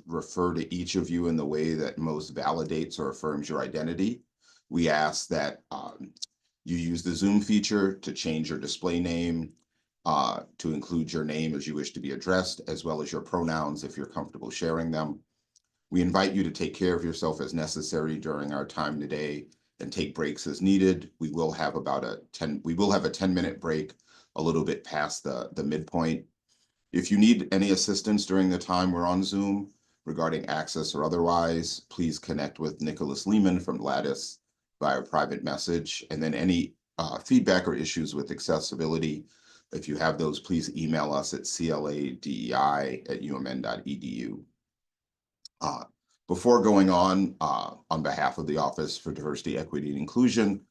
refer to each of you in the way that most validates or affirms your identity. We ask that you use the Zoom feature to change your display name, to include your name as you wish to be addressed, as well as your pronouns if you're comfortable sharing them. We invite you to take care of yourself as necessary during our time today and take breaks as needed. We will have a 10-minute break a little bit past the midpoint. If you need any assistance during the time we're on Zoom regarding access or otherwise, please connect with Nicholas Lehman from Lattice via private message. And then any feedback or issues with accessibility, if you have those, please email us at cladei@umn.edu. Before going on behalf of the Office for Diversity, Equity, and Inclusion,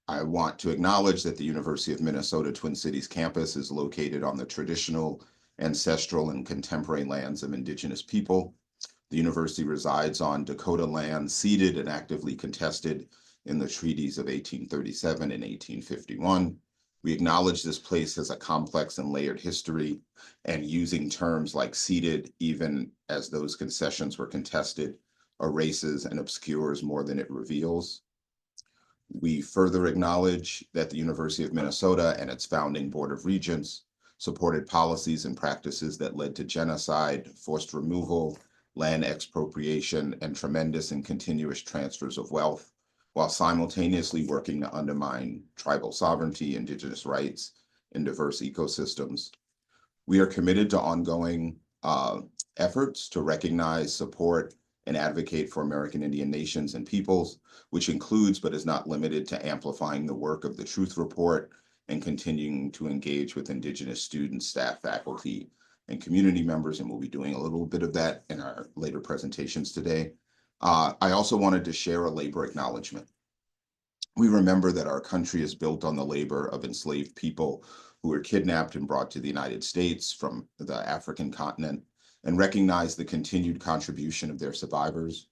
I want to acknowledge that the University of Minnesota Twin Cities campus is located on the traditional, ancestral, and contemporary lands of Indigenous people. The university resides on Dakota land ceded and actively contested in the treaties of 1837 and 1851. We acknowledge this place has a complex and layered history, and using terms like ceded, even as those concessions were contested, erases and obscures more than it reveals. We further acknowledge that the University of Minnesota and its founding Board of Regents supported policies and practices that led to genocide, forced removal, land expropriation, and tremendous and continuous transfers of wealth, while simultaneously working to undermine tribal sovereignty, indigenous rights, and diverse ecosystems. We are committed to ongoing efforts to recognize, support, and advocate for American Indian nations and peoples, which includes but is not limited to amplifying the work of the Truth Report and continuing to engage with Indigenous students, staff, faculty, and community members, and we'll be doing a little bit of that in our later presentations today. I also wanted to share a labor acknowledgement. We remember that our country is built on the labor of enslaved people who were kidnapped and brought to the United States from the African continent, and recognize the continued contribution of their survivors.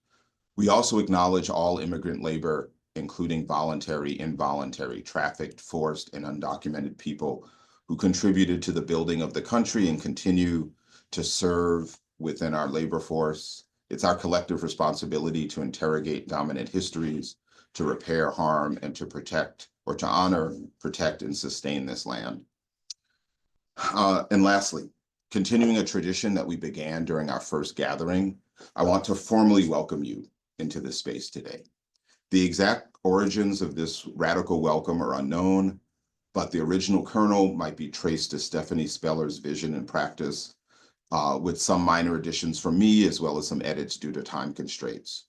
We also acknowledge all immigrant labor, including voluntary, involuntary, trafficked, forced, and undocumented people who contributed to the building of the country and continue to serve within our labor force. It's our collective responsibility to interrogate dominant histories, to repair harm, and to protect, or to honor, protect, and sustain this land. And lastly, continuing a tradition that we began during our first gathering, I want to formally welcome you into this space today. The exact origins of this radical welcome are unknown, but the original kernel might be traced to Stephanie Speller's vision and practice, with some minor additions from me, as well as some edits due to time constraints.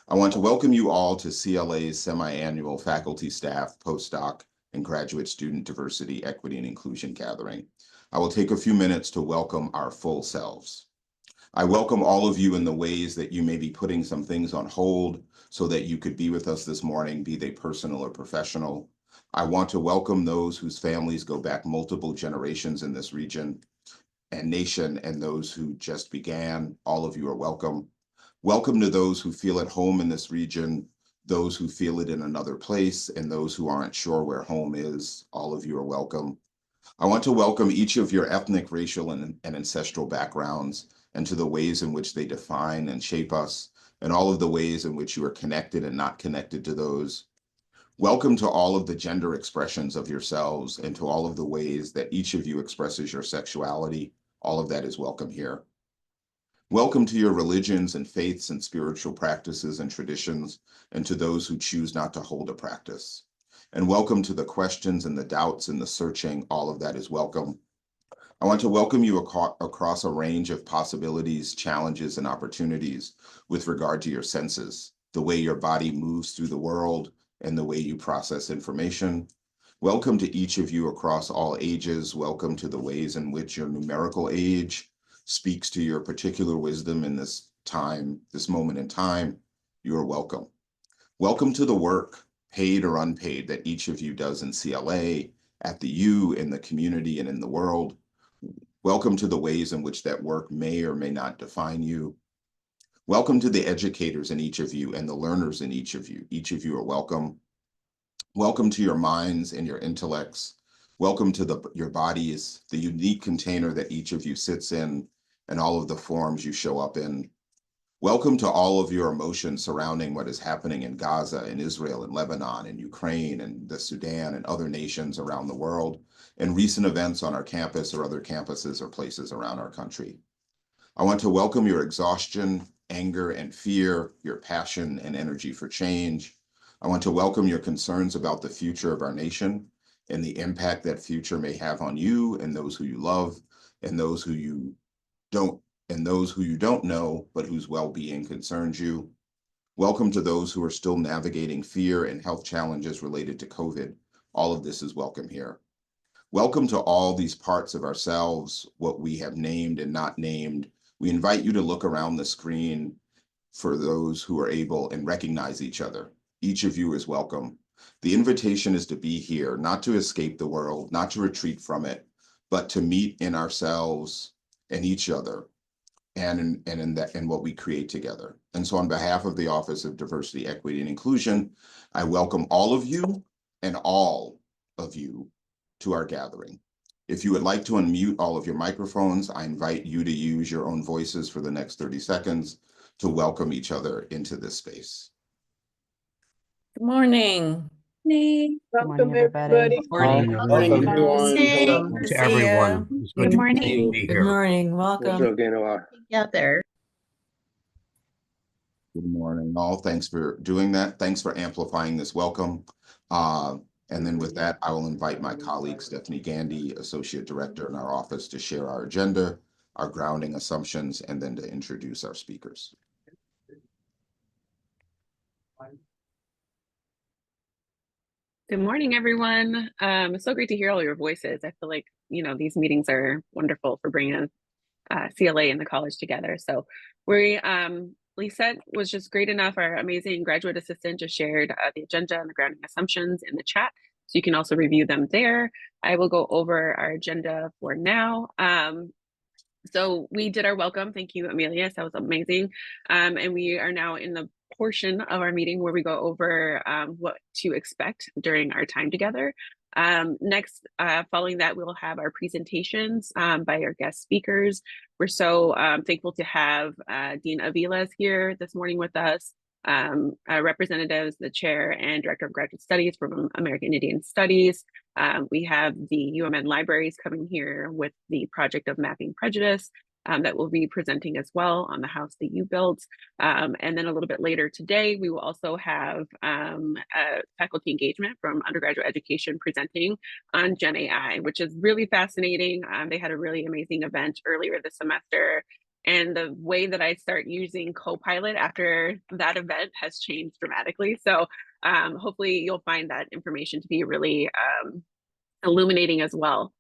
I want to welcome you all to CLA's semi-annual faculty, staff, postdoc, and graduate student diversity, equity, and inclusion gathering. I will take a few minutes to welcome our full selves. I welcome all of you in the ways that you may be putting some things on hold so that you could be with us this morning, be they personal or professional. I want to welcome those whose families go back multiple generations in this region and nation, and those who just began. All of you are welcome. Welcome to those who feel at home in this region, those who feel it in another place, and those who aren't sure where home is. All of you are welcome. I want to welcome each of your ethnic, racial, and ancestral backgrounds, and to the ways in which they define and shape us, and all of the ways in which you are connected and not connected to those. Welcome to all of the gender expressions of yourselves, and to all of the ways that each of you expresses your sexuality. All of that is welcome here. Welcome to your religions and faiths and spiritual practices and traditions, and to those who choose not to hold a practice. And welcome to the questions and the doubts and the searching. All of that is welcome. I want to welcome you across a range of possibilities, challenges, and opportunities with regard to your senses, the way your body moves through the world, and the way you process information. Welcome to each of you across all ages. Welcome to the ways in which your numerical age speaks to your particular wisdom in this time, this moment in time. You are welcome. Welcome to the work, paid or unpaid, that each of you does in CLA, at the U, in the community, and in the world. Welcome to the ways in which that work may or may not define you. Welcome to the educators in each of you and the learners in each of you. Each of you are welcome. Welcome to your minds and your intellects. Welcome to your bodies, the unique container that each of you sits in, and all of the forms you show up in. Welcome to all of your emotions surrounding what is happening in Gaza, in Israel, in Lebanon, in Ukraine, and the Sudan, and other nations around the world, and recent events on our campus or other campuses or places around our country. I want to welcome your exhaustion, anger, and fear, your passion and energy for change. I want to welcome your concerns about the future of our nation and the impact that future may have on you and those who you love and those who you don't know, but whose well-being concerns you. Welcome to those who are still navigating fear and health challenges related to COVID. All of this is welcome here. Welcome to all these parts of ourselves, what we have named and not named. We invite you to look around the screen for those who are able and recognize each other. Each of you is welcome. The invitation is to be here, not to escape the world, not to retreat from it, but to meet in ourselves and each other and in what we create together. And so on behalf of the Office of Diversity, Equity, and Inclusion, I welcome all of you and all of you to our gathering. If you would like to unmute all of your microphones, I invite you to use your own voices for the next 30 seconds to welcome each other into this space. Good morning. Welcome, everybody. Welcome, everyone. Hello. To everyone. It's good Good to morning. be Good here. morning. What's Welcome. up, Genoa? Together. Good morning, all. Thanks for doing that. Thanks for amplifying this welcome. And then with that, I will invite my colleague, Stephanie Gandy, Associate Director in our office, to share our agenda, our grounding assumptions, and then to introduce our speakers. Good morning, everyone. It's so great to hear all your voices. I feel like, these meetings are wonderful for bringing CLA and the college together. So Lisette was just great enough. Our amazing graduate assistant just shared the agenda and the grounding assumptions in the chat. So you can also review them there. I will go over our agenda for now. So we did our welcome. Thank you, Amelia. That was amazing. And we are now in the portion of our meeting where we go over what to expect during our time together. Next, following that, we will have our presentations by our guest speakers. We're so thankful to have Dean Aviles here this morning with us, representatives, the chair and director of graduate studies from American Indian Studies. We have the UMN libraries coming here with the project of mapping prejudice that will be presenting as well on the house that you built. And then a little bit later today, we will also have faculty engagement from undergraduate education presenting on Gen AI, which is really fascinating. They had a really amazing event earlier this semester. And the way that I start using Copilot after that event has changed dramatically. So hopefully you'll find that information to be really illuminating as well.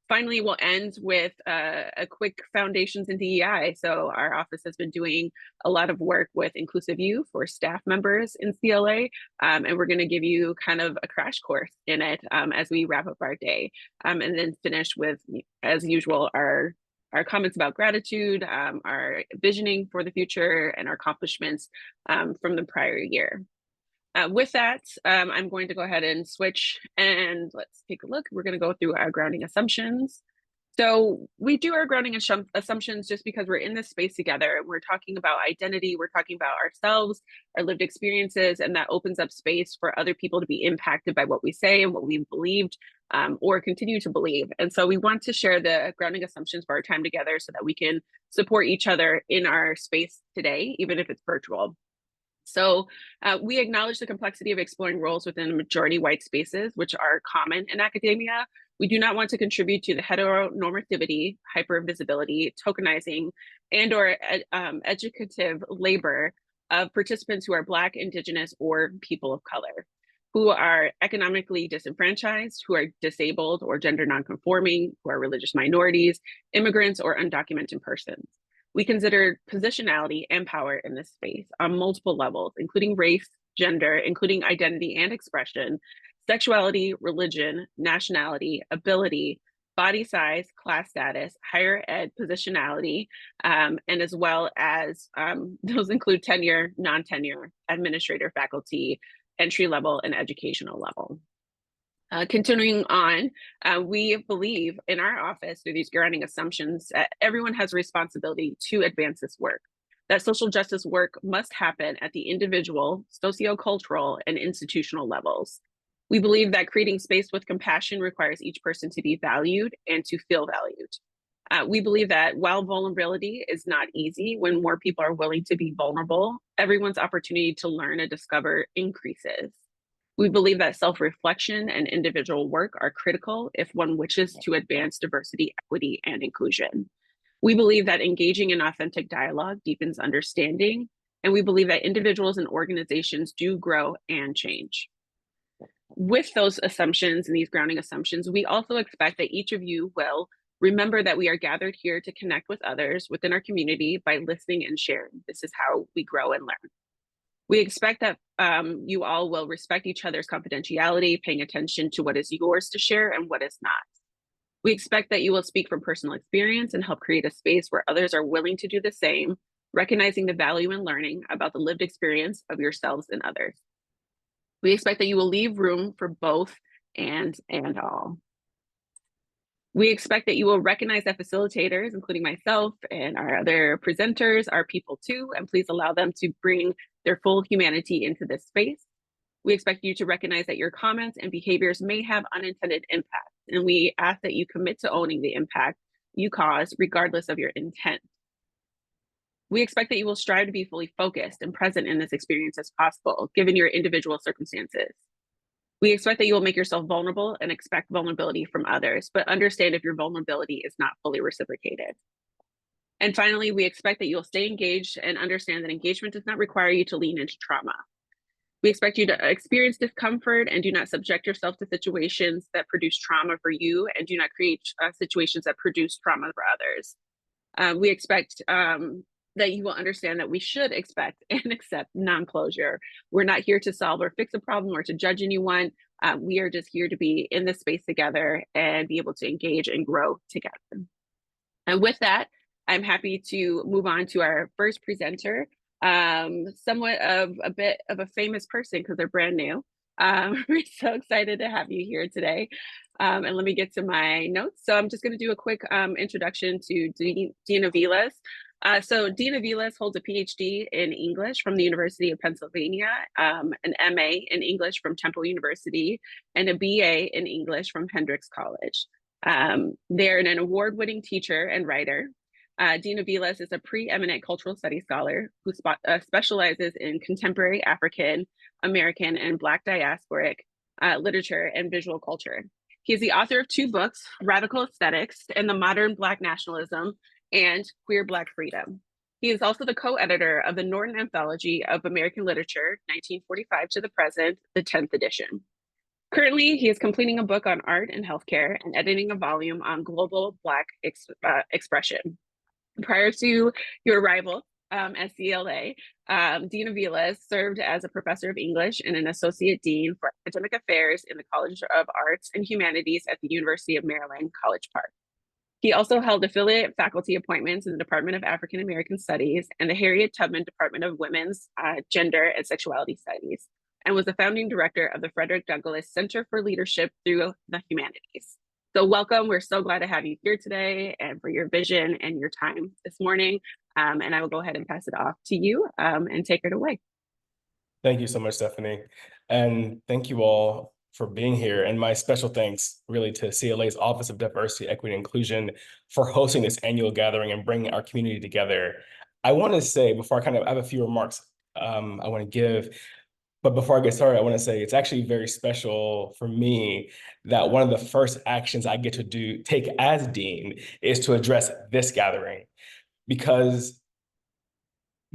Finally, we'll end with a quick foundations in DEI. So our office has been doing a lot of work with Inclusive U for staff members in CLA, and we're going to give you kind of a crash course in it as we wrap up our day, and then finish with, as usual, our comments about gratitude, our visioning for the future, and our accomplishments from the prior year. With that, I'm going to go ahead and switch and let's take a look. We're going to go through our grounding assumptions. So we do our grounding assumptions just because we're in this space together. We're talking about identity, we're talking about ourselves, our lived experiences, and that opens up space for other people to be impacted by what we say and what we've believed or continue to believe. And so we want to share the grounding assumptions for our time together so that we can support each other in our space today, even if it's virtual. So we acknowledge the complexity of exploring roles within majority white spaces, which are common in academia. We do not want to contribute to the heteronormativity, hypervisibility, tokenizing, and or educative labor of participants who are Black, Indigenous, or people of color, who are economically disenfranchised, who are disabled or gender nonconforming, who are religious minorities, immigrants, or undocumented persons. We consider positionality and power in this space on multiple levels, including race, gender, including identity and expression, sexuality, religion, nationality, ability, body size, class status, higher ed positionality, and as well as those include tenure, non-tenure, administrator, faculty, entry level, and educational level. Continuing on, we believe in our office through these grounding assumptions that everyone has a responsibility to advance this work. That social justice work must happen at the individual, sociocultural, and institutional levels. We believe that creating space with compassion requires each person to be valued and to feel valued. We believe that while vulnerability is not easy, when more people are willing to be vulnerable, everyone's opportunity to learn and discover increases. We believe that self-reflection and individual work are critical if one wishes to advance diversity, equity, and inclusion. We believe that engaging in authentic dialogue deepens understanding, and we believe that individuals and organizations do grow and change. With those assumptions and these grounding assumptions, we also expect that each of you will remember that we are gathered here to connect with others within our community by listening and sharing. This is how we grow and learn. We expect that you all will respect each other's confidentiality, paying attention to what is yours to share and what is not. We expect that you will speak from personal experience and help create a space where others are willing to do the same, recognizing the value in learning about the lived experience of yourselves and others. We expect that you will leave room for both and all. We expect that you will recognize that facilitators, including myself and our other presenters, are people too, and please allow them to bring their full humanity into this space. We expect you to recognize that your comments and behaviors may have unintended impact, and we ask that you commit to owning the impact you cause, regardless of your intent. We expect that you will strive to be fully focused and present in this experience as possible, given your individual circumstances. We expect that you will make yourself vulnerable and expect vulnerability from others, but understand if your vulnerability is not fully reciprocated. And finally, we expect that you'll stay engaged and understand that engagement does not require you to lean into trauma. We expect you to experience discomfort and do not subject yourself to situations that produce trauma for you, and do not create situations that produce trauma for others. We expect that you will understand that we should expect and accept non-closure. We're not here to solve or fix a problem or to judge anyone. We are just here to be in this space together and be able to engage and grow together. And with that, I'm happy to move on to our first presenter, somewhat of a bit of a famous person because they're brand new. We're so excited to have you here today. And let me get to my notes. So I'm just going to do a quick introduction to Dean Aviles. So Dean Aviles holds a PhD in English from the University of Pennsylvania, an MA in English from Temple University, and a BA in English from Hendrix College. They're an award-winning teacher and writer. Dean Aviles is a preeminent cultural studies scholar who specializes in contemporary African, American, and Black diasporic literature and visual culture. He is the author of 2 books, Radical Aesthetics and the Modern Black Nationalism, and Queer Black Freedom. He is also the co-editor of the Norton Anthology of American Literature, 1945 to the present, the 10th edition. Currently, he is completing a book on art and healthcare and editing a volume on global Black expression. Prior to your arrival at CLA, Dean Aviles served as a professor of English and an associate dean for academic affairs in the College of Arts and Humanities at the University of Maryland, College Park. He also held affiliate faculty appointments in the Department of African American Studies and the Harriet Tubman Department of Women's, Gender, and Sexuality Studies, and was the founding director of the Frederick Douglass Center for Leadership through the Humanities. So welcome, we're so glad to have you here today and for your vision and your time this morning. And I will go ahead and pass it off to you and take it away. Thank you so much, Stephanie. And thank you all for being here. And my special thanks really to CLA's Office of Diversity, Equity, and Inclusion for hosting this annual gathering and bringing our community together. I want to say, before I have a few remarks I want to give, but before I get started, I want to say it's actually very special for me that one of the first actions I get to take as dean is to address this gathering, because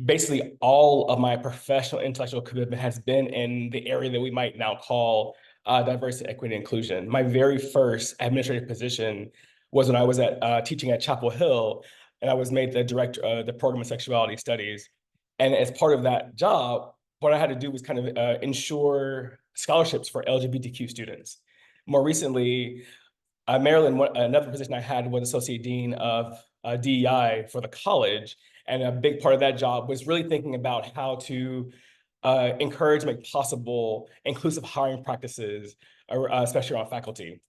basically all of my professional intellectual commitment has been in the area that we might now call diversity, equity, and inclusion. My very first administrative position was when I was teaching at Chapel Hill, and I was made the director of the program of sexuality studies. And as part of that job, what I had to do was kind of ensure scholarships for LGBTQ students. More recently, Maryland, another position I had was associate dean of DEI for the college. And a big part of that job was really thinking about how to encourage, make possible inclusive hiring practices, especially around faculty.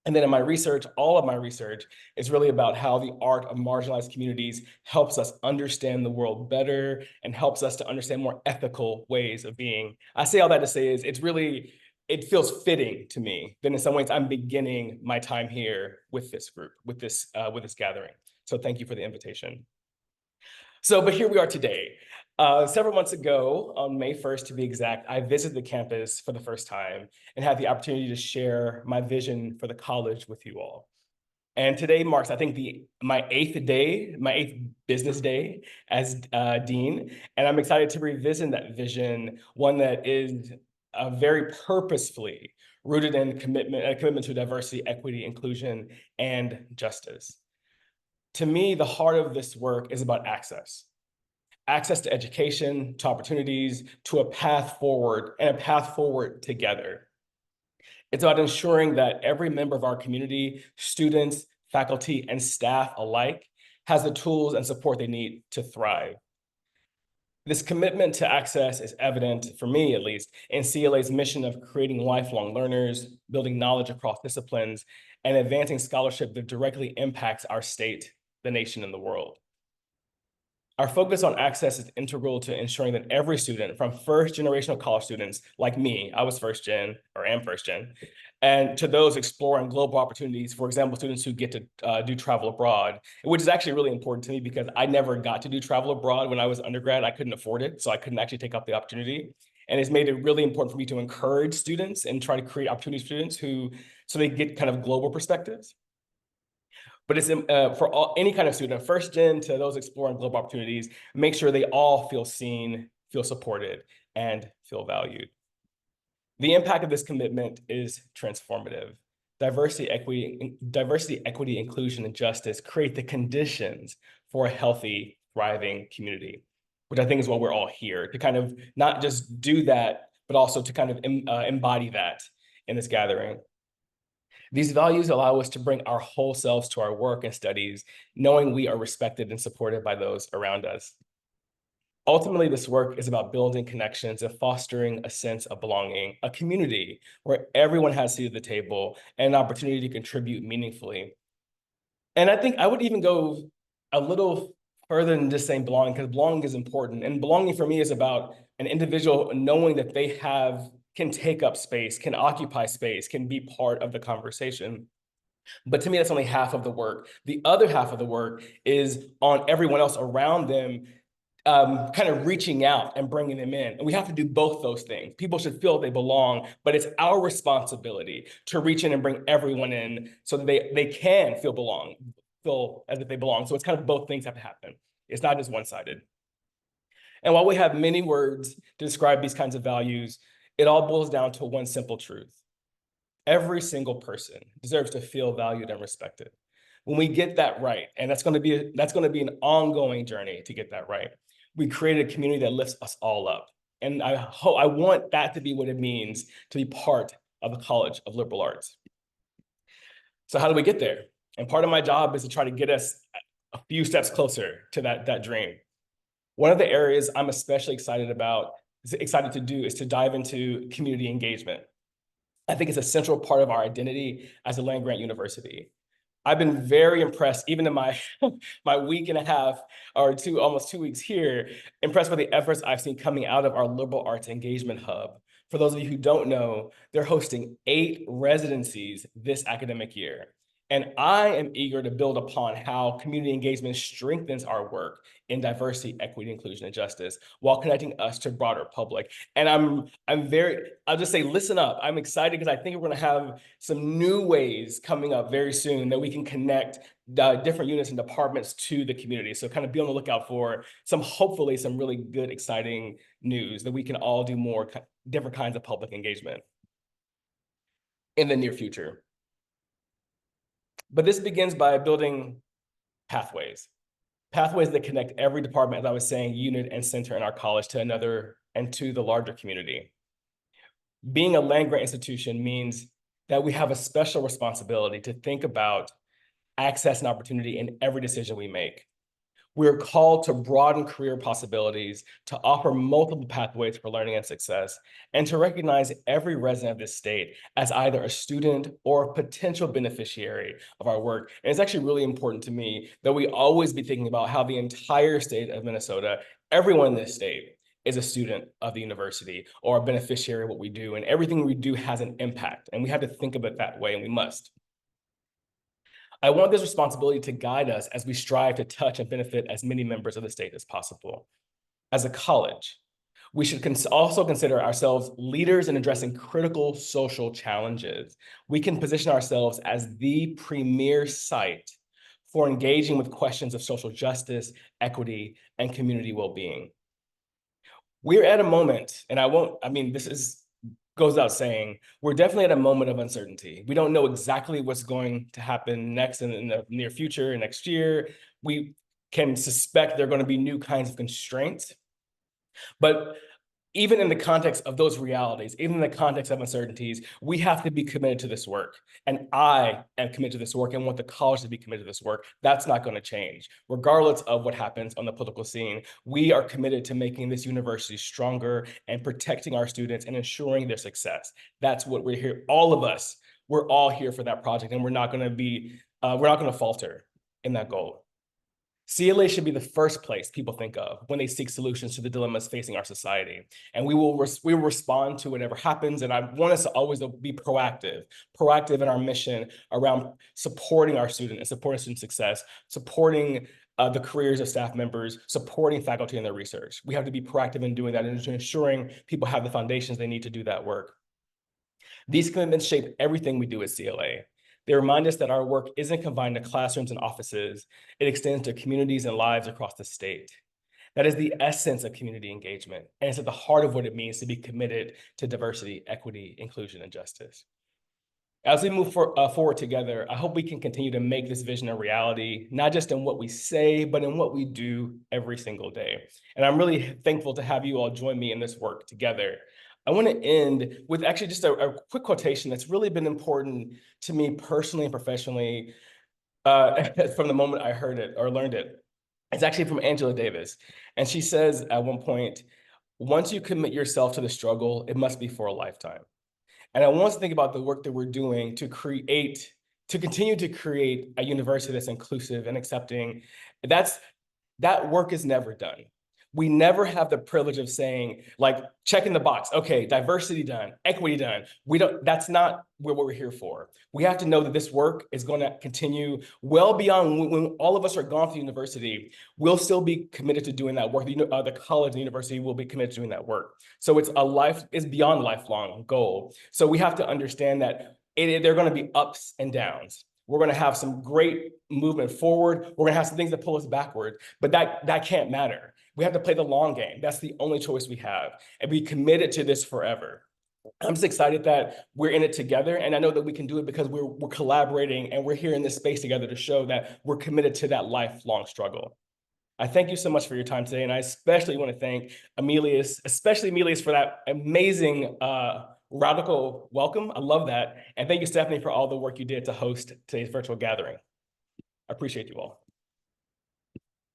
And then in my research, all of my research is really about how the art of marginalized communities helps us understand the world better and helps us to understand more ethical ways of being. I say all that to say is it feels fitting to me that in some ways I'm beginning my time here with this group, with this gathering. So thank you for the invitation. But here we are today. Several months ago, on May 1st to be exact, I visited the campus for the first time and had the opportunity to share my vision for the college with you all. And today marks, I think, my eighth business day as dean. And I'm excited to revisit that vision, one that is very purposefully rooted in a commitment to diversity, equity, inclusion, and justice. To me, the heart of this work is about access to education, to opportunities, to a path forward, and a path forward together. It's about ensuring that every member of our community, students, faculty, and staff alike, has the tools and support they need to thrive. This commitment to access is evident, for me at least, in CLA's mission of creating lifelong learners, building knowledge across disciplines, and advancing scholarship that directly impacts our state, the nation, and the world. Our focus on access is integral to ensuring that every student, from first-generational college students like me, I was first gen, or am first gen, and to those exploring global opportunities, for example, students who get to do travel abroad, which is actually really important to me because I never got to do travel abroad when I was undergrad. I couldn't afford it, so I couldn't actually take up the opportunity. And it's made it really important for me to encourage students and try to create opportunities for students so they get kind of global perspectives. But it's for any kind of student, first gen to those exploring global opportunities, make sure they all feel seen, feel supported, and feel valued. The impact of this commitment is transformative. Diversity, equity, inclusion, and justice create the conditions for a healthy, thriving community, which I think is why we're all here, to kind of not just do that, but also to kind of embody that in this gathering. These values allow us to bring our whole selves to our work and studies, knowing we are respected and supported by those around us. Ultimately, this work is about building connections and fostering a sense of belonging, a community where everyone has a seat at the table and an opportunity to contribute meaningfully. And I think I would even go a little further than just saying belonging, because belonging is important. And belonging for me is about an individual knowing that they can take up space, can occupy space, can be part of the conversation. But to me, that's only half of the work. The other half of the work is on everyone else around them, kind of reaching out and bringing them in. And we have to do both those things. People should feel they belong, but it's our responsibility to reach in and bring everyone in so that they can feel as if they belong. So it's kind of both things have to happen. It's not just one-sided. And while we have many words to describe these kinds of values, it all boils down to one simple truth. Every single person deserves to feel valued and respected. When we get that right, and that's going to be an ongoing journey to get that right, we create a community that lifts us all up. And I want that to be what it means to be part of the College of Liberal Arts. So how do we get there? And part of my job is to try to get us a few steps closer to that dream. One of the areas I'm especially excited to do is to dive into community engagement. I think it's a central part of our identity as a land-grant university. I've been very impressed, even in my week and a half or almost 2 weeks here, impressed with the efforts I've seen coming out of our Liberal Arts Engagement Hub. For those of you who don't know, they're hosting 8 residencies this academic year. And I am eager to build upon how community engagement strengthens our work in diversity, equity, inclusion, and justice while connecting us to broader public. And I'll just say, listen up. I'm excited because I think we're gonna have some new ways coming up very soon that we can connect different units and departments to the community. So kind of be on the lookout for hopefully some really good, exciting news that we can all do more different kinds of public engagement in the near future. But this begins by building pathways that connect every department, as I was saying, unit and center in our college to another and to the larger community. Being a land-grant institution means that we have a special responsibility to think about access and opportunity in every decision we make. We're called to broaden career possibilities, to offer multiple pathways for learning and success, and to recognize every resident of this state as either a student or a potential beneficiary of our work. And it's actually really important to me that we always be thinking about how the entire state of Minnesota, everyone in this state, is a student of the university or a beneficiary of what we do, and everything we do has an impact, and we have to think of it that way, and we must. I want this responsibility to guide us as we strive to touch and benefit as many members of the state as possible. As a college, we should also consider ourselves leaders in addressing critical social challenges. We can position ourselves as the premier site for engaging with questions of social justice, equity, and community well-being. We're at a moment, and this goes without saying, we're definitely at a moment of uncertainty. We don't know exactly what's going to happen next in the near future, next year. We can suspect there are going to be new kinds of constraints. But even in the context of those realities, even in the context of uncertainties, we have to be committed to this work. And I am committed to this work and want the college to be committed to this work. That's not going to change. Regardless of what happens on the political scene, we are committed to making this university stronger and protecting our students and ensuring their success. That's what we're here. All of us, we're all here for that project, and we're not going to falter in that goal. CLA should be the first place people think of when they seek solutions to the dilemmas facing our society. And we will respond to whatever happens. And I want us to always be proactive in our mission around supporting our students and supporting student success, supporting the careers of staff members, supporting faculty in their research. We have to be proactive in doing that and ensuring people have the foundations they need to do that work. These commitments shape everything we do at CLA. They remind us that our work isn't confined to classrooms and offices. It extends to communities and lives across the state. That is the essence of community engagement, and it's at the heart of what it means to be committed to diversity, equity, inclusion, and justice. As we move forward together, I hope we can continue to make this vision a reality, not just in what we say, but in what we do every single day. And I'm really thankful to have you all join me in this work together. I want to end with actually just a quick quotation that's really been important to me personally and professionally from the moment I heard it or learned it. It's actually from Angela Davis. And she says at one point, once you commit yourself to the struggle, it must be for a lifetime. And I want us to think about the work that we're doing to continue to create a university that's inclusive and accepting. That work is never done. We never have the privilege of saying, like, checking the box, okay, diversity done, equity done. That's not what we're here for. We have to know that this work is going to continue well beyond when all of us are gone from the university. We'll still be committed to doing that work. The college and university will be committed to doing that work. So it's beyond a lifelong goal. So we have to understand that there are going to be ups and downs. We're going to have some great movement forward. We're going to have some things that pull us backward, but that can't matter. We have to play the long game. That's the only choice we have, and be committed to this forever. I'm just excited that we're in it together, and I know that we can do it because we're collaborating, and we're here in this space together to show that we're committed to that lifelong struggle. I thank you so much for your time today, and I especially want to thank especially Emilius for that amazing radical welcome. I love that. And thank you, Stephanie, for all the work you did to host today's virtual gathering. I appreciate you all.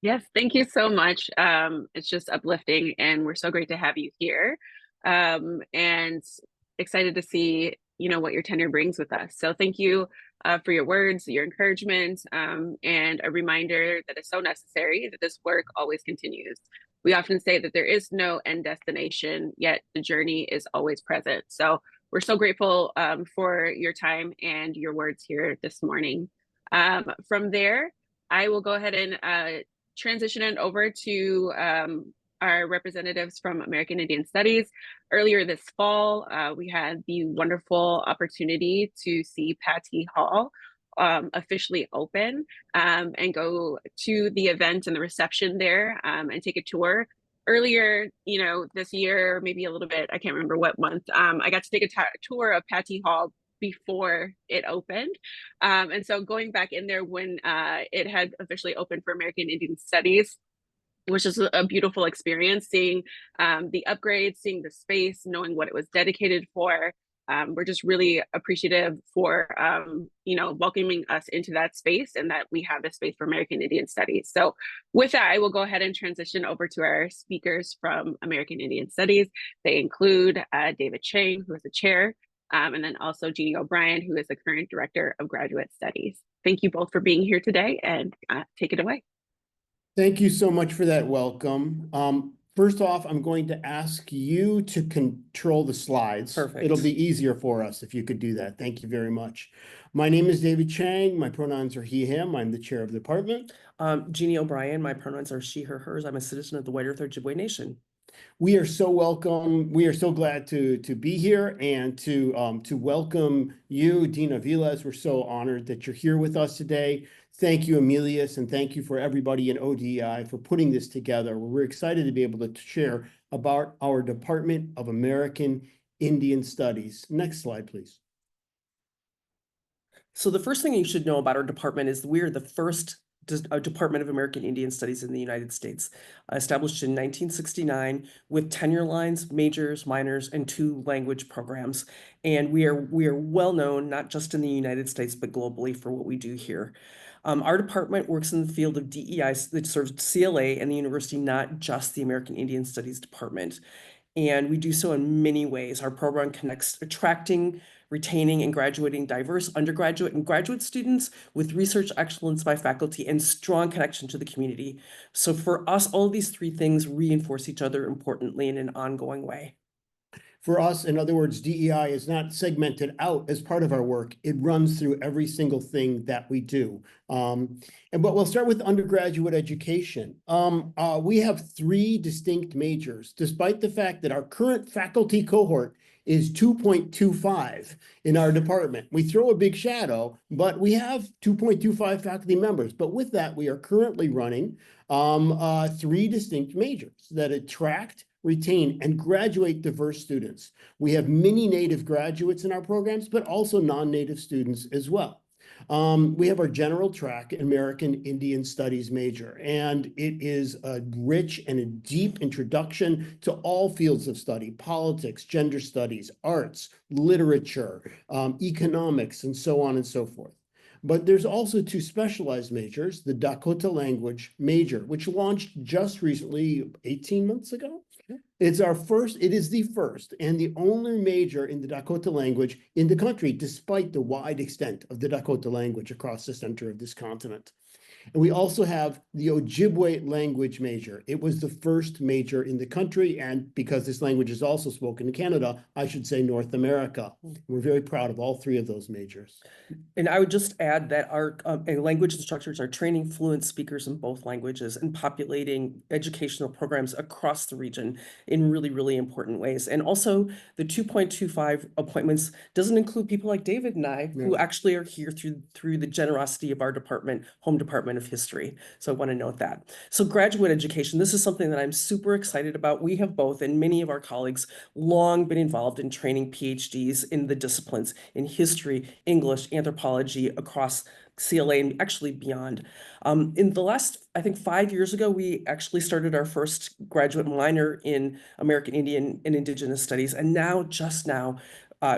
Yes, thank you so much. It's just uplifting, and we're so great to have you here, and excited to see what your tenure brings with us. So thank you for your words, your encouragement, and a reminder that is so necessary that this work always continues. We often say that there is no end destination, yet the journey is always present. So we're so grateful for your time and your words here this morning. From there, I will go ahead and transition it over to our representatives from American Indian Studies. Earlier this fall, we had the wonderful opportunity to see Patty Hall officially open and go to the event and the reception there and take a tour. Earlier, this year, maybe a little bit, I can't remember what month, I got to take a tour of Patty Hall before it opened. And so going back in there when it had officially opened for American Indian Studies, which is a beautiful experience, seeing the upgrades, seeing the space, knowing what it was dedicated for. we're just really appreciative for, welcoming us into that space and that we have this space for American Indian Studies. So with that, I will go ahead and transition over to our speakers from American Indian Studies. They include David Chang, who is the chair, and then also Jeannie O'Brien, who is the current director of graduate studies. Thank you both for being here today, and take it away. Thank you so much for that welcome. First off, I'm going to ask you to control the slides. Perfect. It'll be easier for us if you could do that. Thank you very much. My name is David Chang. My pronouns are he, him. I'm the chair of the department. Jeannie O'Brien, my pronouns are she, her, hers. I'm a citizen of the White Earth Ojibwe Nation. We are so welcome. We are so glad to be here and to welcome you, Dina Vilas. We're so honored that you're here with us today. Thank you, Emilius, and thank you for everybody in ODEI for putting this together. We're excited to be able to share about our Department of American Indian Studies. Next slide, please. So the first thing you should know about our department is we're the first Department of American Indian Studies in the United States, established in 1969 with tenure lines, majors, minors, and 2 language programs. And we are well known, not just in the United States, but globally for what we do here. Our department works in the field of DEI that serves CLA and the university, not just the American Indian Studies Department. And we do so in many ways. Our program connects attracting, retaining, and graduating diverse undergraduate and graduate students with research excellence by faculty and strong connection to the community. So for us, all of these 3 things reinforce each other importantly in an ongoing way. For us, in other words, DEI is not segmented out as part of our work. It runs through every single thing that we do. But we'll start with undergraduate education. We have 3 distinct majors, despite the fact that our current faculty cohort is 2.25 in our department. We throw a big shadow, but we have 2.25 faculty members. But with that, we are currently running 3 distinct majors that attract, retain, and graduate diverse students. We have many Native graduates in our programs, but also non-Native students as well. We have our general track, American Indian Studies major, and it is a rich and a deep introduction to all fields of study: politics, gender studies, arts, literature, economics, and so on and so forth. But there's also 2 specialized majors, the Dakota language major, which launched just recently, 18 months ago. It is the first and the only major in the Dakota language in the country, despite the wide extent of the Dakota language across the center of this continent. And we also have the Ojibwe language major. It was the first major in the country, and because this language is also spoken in Canada, I should say North America. We're very proud of all 3 of those majors. And I would just add that our language instructors are training fluent speakers in both languages and populating educational programs across the region in really, really important ways. And also the 2.25 appointments doesn't include people like David and I, who actually are here through the generosity of our department, home department of history. So I want to note that. So graduate education, this is something that I'm super excited about. We have both, and many of our colleagues, long been involved in training PhDs in the disciplines in history, English, anthropology across CLA and actually beyond. In the last, I think 5 years ago, we actually started our first graduate minor in American Indian and Indigenous Studies. And now, just now,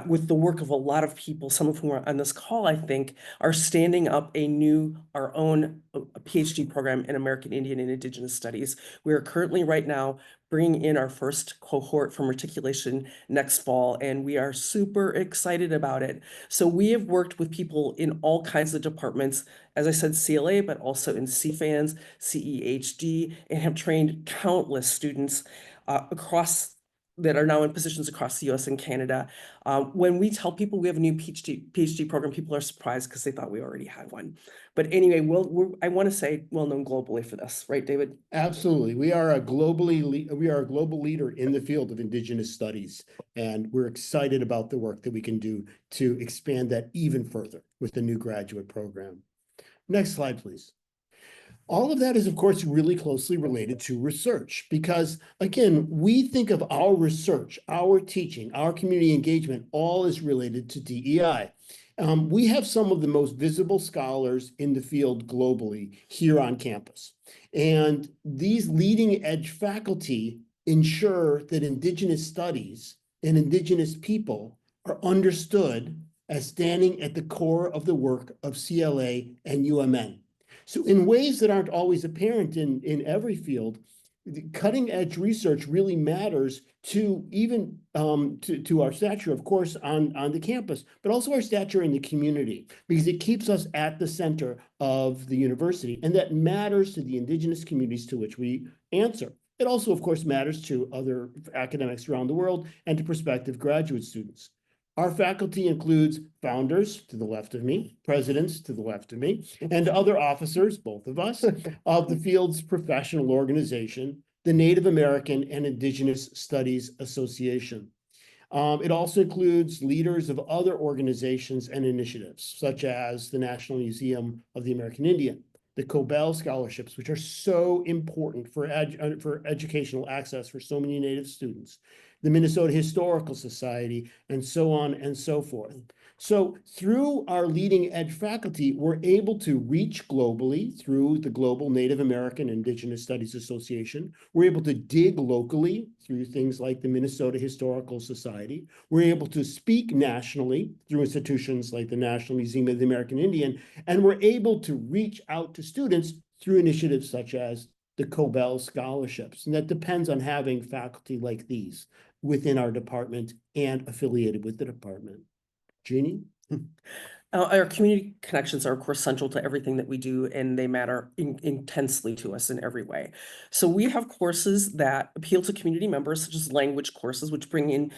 with the work of a lot of people, some of whom are on this call, I think, are standing up our own PhD program in American Indian and Indigenous Studies. We are currently right now bringing in our first cohort from Reticulation next fall, and we are super excited about it. So we have worked with people in all kinds of departments, as I said, CLA, but also in CFANS, CEHD, and have trained countless students that are now in positions across the US and Canada. When we tell people we have a new PhD program, people are surprised because they thought we already had one. But anyway, I want to say well-known globally for this, right, David? Absolutely. We are a global leader in the field of Indigenous studies, and we're excited about the work that we can do to expand that even further with the new graduate program. Next slide, please. All of that is, of course, really closely related to research because, again, we think of our research, our teaching, our community engagement, all is related to DEI. We have some of the most visible scholars in the field globally here on campus. And these leading edge faculty ensure that Indigenous studies and Indigenous people are understood as standing at the core of the work of CLA and UMN. So in ways that aren't always apparent in every field, the cutting edge research really matters to even to our stature, of course, on the campus, but also our stature in the community, because it keeps us at the center of the university, and that matters to the indigenous communities to which we answer. It also, of course, matters to other academics around the world and to prospective graduate students. Our faculty includes founders to the left of me, presidents to the left of me, and other officers, both of us, of the field's professional organization, the Native American and Indigenous Studies Association. It also includes leaders of other organizations and initiatives, such as the National Museum of the American Indian, the Cobell scholarships, which are so important for educational access for so many Native students, the Minnesota Historical Society, and so on and so forth. So through our leading edge faculty, we're able to reach globally through the Global Native American Indigenous Studies Association. We're able to dig locally through things like the Minnesota Historical Society. We're able to speak nationally through institutions like the National Museum of the American Indian. And we're able to reach out to students through initiatives such as the Cobell scholarships. And that depends on having faculty like these within our department and affiliated with the department. Jeannie? Our community connections are, of course, central to everything that we do, and they matter intensely to us in every way. So we have courses that appeal to community members, such as language courses, which bring in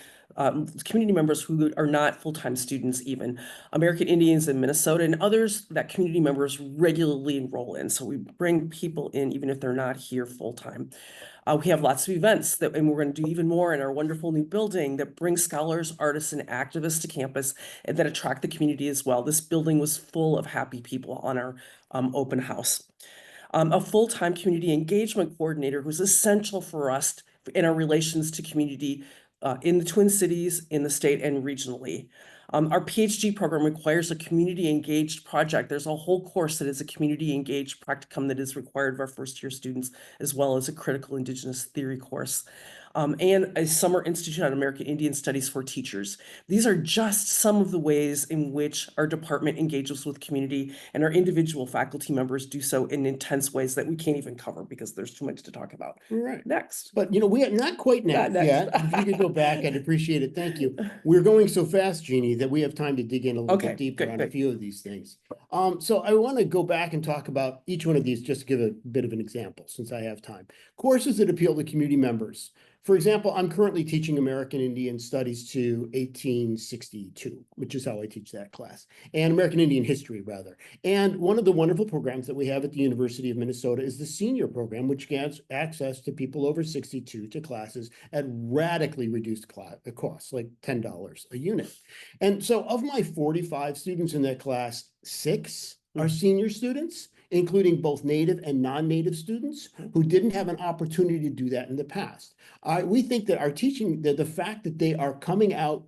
community members who are not full-time students even, American Indians in Minnesota, and others that community members regularly enroll in. So we bring people in even if they're not here full-time. We have lots of events and we're going to do even more in our wonderful new building that bring scholars, artists, and activists to campus and that attract the community as well. This building was full of happy people on our open house. A full-time community engagement coordinator who's essential for us in our relations to community in the Twin Cities, in the state, and regionally. Our PhD program requires a community engaged project. There's a whole course that is a community engaged practicum that is required of our first year students, as well as a critical Indigenous theory course. And a summer institute on American Indian Studies for teachers. These are just some of the ways in which our department engages with community, and our individual faculty members do so in intense ways that we can't even cover because there's too much to talk about. Right. Next. But we are not quite Not next. yet. If you could go back, I'd appreciate it. Thank you. We're going so fast, Jeannie, that we have time to dig in a little Okay, bit deeper good, on a good. few of these things. So I want to go back and talk about each one of these, just to give a bit of an example, since I have time. Courses that appeal to community members. For example, I'm currently teaching American Indian Studies to 1862, which is how I teach that class, and American Indian History, rather. And one of the wonderful programs that we have at the University of Minnesota is the senior program, which gets access to people over 62 to classes at radically reduced costs, like $10 a unit. And so of my 45 students in that class, 6 are senior students, including both native and non-native students who didn't have an opportunity to do that in the past. We think that our teaching, that the fact that they are coming out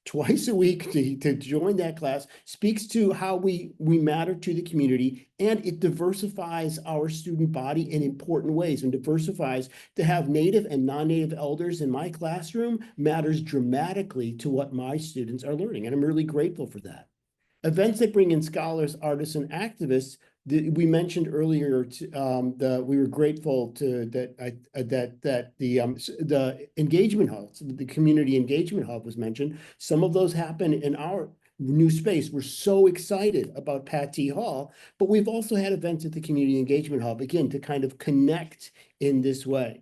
twice a week to join that class speaks to how we matter to the community, and it diversifies our student body in important ways, and diversifies to have native and non-native elders in my classroom matters dramatically to what my students are learning, and I'm really grateful for that. Events that bring in scholars, artists, and activists. We mentioned earlier, we were grateful to that the engagement hubs, the community engagement hub was mentioned. Some of those happen in our new space. We're so excited about Pat T. Hall, but we've also had events at the community engagement hub, again, to kind of connect in this way.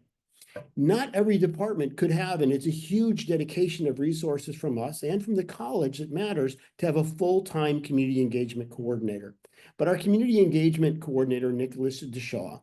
Not every department could have, and it's a huge dedication of resources from us and from the college that matters, to have a full-time community engagement coordinator. But our community engagement coordinator, Nicholas DeShaw,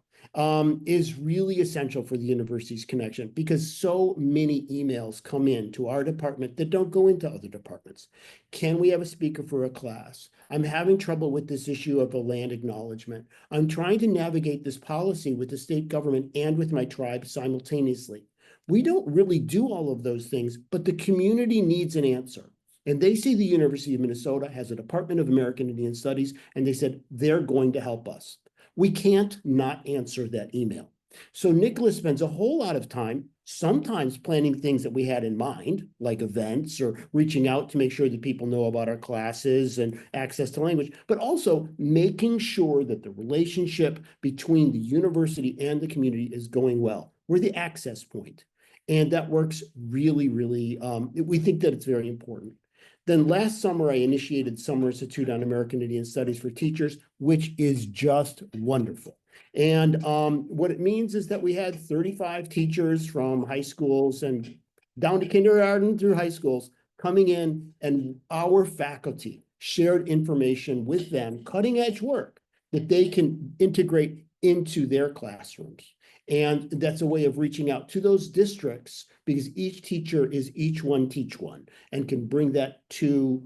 is really essential for the university's connection, because so many emails come in to our department that don't go into other departments. Can we have a speaker for a class? I'm having trouble with this issue of the land acknowledgement. I'm trying to navigate this policy with the state government and with my tribe simultaneously. We don't really do all of those things, but the community needs an answer. And they see the University of Minnesota has a Department of American Indian Studies, and they said they're going to help us. We can't not answer that email. So Nicholas spends a whole lot of time, sometimes planning things that we had in mind, like events or reaching out to make sure that people know about our classes and access to language, but also making sure that the relationship between the university and the community is going well. We're the access point. And that works really, really, we think that it's very important. Then last summer, I initiated Summer Institute on American Indian Studies for Teachers, which is just wonderful. And what it means is that we had 35 teachers from high schools and down to kindergarten through high schools coming in, and our faculty shared information with them, cutting edge work that they can integrate into their classrooms. And that's a way of reaching out to those districts, because each teacher is each one teach one and can bring that to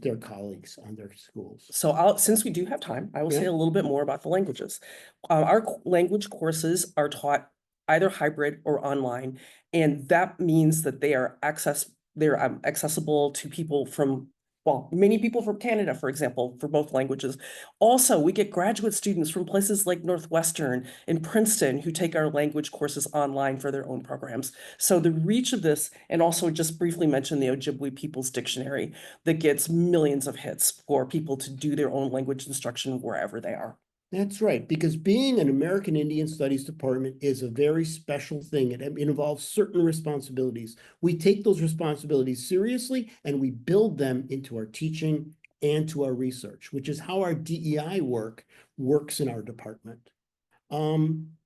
their colleagues on their schools. So since we do have time, I will say Yeah. a little bit more about the languages. Our language courses are taught either hybrid or online, and that means that they're accessible to people from, well, many people from Canada, for example, for both languages. Also, we get graduate students from places like Northwestern and Princeton who take our language courses online for their own programs. So the reach of this, and also just briefly mention the Ojibwe People's Dictionary that gets millions of hits for people to do their own language instruction wherever they are. That's right, because being an American Indian Studies department is a very special thing. It involves certain responsibilities. We take those responsibilities seriously and we build them into our teaching and to our research, which is how our DEI work works in our department.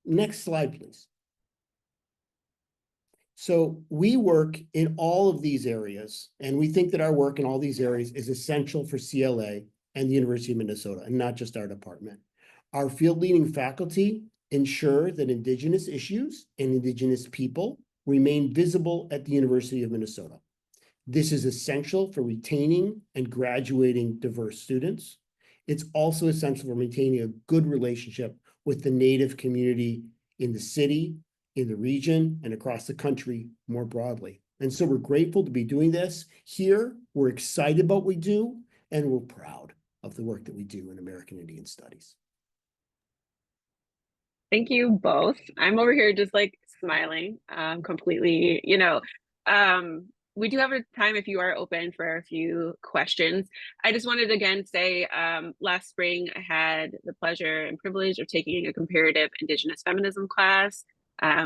Next slide, please. So we work in all of these areas, and we think that our work in all these areas is essential for CLA and the University of Minnesota, and not just our department. Our field leading faculty ensure that Indigenous issues and Indigenous people remain visible at the University of Minnesota. This is essential for retaining and graduating diverse students. It's also essential for maintaining a good relationship with the Native community in the city, in the region, and across the country more broadly. And so we're grateful to be doing this here. We're excited about what we do, and we're proud of the work that we do in American Indian Studies. Thank you both. I'm over here just like smiling, completely, we do have a time if you are open for a few questions. I just wanted to again say, last spring I had the pleasure and privilege of taking a comparative Indigenous feminism class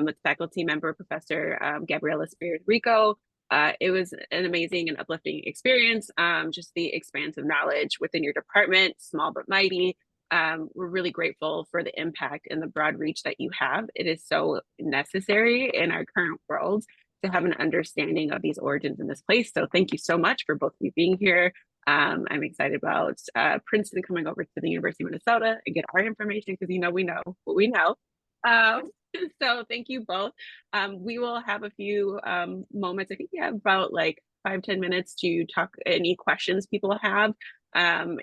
with faculty member, Professor Gabriela Spears Rico. It was an amazing and uplifting experience. Just the expansive knowledge within your department, small but mighty. We're really grateful for the impact and the broad reach that you have. It is so necessary in our current world to have an understanding of these origins in this place. So thank you so much for both of you being here. I'm excited about Princeton coming over to the University of Minnesota and get our information, because we know what we know. So thank you both. We will have a few moments. I think we have about like 5-10 minutes to talk any questions people have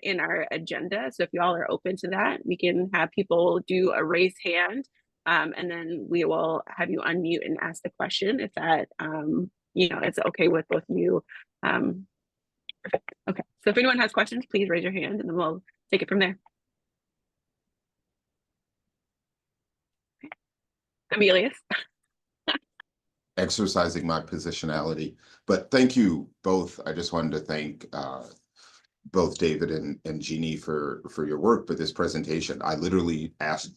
in our agenda. So if you all are open to that, we can have people do a raised hand, and then we will have you unmute and ask the question if that it's okay with both of you. Okay, so if anyone has questions, please raise your hand and then we'll take it from there. Okay. Amelius. Exercising my positionality, but thank you both. I just wanted to thank both David and Jeannie for your work for this presentation. I literally asked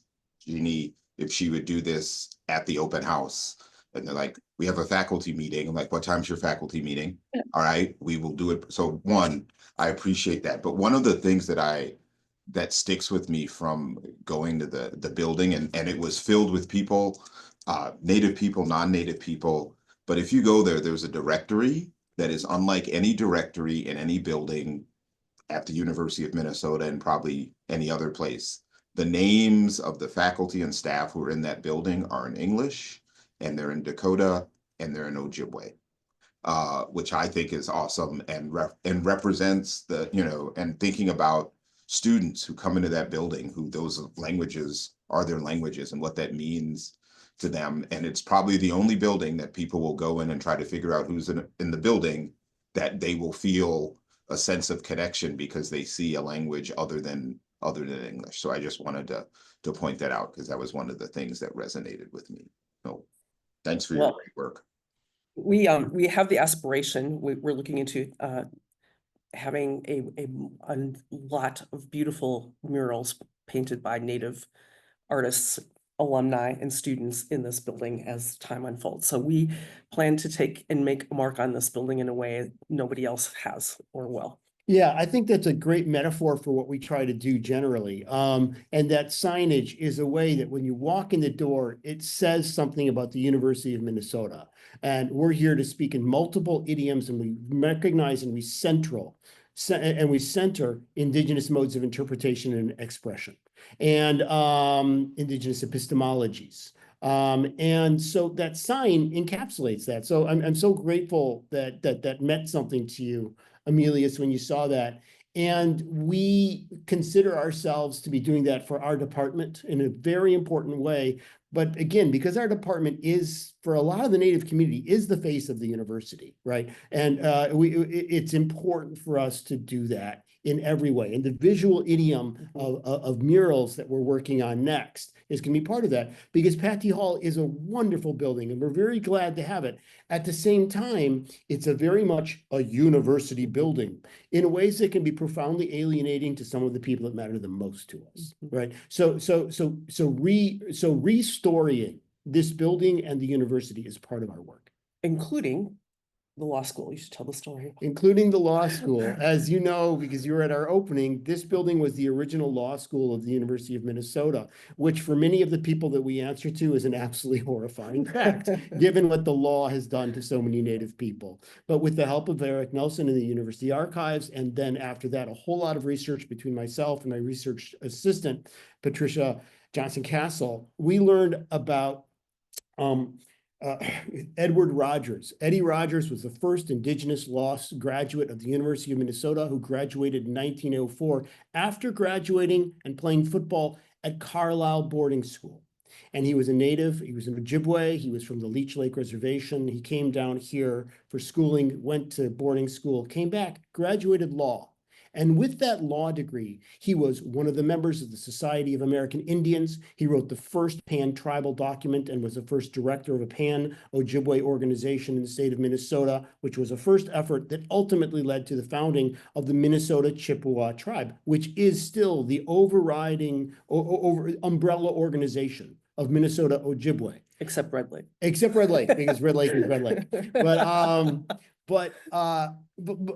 Jeannie if she would do this at the open house. And they're like, we have a faculty meeting. I'm like, what time's your faculty meeting? Yeah. All right, we will do it. So one, I appreciate that. But one of the things that sticks with me from going to the building, and it was filled with people, Native people, non-Native people. But if you go there, there's a directory that is unlike any directory in any building at the University of Minnesota and probably any other place. The names of the faculty and staff who are in that building are in English, and they're in Dakota, and they're in Ojibwe, which I think is awesome and represents and thinking about students who come into that building, who those languages are their languages and what that means to them. And it's probably the only building that people will go in and try to figure out who's in the building, that they will feel a sense of connection because they see a language other than other than English. So I just wanted to point that out because that was one of the things that resonated with me. So thanks for your Well, great work. we have the aspiration, we're looking into having a lot of beautiful murals painted by Native artists, alumni, and students in this building as time unfolds. So we plan to take and make a mark on this building in a way nobody else has or will. Yeah, I think that's a great metaphor for what we try to do generally. And that signage is a way that when you walk in the door, it says something about the University of Minnesota. And we're here to speak in multiple idioms, and we recognize and we center Indigenous modes of interpretation and expression, and Indigenous epistemologies. And so that sign encapsulates that. So I'm so grateful that meant something to you, Emilius, when you saw that. And we consider ourselves to be doing that for our department in a very important way. But again, because our department is, for a lot of the Native community, is the face of the university, right? And it's important for us to do that in every way. And the visual idiom of murals that we're working on next is going to be part of that, because Patty Hall is a wonderful building and we're very glad to have it. At the same time, it's a very much a university building in ways that can be profoundly alienating to some of the people that matter the most to us, right? So restoring this building and the university is part of our work. Including the law school. You should tell the story. Including the law school. As you know, because you were at our opening, this building was the original law school of the University of Minnesota, which for many of the people that we answer to is an absolutely horrifying fact, given what the law has done to so many Native people. But with the help of Eric Nelson in the university archives, and then after that, a whole lot of research between myself and my research assistant, Patricia Johnson-Castle, we learned about Edward Rogers. Eddie Rogers was the first Indigenous law graduate of the University of Minnesota who graduated in 1904 after graduating and playing football at Carlisle boarding school. And he was a native, he was an Ojibwe, he was from the Leech Lake Reservation. He came down here for schooling, went to boarding school, came back, graduated law. And with that law degree, he was one of the members of the Society of American Indians. He wrote the first pan-tribal document and was the first director of a pan-Ojibwe organization in the state of Minnesota, which was a first effort that ultimately led to the founding of the Minnesota Chippewa tribe, which is still the overriding umbrella organization of Minnesota Ojibwe. Except Red Lake. Except Red Lake, because Red Lake is Red Lake. But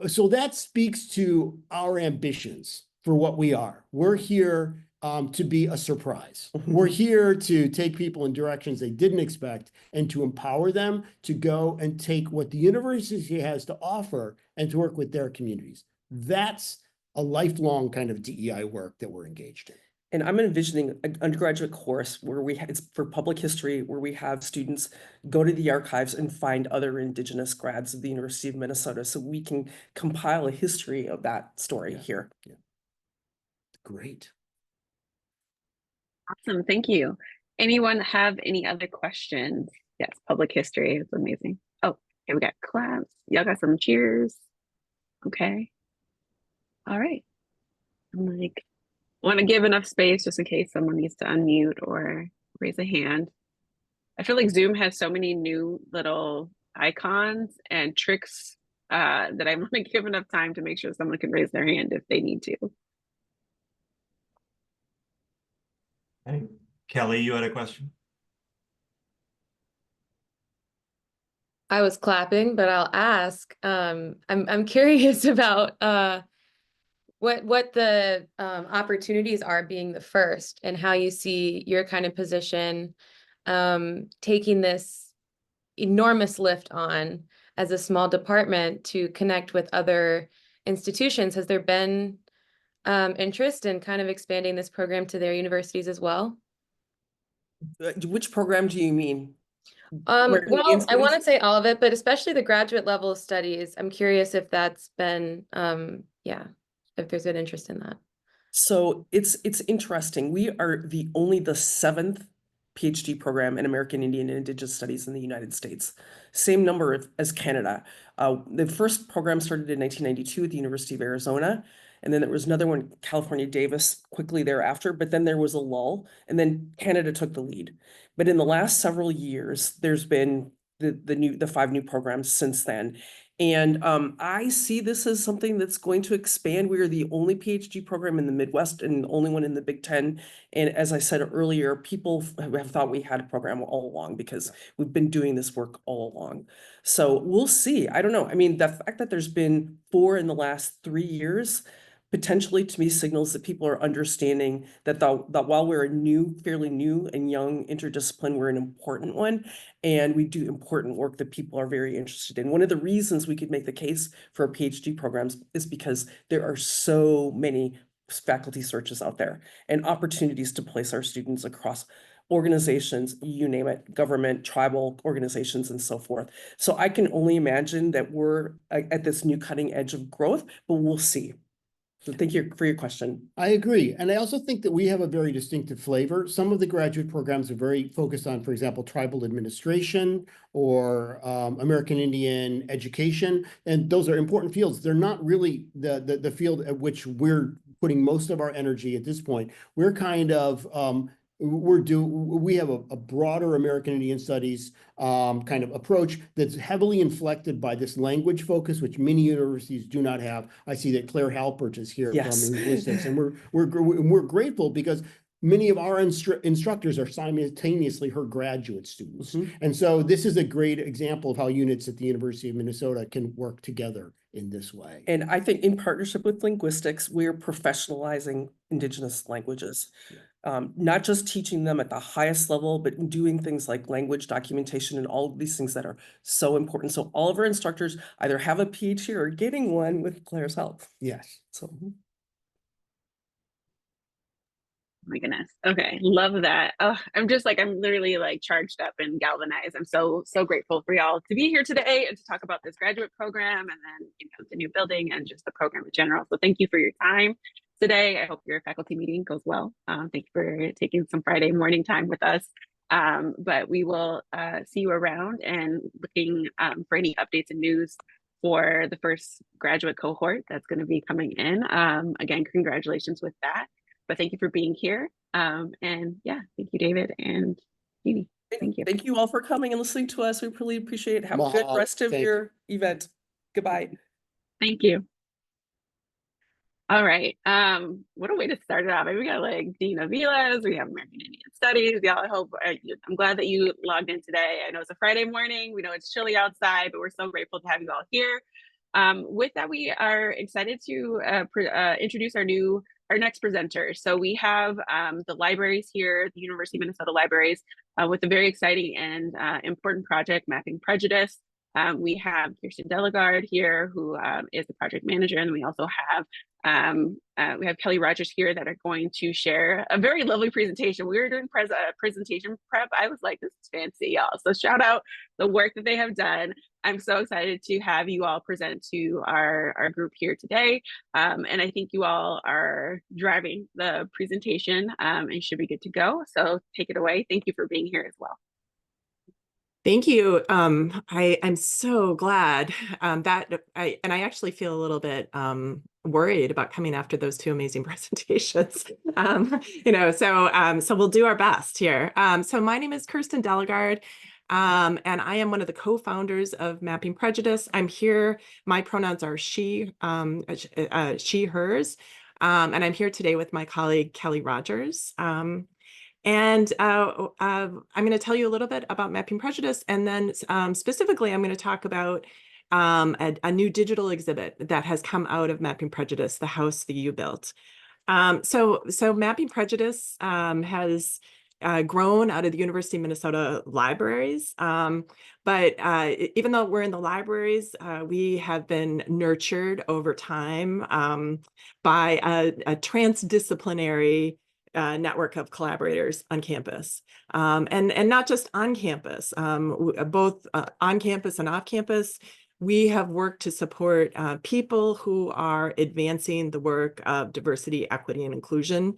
so that speaks to our ambitions for what we are. We're here to be a surprise. We're here to take people in directions they didn't expect and to empower them to go and take what the university has to offer and to work with their communities. That's a lifelong kind of DEI work that we're engaged in. And I'm envisioning an undergraduate course where it's for public history, where we have students go to the archives and find other Indigenous grads of the University of Minnesota, so we can compile a history of that story here. Yeah. Great. Awesome, thank you. Anyone have any other questions? Yes, public history is amazing. Oh, okay, we got claps. Y'all got some cheers. Okay. All right. I'm like, want to give enough space just in case someone needs to unmute or raise a hand. I feel like Zoom has so many new little icons and tricks that I want to give enough time to make sure someone can raise their hand if they need to. Hey, Kelly, you had a question? I was clapping, but I'll ask. I'm curious about what the opportunities are being the first, and how you see your kind of position taking this enormous lift on as a small department to connect with other institutions. Has there been interest in kind of expanding this program to their universities as well? Which program do you mean? Well, I want to say all of it, but especially the graduate level studies. I'm curious if that's been, if there's an interest in that. So it's interesting. We are the 7th PhD program in American Indian and Indigenous Studies in the United States. Same number as Canada. The first program started in 1992 at the University of Arizona, And then there was another one, California Davis, quickly thereafter, but then there was a lull, and then Canada took the lead. But in the last several years, there's been the 5 new programs since then. And I see this as something that's going to expand. We are the only PhD program in the Midwest and the only one in the Big Ten. And as I said earlier, people have thought we had a program all along because we've been doing this work all along. So we'll see. I don't know. I mean, the fact that there's been 4 in the last 3 years potentially to me signals that people are understanding that that while we're a fairly new and young interdiscipline, we're an important one, and we do important work that people are very interested in. One of the reasons we could make the case for our PhD programs is because there are so many faculty searches out there and opportunities to place our students across organizations, you name it, government, tribal organizations, and so forth. So I can only imagine that we're at this new cutting edge of growth, but we'll see. So thank you for your question. I agree. And I also think that we have a very distinctive flavor. Some of the graduate programs are very focused on, for example, tribal administration or American Indian education. And those are important fields. They're not really the field at which we're putting most of our energy at this point. We're kind of we have a broader American Indian Studies kind of approach that's heavily inflected by this language focus, which many universities do not have. I see that Claire Halpert is here Yes. from linguistics, and we're grateful because many of our instructors are simultaneously her graduate students. Mhm. And so this is a great example of how units at the University of Minnesota can work together in this way. And I think in partnership with linguistics, we're professionalizing Indigenous languages. Not just teaching them at the highest level, but doing things like language documentation and all of these things that are so important. So all of our instructors either have a PhD or are getting one with Claire's help. Yes. So Oh my goodness. Okay. Love that. Oh, I'm literally like charged up and galvanized. I'm so grateful for y'all to be here today and to talk about this graduate program and then, the new building and just the program in general. So thank you for your time today. I hope your faculty meeting goes well. Thank you for taking some Friday morning time with us. But we will see you around and looking for any updates and news for the first graduate cohort that's going to be coming in. Again, congratulations with that. But thank you for being here. And yeah, thank you, David and Jeannie. Thank you. thank you all for coming and listening to us. We really appreciate it. Have a good Mahalo. rest of Thank you. your event. Goodbye. Thank you. All right. What a way to start it off. We got Dean Aviles, we have American Indian Studies. Y'all, I'm glad that you logged in today. I know it's a Friday morning. We know it's chilly outside, but we're so grateful to have you all here. With that, we are excited to introduce our next presenter. So we have the libraries here, the University of Minnesota Libraries, with a very exciting and important project, Mapping Prejudice. We have Kirsten Delegard here, who is the project manager, and we also have Kelly Rogers here that are going to share a very lovely presentation. We were doing presentation prep. I was like, this is fancy, y'all. So shout out the work that they have done. I'm so excited to have you all present to our group here today. And I think you all are driving the presentation and should be good to go. So take it away. Thank you for being here as well. Thank you. I'm so glad that I actually feel a little bit worried about coming after those 2 amazing presentations. So we'll do our best here. So my name is Kirsten Delegard, and I am one of the co-founders of Mapping Prejudice. I'm here. My pronouns are she, hers, and I'm here today with my colleague Kelly Rogers. And I'm going to tell you a little bit about Mapping Prejudice, and then specifically, I'm going to talk about a new digital exhibit that has come out of Mapping Prejudice, the house that you built. So Mapping Prejudice has grown out of the University of Minnesota Libraries. But even though we're in the libraries, we have been nurtured over time by a transdisciplinary network of collaborators on campus, and not just on campus, both on campus and off campus. We have worked to support people who are advancing the work of diversity, equity, and inclusion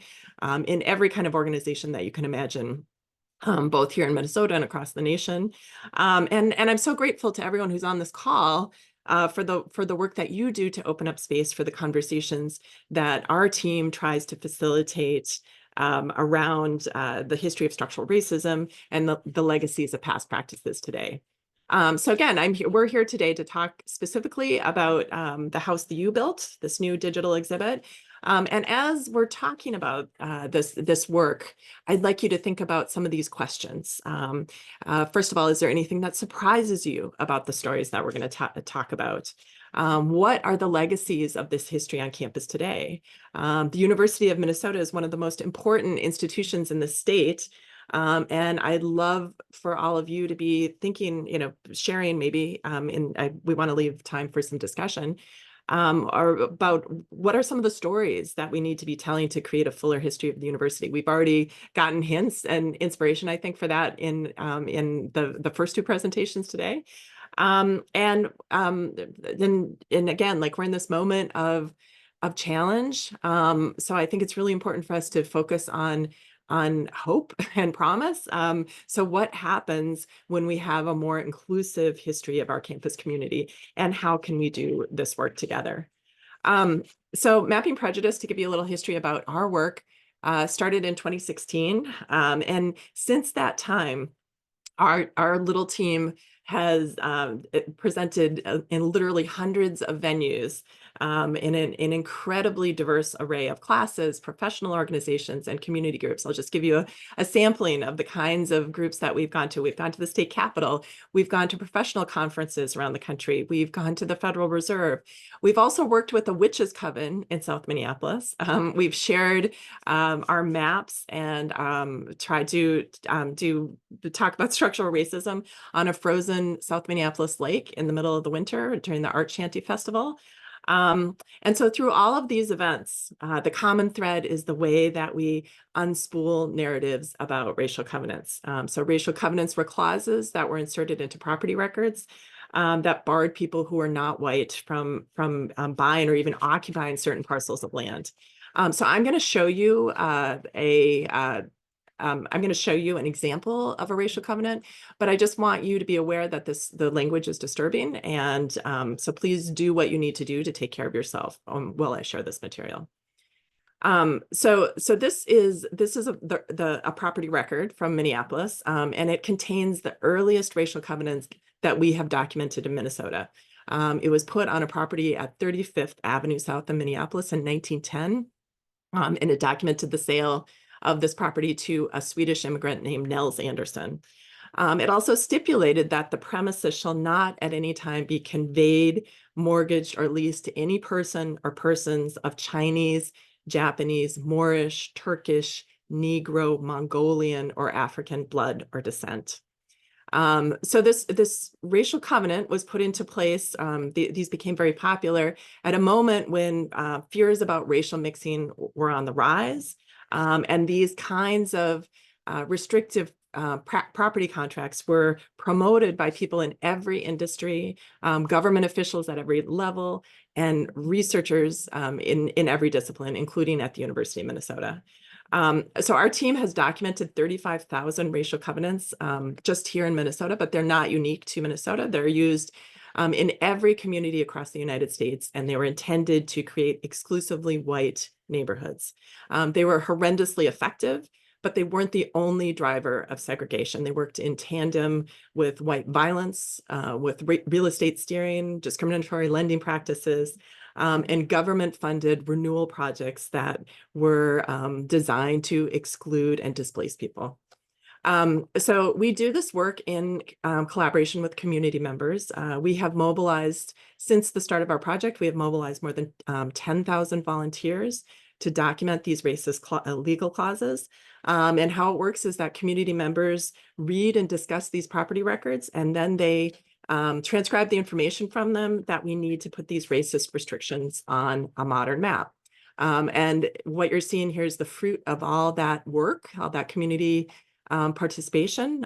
in every kind of organization that you can imagine, both here in Minnesota and across the nation. And I'm so grateful to everyone who's on this call for the work that you do to open up space for the conversations that our team tries to facilitate around the history of structural racism and the legacies of past practices today. So again, we're here today to talk specifically about the house that you built, this new digital exhibit. And as we're talking about this work, I'd like you to think about some of these questions. First of all, is there anything that surprises you about the stories that we're going to talk about? What are the legacies of this history on campus today? The University of Minnesota is one of the most important institutions in the state. And I'd love for all of you to be thinking, sharing maybe, we want to leave time for some discussion, or about what are some of the stories that we need to be telling to create a fuller history of the university. We've already gotten hints and inspiration, I think, for that in the first two presentations today. And again, like we're in this moment of challenge. So I think it's really important for us to focus on hope and promise. So what happens when we have a more inclusive history of our campus community, and how can we do this work together? So Mapping Prejudice, to give you a little history about our work, started in 2016. And since that time, our little team has presented in literally hundreds of venues in an incredibly diverse array of classes, professional organizations, and community groups. I'll just give you a sampling of the kinds of groups that we've gone to. We've gone to the state capitol. We've gone to professional conferences around the country. We've gone to the Federal Reserve. We've also worked with the Witches Coven in South Minneapolis. We've shared our maps and tried to talk about structural racism on a frozen South Minneapolis lake in the middle of the winter during the Art Shanty Festival. And so through all of these events, the common thread is the way that we unspool narratives about racial covenants. So racial covenants were clauses that were inserted into property records that barred people who were not white from buying or even occupying certain parcels of land. So I'm going to show you I'm going to show you an example of a racial covenant, but I just want you to be aware that the language is disturbing, and so please do what you need to do to take care of yourself while I share this material. So this is a property record from Minneapolis, and it contains the earliest racial covenants that we have documented in Minnesota. It was put on a property at 35th Avenue South in Minneapolis in 1910, and it documented the sale of this property to a Swedish immigrant named Nels Anderson. It also stipulated that the premises shall not at any time be conveyed, mortgaged, or leased to any person or persons of Chinese, Japanese, Moorish, Turkish, Negro, Mongolian, or African blood or descent. So this racial covenant was put into place. These became very popular at a moment when fears about racial mixing were on the rise. And these kinds of restrictive property contracts were promoted by people in every industry, government officials at every level, and researchers in every discipline, including at the University of Minnesota. So our team has documented 35,000 racial covenants just here in Minnesota, but they're not unique to Minnesota. They're used in every community across the United States, and they were intended to create exclusively white neighborhoods. They were horrendously effective, but they weren't the only driver of segregation. They worked in tandem with white violence, with real estate steering, discriminatory lending practices, and government-funded renewal projects that were designed to exclude and displace people. So we do this work in collaboration with community members. We have mobilized, since the start of our project, we have mobilized more than 10,000 volunteers to document these racist legal clauses. And how it works is that community members read and discuss these property records, and then they transcribe the information from them that we need to put these racist restrictions on a modern map. And what you're seeing here is the fruit of all that work, all that community participation.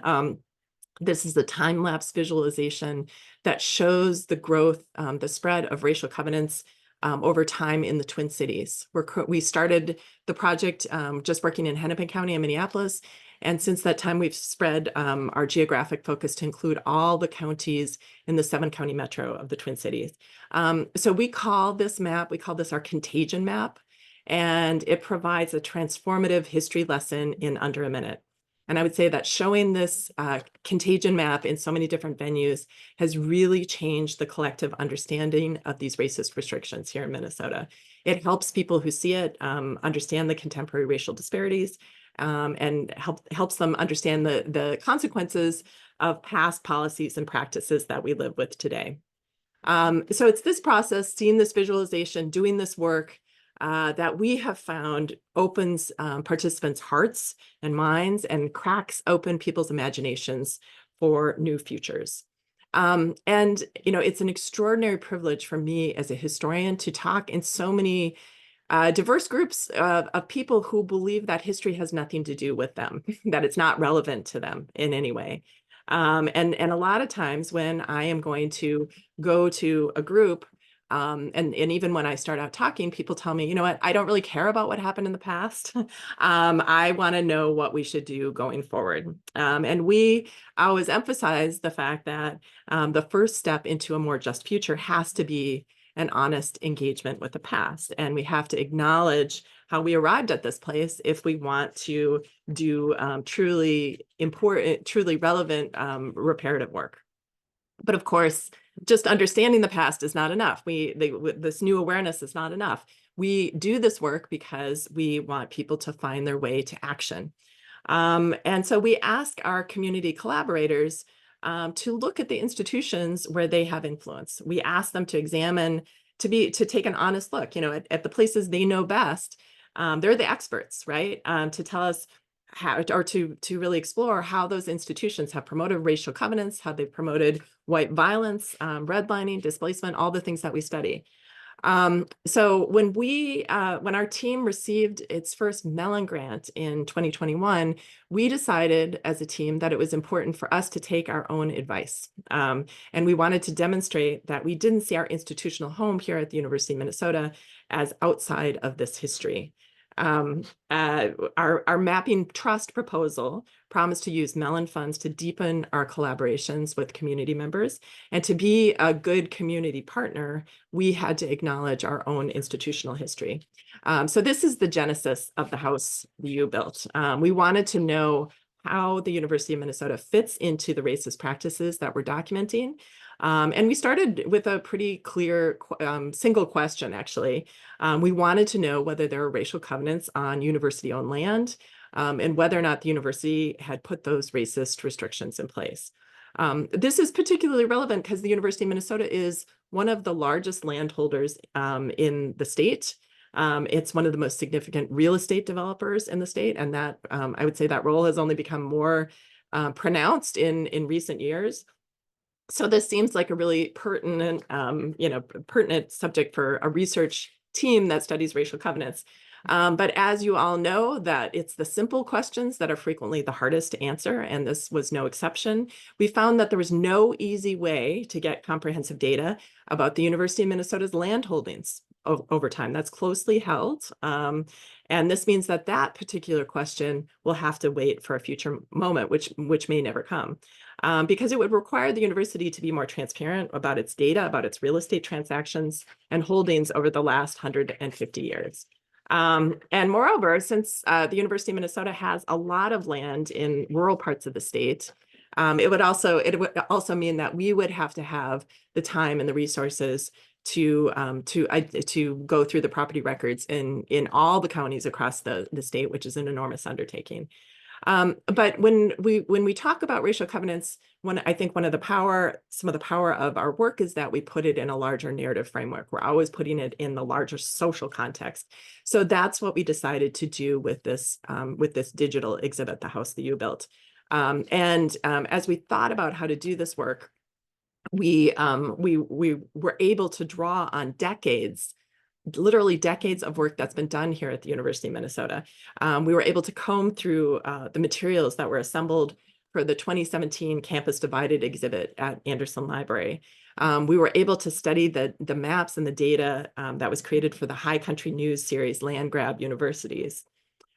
This is the time-lapse visualization that shows the growth, the spread of racial covenants over time in the Twin Cities. We started the project just working in Hennepin County and Minneapolis, And since that time, we've spread our geographic focus to include all the counties in the 7-county metro of the Twin Cities. So we call this map, we call this our contagion map, and it provides a transformative history lesson in under a minute. And I would say that showing this contagion map in so many different venues has really changed the collective understanding of these racist restrictions here in Minnesota. It helps people who see it understand the contemporary racial disparities and helps them understand the consequences of past policies and practices that we live with today. So it's this process, seeing this visualization, doing this work that we have found opens participants' hearts and minds and cracks open people's imaginations for new futures. And, you know, it's an extraordinary privilege for me as a historian to talk in so many diverse groups of people who believe that history has nothing to do with them, that it's not relevant to them in any way. And a lot of times when I am going to go to a group, and even when I start out talking, people tell me, you know what, I don't really care about what happened in the past. I want to know what we should do going forward. And we always emphasize the fact that the first step into a more just future has to be an honest engagement with the past. And we have to acknowledge how we arrived at this place if we want to do truly important, truly relevant reparative work. But of course, just understanding the past is not enough. This new awareness is not enough. We do this work because we want people to find their way to action. And so we ask our community collaborators to look at the institutions where they have influence. We ask them to examine, to take an honest look, you know, at the places they know best. They're the experts, right? To tell us how, or to really explore how those institutions have promoted racial covenants, how they've promoted white violence, redlining, displacement, all the things that we study. So when our team received its first Mellon grant in 2021, we decided as a team that it was important for us to take our own advice. And we wanted to demonstrate that we didn't see our institutional home here at the University of Minnesota as outside of this history. Our mapping trust proposal promised to use Mellon funds to deepen our collaborations with community members, and to be a good community partner, we had to acknowledge our own institutional history. So this is the genesis of the house the U built. We wanted to know how the University of Minnesota fits into the racist practices that we're documenting. And we started with a pretty clear single question, actually. We wanted to know whether there are racial covenants on university-owned land, and whether or not the university had put those racist restrictions in place. This is particularly relevant because the University of Minnesota is one of the largest landholders in the state. It's one of the most significant real estate developers in the state, and that I would say that role has only become more pronounced in recent years. So this seems like a really pertinent, pertinent subject for a research team that studies racial covenants. But as you all know, that it's the simple questions that are frequently the hardest to answer, and this was no exception. We found that there was no easy way to get comprehensive data about the University of Minnesota's land holdings over time. That's closely held. And this means that that particular question will have to wait for a future moment, which may never come. Because it would require the university to be more transparent about its data, about its real estate transactions and holdings over the last 150 years. And moreover, since the University of Minnesota has a lot of land in rural parts of the state, it would also mean that we would have to have the time and the resources to go through the property records in all the counties across the state, which is an enormous undertaking. But when we talk about racial covenants, I think some of the power of our work is that we put it in a larger narrative framework. We're always putting it in the larger social context. So that's what we decided to do with this digital exhibit, The House That You Built. As we thought about how to do this work, we were able to draw on literally decades of work that's been done here at the University of Minnesota. We were able to comb through the materials that were assembled for the 2017 Campus Divided exhibit at Anderson Library. We were able to study the maps and the data that was created for the High Country News series, Land Grab Universities.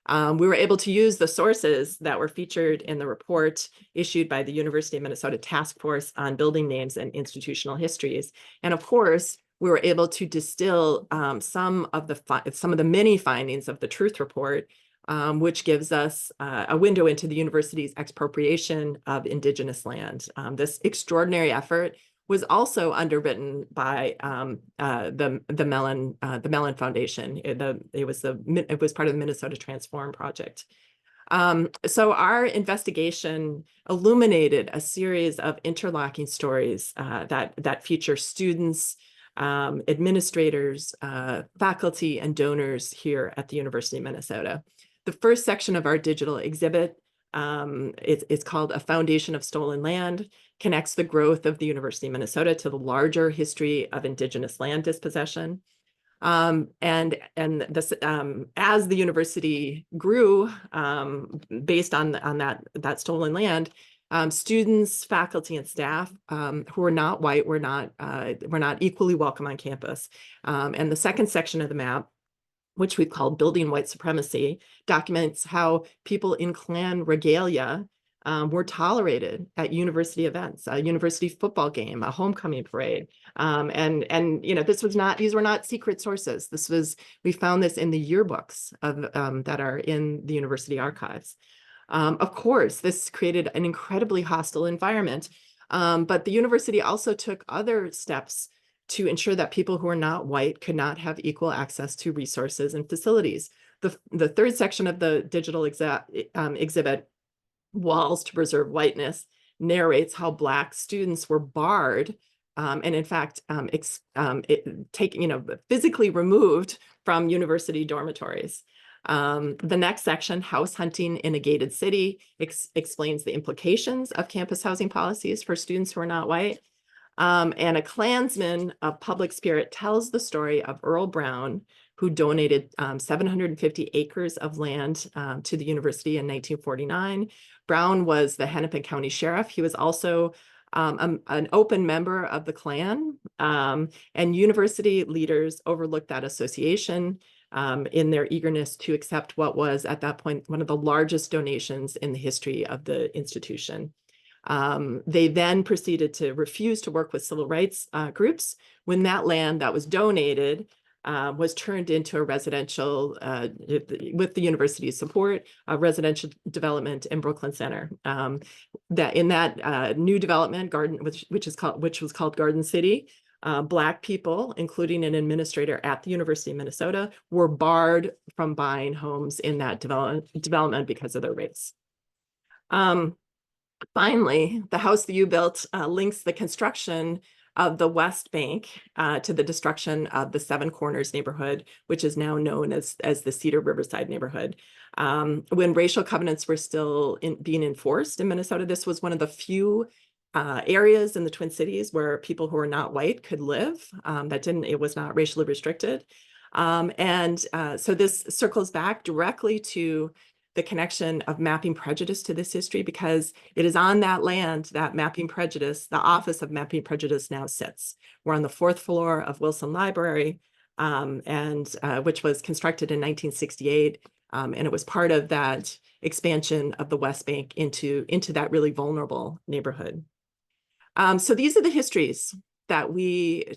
We were able to use the sources that were featured in the report issued by the University of Minnesota Task Force on Building Names and Institutional Histories. And of course, we were able to distill some of the many findings of the Truth Report, which gives us a window into the university's expropriation of Indigenous land. This extraordinary effort was also underwritten by the Mellon Foundation. It was part of the Minnesota Transform Project. So our investigation illuminated a series of interlocking stories that feature students, administrators, faculty, and donors here at the University of Minnesota. The first section of our digital exhibit, it's called A Foundation of Stolen Land, connects the growth of the University of Minnesota to the larger history of Indigenous land dispossession. And this, as the university grew, based on that stolen land, students, faculty, and staff who were not white were not equally welcome on campus. And the second section of the map, which we've called Building White Supremacy, documents how people in Klan regalia were tolerated at university events, a university football game, a homecoming parade. And you know, these were not secret sources. We found this in the yearbooks that are in the university archives. Of course, this created an incredibly hostile environment, but the university also took other steps to ensure that people who are not white could not have equal access to resources and facilities. The third section of the digital exhibit, Walls to Preserve Whiteness, narrates how Black students were barred and in fact physically removed from university dormitories. The next section, House Hunting in a Gated City, explains the implications of campus housing policies for students who are not white. And a Klansman of public spirit tells the story of Earl Brown, who donated 750 acres of land to the university in 1949. Brown was the Hennepin County Sheriff. He was also an open member of the Klan, and university leaders overlooked that association in their eagerness to accept what was at that point one of the largest donations in the history of the institution. They then proceeded to refuse to work with civil rights groups when that land that was donated was turned into a residential, with the university's support, a residential development in Brooklyn Center. That in that new development, which was called Garden City, Black people, including an administrator at the University of Minnesota, were barred from buying homes in that development because of their race. Finally, the house that you built links the construction of the West Bank to the destruction of the Seven Corners neighborhood, which is now known as the Cedar Riverside neighborhood. When racial covenants were still being enforced in Minnesota, this was one of the few areas in the Twin Cities where people who were not white could live. It was not racially restricted. So this circles back directly to the connection of mapping prejudice to this history, because it is on that land that mapping prejudice, the Office of Mapping Prejudice, now sits. We're on the 4th floor of Wilson Library, which was constructed in 1968, and it was part of that expansion of the West Bank into that really vulnerable neighborhood. So these are the histories that we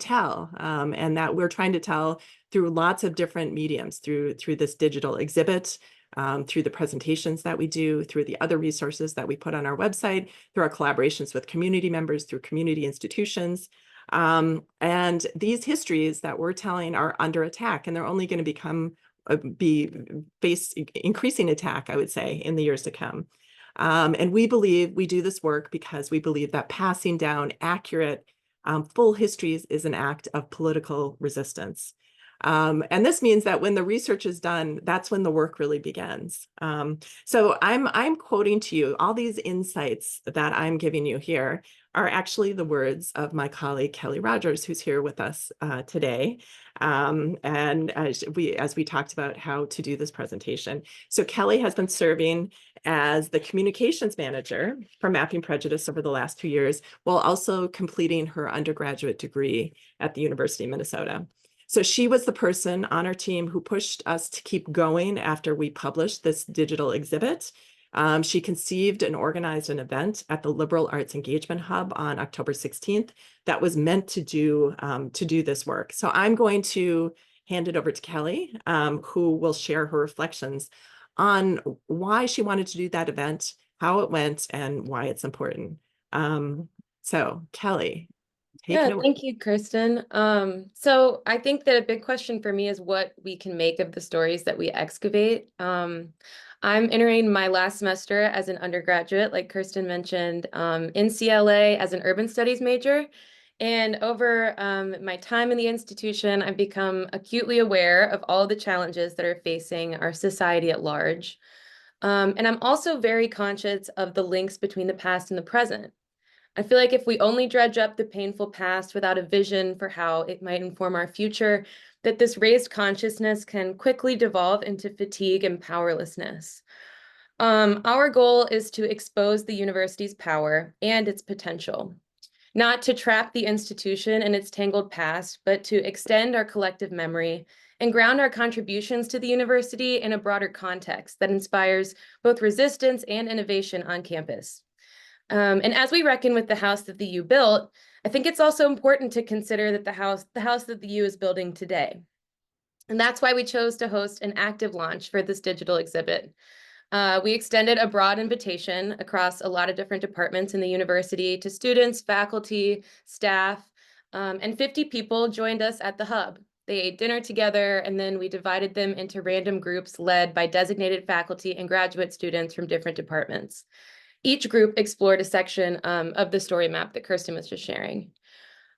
tell, and that we're trying to tell through lots of different mediums, through this digital exhibit, through the presentations that we do, through the other resources that we put on our website, through our collaborations with community members, through community institutions. And these histories that we're telling are under attack, and they're only going to face increasing attack, I would say, in the years to come. And we believe we do this work because we believe that passing down accurate, full histories is an act of political resistance. And this means that when the research is done, that's when the work really begins. So I'm quoting to you all these insights that I'm giving you here are actually the words of my colleague, Kelly Rogers, who's here with us today. And as we talked about how to do this presentation. So Kelly has been serving as the communications manager for Mapping Prejudice over the last 2 years, while also completing her undergraduate degree at the University of Minnesota. So she was the person on our team who pushed us to keep going after we published this digital exhibit. She conceived and organized an event at the Liberal Arts Engagement Hub on October 16th that was meant to do this work. So I'm going to hand it over to Kelly, who will share her reflections on why she wanted to do that event, how it went, and why it's important. So Kelly, take it away. Thank you, Kristen. So I think that a big question for me is what we can make of the stories that we excavate. I'm entering my last semester as an undergraduate, like Kirsten mentioned, in CLA as an urban studies major. And over my time in the institution, I've become acutely aware of all the challenges that are facing our society at large. And I'm also very conscious of the links between the past and the present. I feel like if we only dredge up the painful past without a vision for how it might inform our future, that this raised consciousness can quickly devolve into fatigue and powerlessness. Our goal is to expose the university's power and its potential, not to trap the institution in its tangled past, but to extend our collective memory and ground our contributions to the university in a broader context that inspires both resistance and innovation on campus. And as we reckon with the house that the U built, I think it's also important to consider that the house that the U is building today. And that's why we chose to host an active launch for this digital exhibit. We extended a broad invitation across a lot of different departments in the university to students, faculty, staff, and 50 people joined us at the hub. They ate dinner together, and then we divided them into random groups led by designated faculty and graduate students from different departments. Each group explored a section of the story map that Kirsten was just sharing.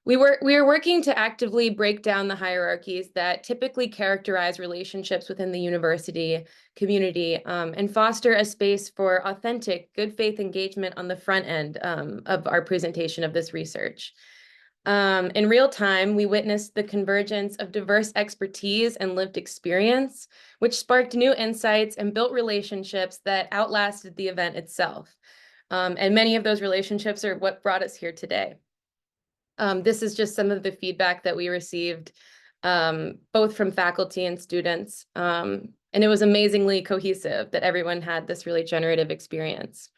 We are working to actively break down the hierarchies that typically characterize relationships within the university community and foster a space for authentic, good faith engagement on the front end of our presentation of this research. In real time, we witnessed the convergence of diverse expertise and lived experience, which sparked new insights and built relationships that outlasted the event itself. And many of those relationships are what brought us here today. This is just some of the feedback that we received, both from faculty and students. And it was amazingly cohesive that everyone had this really generative experience.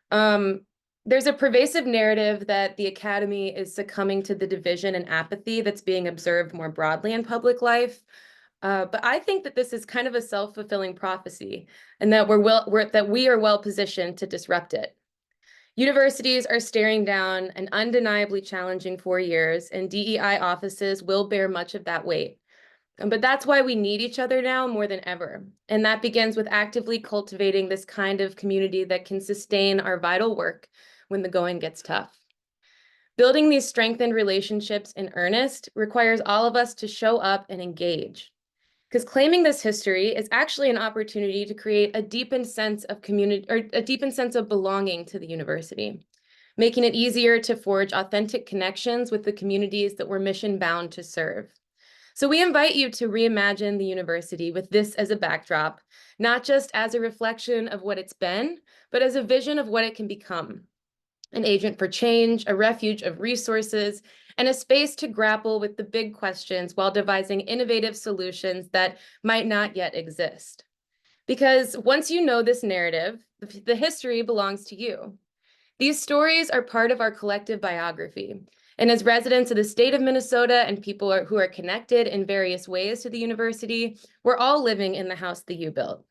There's a pervasive narrative that the academy is succumbing to the division and apathy that's being observed more broadly in public life. But I think that this is kind of a self-fulfilling prophecy, and that we are well positioned to disrupt it. Universities are staring down an undeniably challenging 4 years, and DEI offices will bear much of that weight. But that's why we need each other now more than ever. And that begins with actively cultivating this kind of community that can sustain our vital work when the going gets tough. Building these strengthened relationships in earnest requires all of us to show up and engage. Because claiming this history is actually an opportunity to create a deepened sense of community, or a deepened sense of belonging to the university, making it easier to forge authentic connections with the communities that we're mission bound to serve. So we invite you to reimagine the university with this as a backdrop, not just as a reflection of what it's been, but as a vision of what it can become. An agent for change, a refuge of resources, and a space to grapple with the big questions while devising innovative solutions that might not yet exist. Because once you know this narrative, the history belongs to you. These stories are part of our collective biography. And as residents of the state of Minnesota and people who are connected in various ways to the university, we're all living in the house the U built.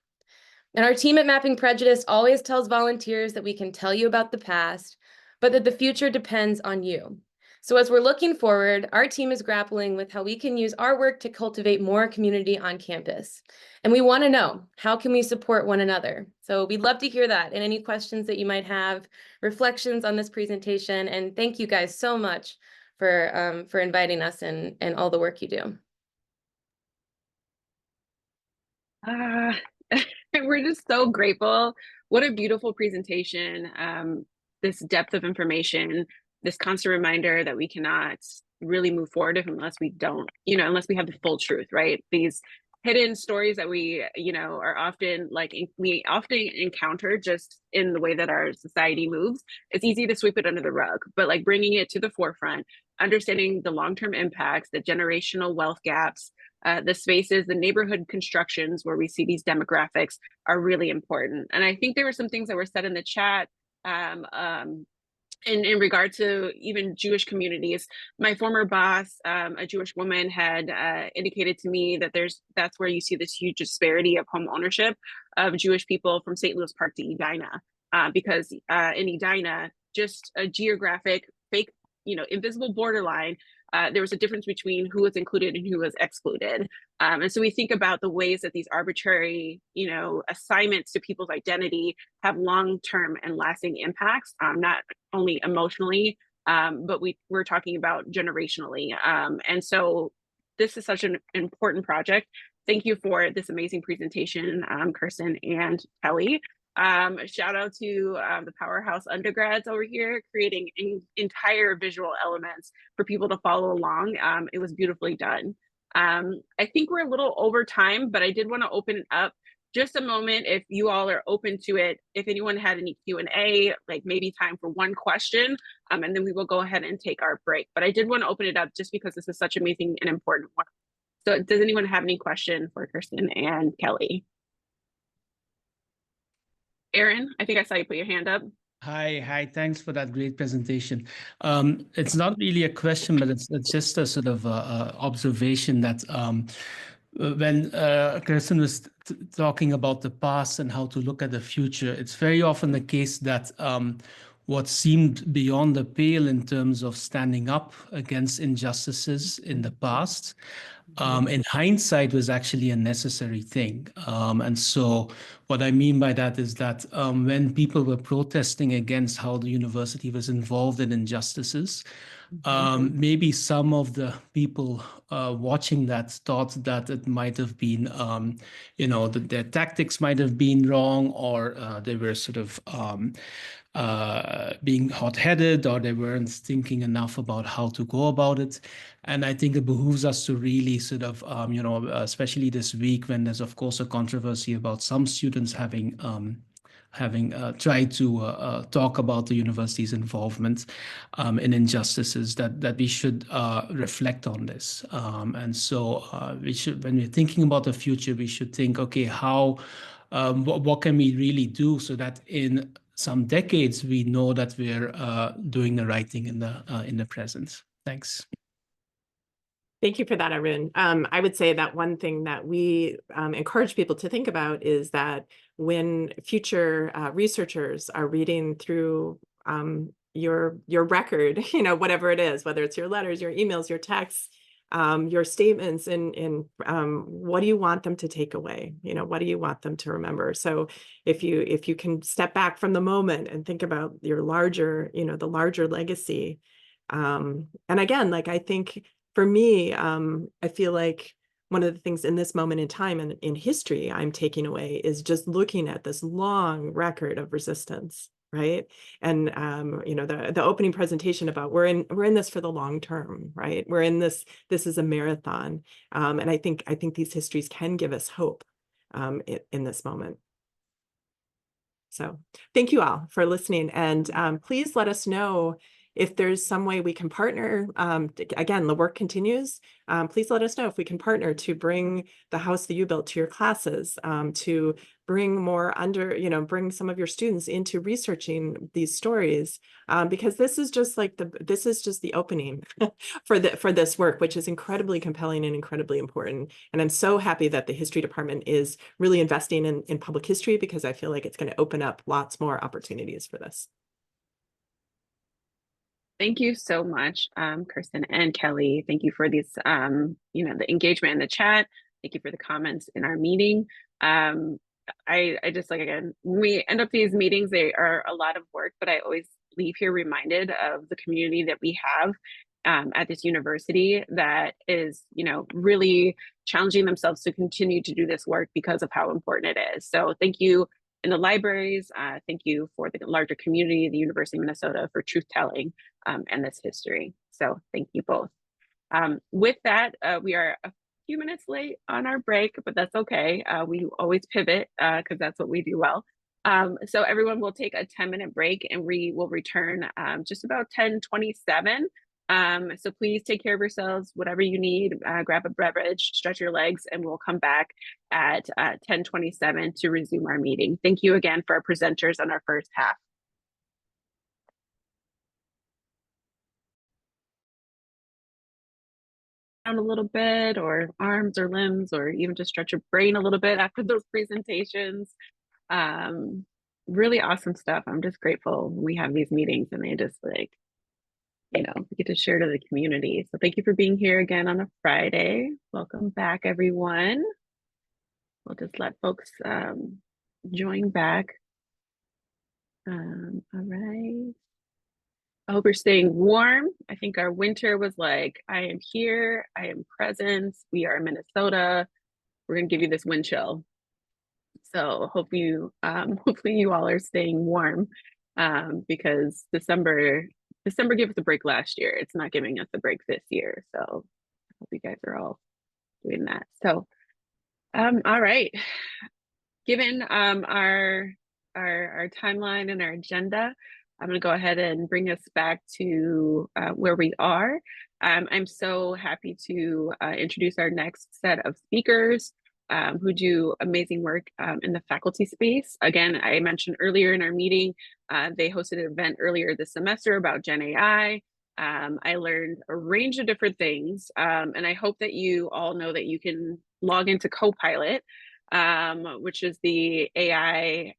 And our team at Mapping Prejudice always tells volunteers that we can tell you about the past, but that the future depends on you. So as we're looking forward, our team is grappling with how we can use our work to cultivate more community on campus. And we want to know, how can we support one another? So we'd love to hear that and any questions that you might have, reflections on this presentation. And thank you guys so much for inviting us and all the work you do. We're just so grateful. What a beautiful presentation. This depth of information, this constant reminder that we cannot really move forward unless we don't, unless we have the full truth, right? These hidden stories that we, are often we often encounter just in the way that our society moves. It's easy to sweep it under the rug, but like bringing it to the forefront, understanding the long-term impacts, the generational wealth gaps, the spaces, the neighborhood constructions where we see these demographics are really important. And I think there were some things that were said in the chat in regard to even Jewish communities. My former boss, a Jewish woman, had indicated to me that that's where you see this huge disparity of home ownership of Jewish people from St. Louis Park to Edina, because in Edina, just a geographic fake, invisible borderline. There was a difference between who was included and who was excluded. And so we think about the ways that these arbitrary, assignments to people's identity have long-term and lasting impacts, not only emotionally, but we're talking about generationally. And so this is such an important project. Thank you for this amazing presentation, Kirsten and Kelly. Shout out to the powerhouse undergrads over here, creating entire visual elements for people to follow along. It was beautifully done. I think we're a little over time, but I did want to open it up just a moment if you all are open to it. If anyone had any Q&A, like maybe time for one question, and then we will go ahead and take our break. But I did want to open it up just because this is such amazing and important work. So does anyone have any question for Kirsten and Kelly? Aaron, I think I saw you put your hand up. Hi, thanks for that great presentation. It's not really a question, but it's just a sort of observation that when Kirsten was talking about the past and how to look at the future, it's very often the case that what seemed beyond the pale in terms of standing up against injustices in the past, in hindsight was actually a necessary thing. And so what I mean by that is that when people were protesting against how the university was involved in injustices, maybe some of the people watching that thought that it might have been, that their tactics might have been wrong, or they were sort of being hot-headed, or they weren't thinking enough about how to go about it. And I think it behooves us to really sort of, especially this week when there's of course a controversy about some students having tried to talk about the university's involvement in injustices, that we should reflect on this. And so we should, when we're thinking about the future, we should think, okay, what can we really do so that in some decades we know that we're doing the right thing in the present. Thanks. Thank you for that, Arun. I would say that one thing that we encourage people to think about is that when future researchers are reading through your record, whatever it is, whether it's your letters, your emails, your texts, your statements, and what do you want them to take away? What do you want them to remember? So if you can step back from the moment and think about your larger, the larger legacy. And again, I think for me, I feel like one of the things in this moment in time and in history I'm taking away is just looking at this long record of resistance, right? And the opening presentation about we're in this for the long term, right? We're in this is a marathon, and I think these histories can give us hope in this moment. So thank you all for listening, and please let us know if there's some way we can partner. Again, the work continues. Please let us know if we can partner to bring the house that you built to your classes, to bring more bring some of your students into researching these stories, because this is just the opening for this work, which is incredibly compelling and incredibly important. And I'm so happy that the history department is really investing in public history, because I feel like it's going to open up lots more opportunities for this. Thank you so much, Kirsten and Kelly. Thank you for these, the engagement in the chat. Thank you for the comments in our meeting. I just again, when we end up these meetings, they are a lot of work, but I always leave here reminded of the community that we have at this university that is, really challenging themselves to continue to do this work because of how important it is. So thank you in the libraries. Thank you for the larger community, the University of Minnesota, for truth-telling and this history. So thank you both. With that, we are few minutes late on our break, but that's okay. We always pivot because that's what we do well. So everyone will take a 10-minute break and we will return just about 10:27. So please take care of yourselves, whatever you need, grab a beverage, stretch your legs, and we'll come back at 10:27 to resume our meeting. Thank you again for our presenters on our first half. Down a little bit, or arms or limbs, or even just stretch your brain a little bit after those presentations. Really awesome stuff. I'm just grateful we have these meetings and they just like, we get to share to the community. So thank you for being here again on a Friday. Welcome back, everyone. We'll just let folks join back. All right. I hope you're staying warm. I think our winter was like, I am here, I am present, we are in Minnesota. We're gonna give you this wind chill. So hopefully you all are staying warm because December gave us a break last year. It's not giving us a break this year. So I hope you guys are all doing that. So, all right. Given our timeline and our agenda, I'm going to go ahead and bring us back to where we are. I'm so happy to introduce our next set of speakers who do amazing work in the faculty space. Again, I mentioned earlier in our meeting, they hosted an event earlier this semester about Gen AI. I learned a range of different things, and I hope that you all know that you can log into Copilot, which is the AI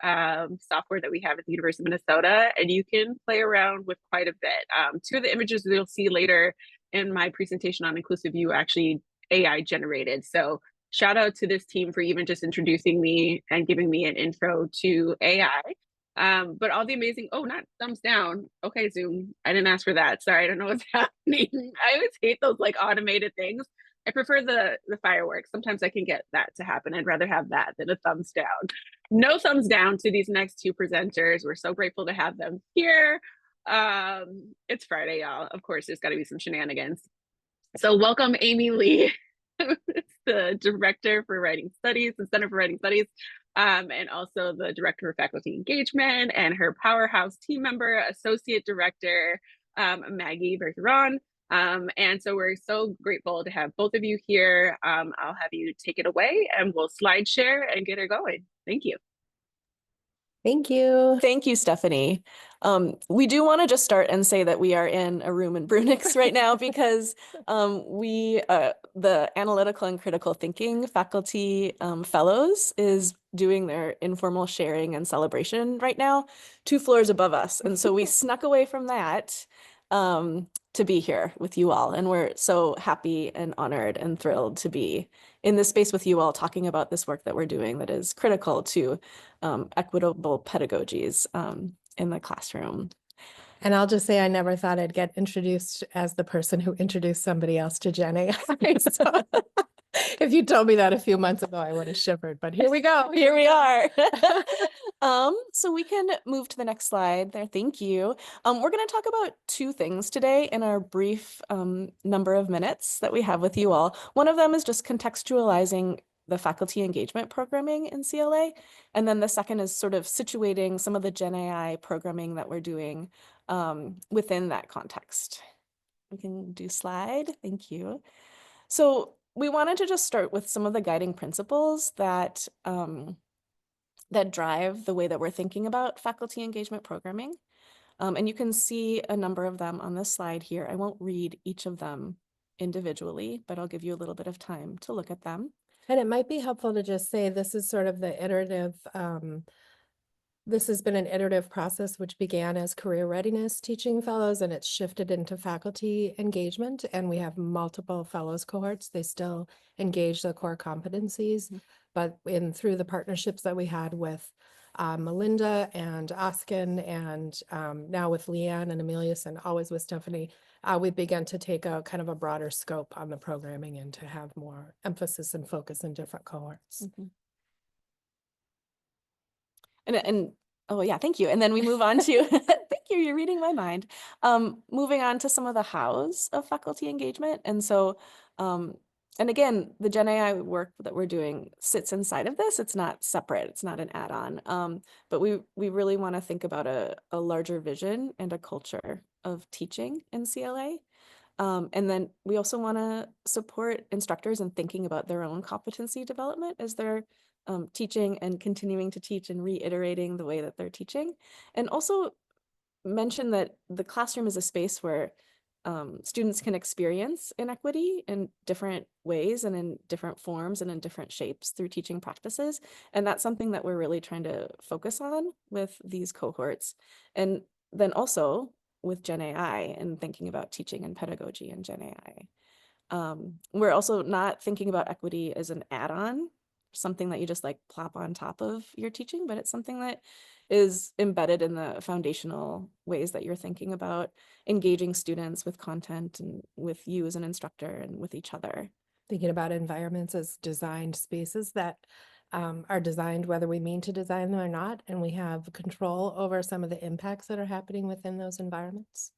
software that we have at the University of Minnesota, and you can play around with quite a bit. Two of the images that you'll see later in my presentation on Inclusive U actually AI generated. So shout out to this team for even just introducing me and giving me an intro to AI. But all the amazing, oh, not thumbs down. Okay, Zoom, I didn't ask for that. Sorry, I don't know what's happening. I always hate those like automated things. I prefer the fireworks. Sometimes I can get that to happen. I'd rather have that than a thumbs down. No thumbs down to these next two presenters. We're so grateful to have them here. It's Friday, y'all. Of course, there's got to be some shenanigans. So welcome, Amy Lee, the Director for Writing Studies, the Center for Writing Studies, and also the Director of Faculty Engagement, and her powerhouse team member, Associate Director, Maggie Bergeron. And so we're so grateful to have both of you here. I'll have you take it away and we'll slide share and get her going. Thank you. Thank you. Thank you, Stephanie. We do want to just start and say that we are in a room in Brunix right now because the Analytical and Critical Thinking Faculty Fellows is doing their informal sharing and celebration right now, 2 floors above us. And so we snuck away from that to be here with you all. And we're so happy and honored and thrilled to be in this space with you all talking about this work that we're doing that is critical to equitable pedagogies in the classroom. And I'll just say I never thought I'd get introduced as the person who introduced somebody else to Gen AI. So if you told me that a few months ago, I would have shivered, but here we go. Here we are. So we can move to the next slide there. Thank you. We're going to talk about 2 things today in our brief number of minutes that we have with you all. One of them is just contextualizing the faculty engagement programming in CLA. And then the second is sort of situating some of the Gen AI programming that we're doing within that context. We can do slide. Thank you. So we wanted to just start with some of the guiding principles that that drive the way that we're thinking about faculty engagement programming. And you can see a number of them on this slide here. I won't read each of them individually, but I'll give you a little bit of time to look at them. And it might be helpful to just say this is sort of the iterative, this has been an iterative process which began as career readiness teaching fellows, and it's shifted into faculty engagement. And we have multiple fellows cohorts. They still engage the core competencies, but through the partnerships that we had with Melinda and Oskin, and now with Leanne and Amelius, and always with Stephanie, we began to take a kind of a broader scope on the programming and to have more emphasis and focus in different cohorts. And oh yeah, thank you. And then we move on to, thank you, you're reading my mind. Moving on to some of the hows of faculty engagement. And so And again, the Gen AI work that we're doing sits inside of this. It's not separate. It's not an add-on. But we really want to think about a larger vision and a culture of teaching in CLA. And then we also want to support instructors in thinking about their own competency development as they're teaching and continuing to teach and reiterating the way that they're teaching. And also mention that the classroom is a space where students can experience inequity in different ways and in different forms and in different shapes through teaching practices. And that's something that we're really trying to focus on with these cohorts. And then also with Gen AI and thinking about teaching and pedagogy in Gen AI. We're also not thinking about equity as an add-on, something that you just like plop on top of your teaching, but it's something that is embedded in the foundational ways that you're thinking about engaging students with content and with you as an instructor and with each other. Thinking about environments as designed spaces that are designed whether we mean to design them or not, and we have control over some of the impacts that are happening within those environments.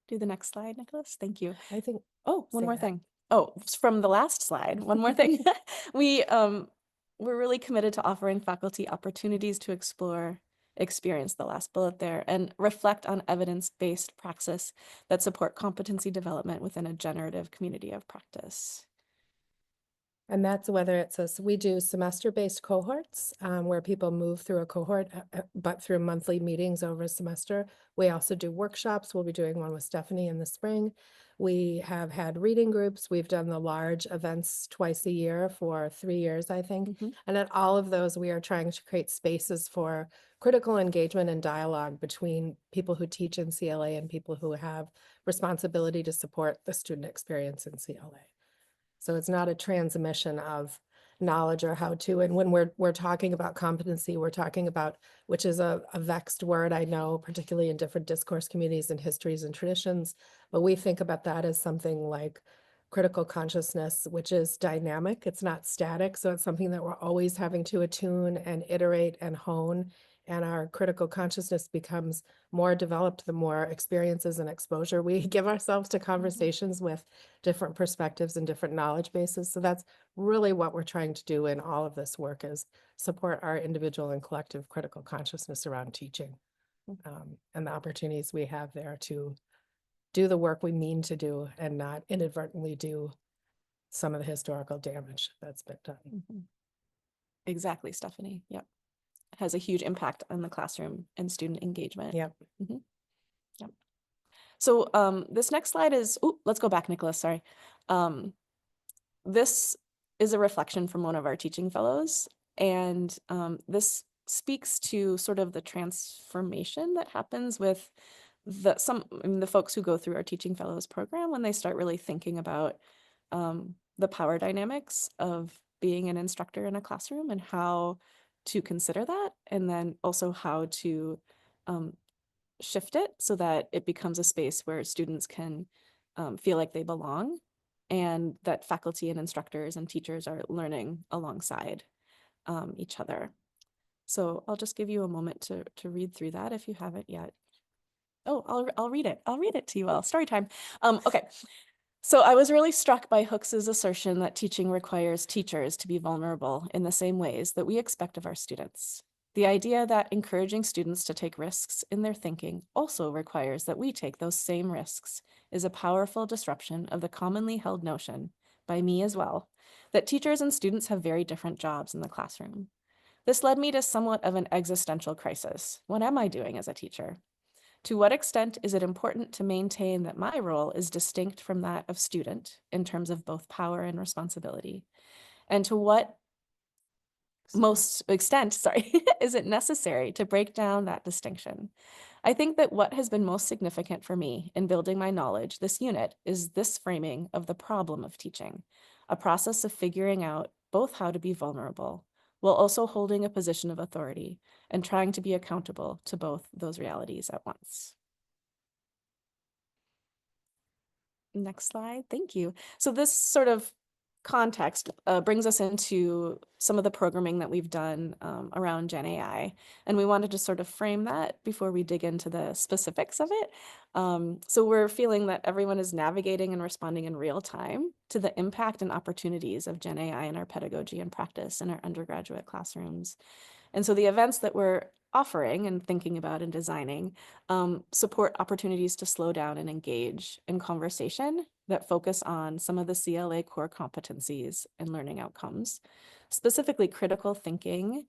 Do the next slide, Nicholas. Thank you. I think, Oh, one say more that. thing. Oh, from the last slide, one more thing. We're really committed to offering faculty opportunities to experience the last bullet there, and reflect on evidence-based practice that support competency development within a generative community of practice. And that's whether it's we do semester-based cohorts where people move through a cohort, but through monthly meetings over a semester. We also do workshops. We'll be doing one with Stephanie in the spring. We have had reading groups. We've done the large events twice a year for 3 years, I think. And at all of those, we are trying to create spaces for critical engagement and dialogue between people who teach in CLA and people who have responsibility to support the student experience in CLA. So it's not a transmission of knowledge or how to. And when we're talking about competency, we're talking about, which is a vexed word, I know, particularly in different discourse communities and histories and traditions, but we think about that as something like critical consciousness, which is dynamic. It's not static. So it's something that we're always having to attune and iterate and hone. And our critical consciousness becomes more developed the more experiences and exposure we give ourselves to conversations with different perspectives and different knowledge bases. So that's really what we're trying to do in all of this work, is support our individual and collective critical consciousness around teaching and the opportunities we have there to do the work we mean to do and not inadvertently do some of the historical damage that's been done. Exactly, Stephanie. Yep. Has a huge impact on the classroom and student engagement. Yep. Yep. So this next slide is, let's go back, Nicholas, sorry. This is a reflection from one of our teaching fellows, and this speaks to sort of the transformation that happens with the folks who go through our teaching fellows program when they start really thinking about the power dynamics of being an instructor in a classroom and how to consider that, and then also how to shift it so that it becomes a space where students can feel like they belong, and that faculty and instructors and teachers are learning alongside each other. So I'll just give you a moment to read through that if you haven't yet. Oh, I'll read it. I'll read it to you all. Story time. Okay. So I was really struck by Hooks's assertion that teaching requires teachers to be vulnerable in the same ways that we expect of our students. The idea that encouraging students to take risks in their thinking also requires that we take those same risks is a powerful disruption of the commonly held notion, by me as well, that teachers and students have very different jobs in the classroom. This led me to somewhat of an existential crisis. What am I doing as a teacher? To what extent is it important to maintain that my role is distinct from that of student in terms of both power and responsibility? And to what extent is it necessary to break down that distinction? I think that what has been most significant for me in building my knowledge this unit is this framing of the problem of teaching, a process of figuring out both how to be vulnerable while also holding a position of authority and trying to be accountable to both those realities at once. Next slide, thank you. So this sort of context brings us into some of the programming that we've done around Gen AI. And we wanted to sort of frame that before we dig into the specifics of it. So we're feeling that everyone is navigating and responding in real time to the impact and opportunities of Gen AI in our pedagogy and practice in our undergraduate classrooms. And so the events that we're offering and thinking about and designing support opportunities to slow down and engage in conversation that focus on some of the CLA core competencies and learning outcomes, specifically critical thinking,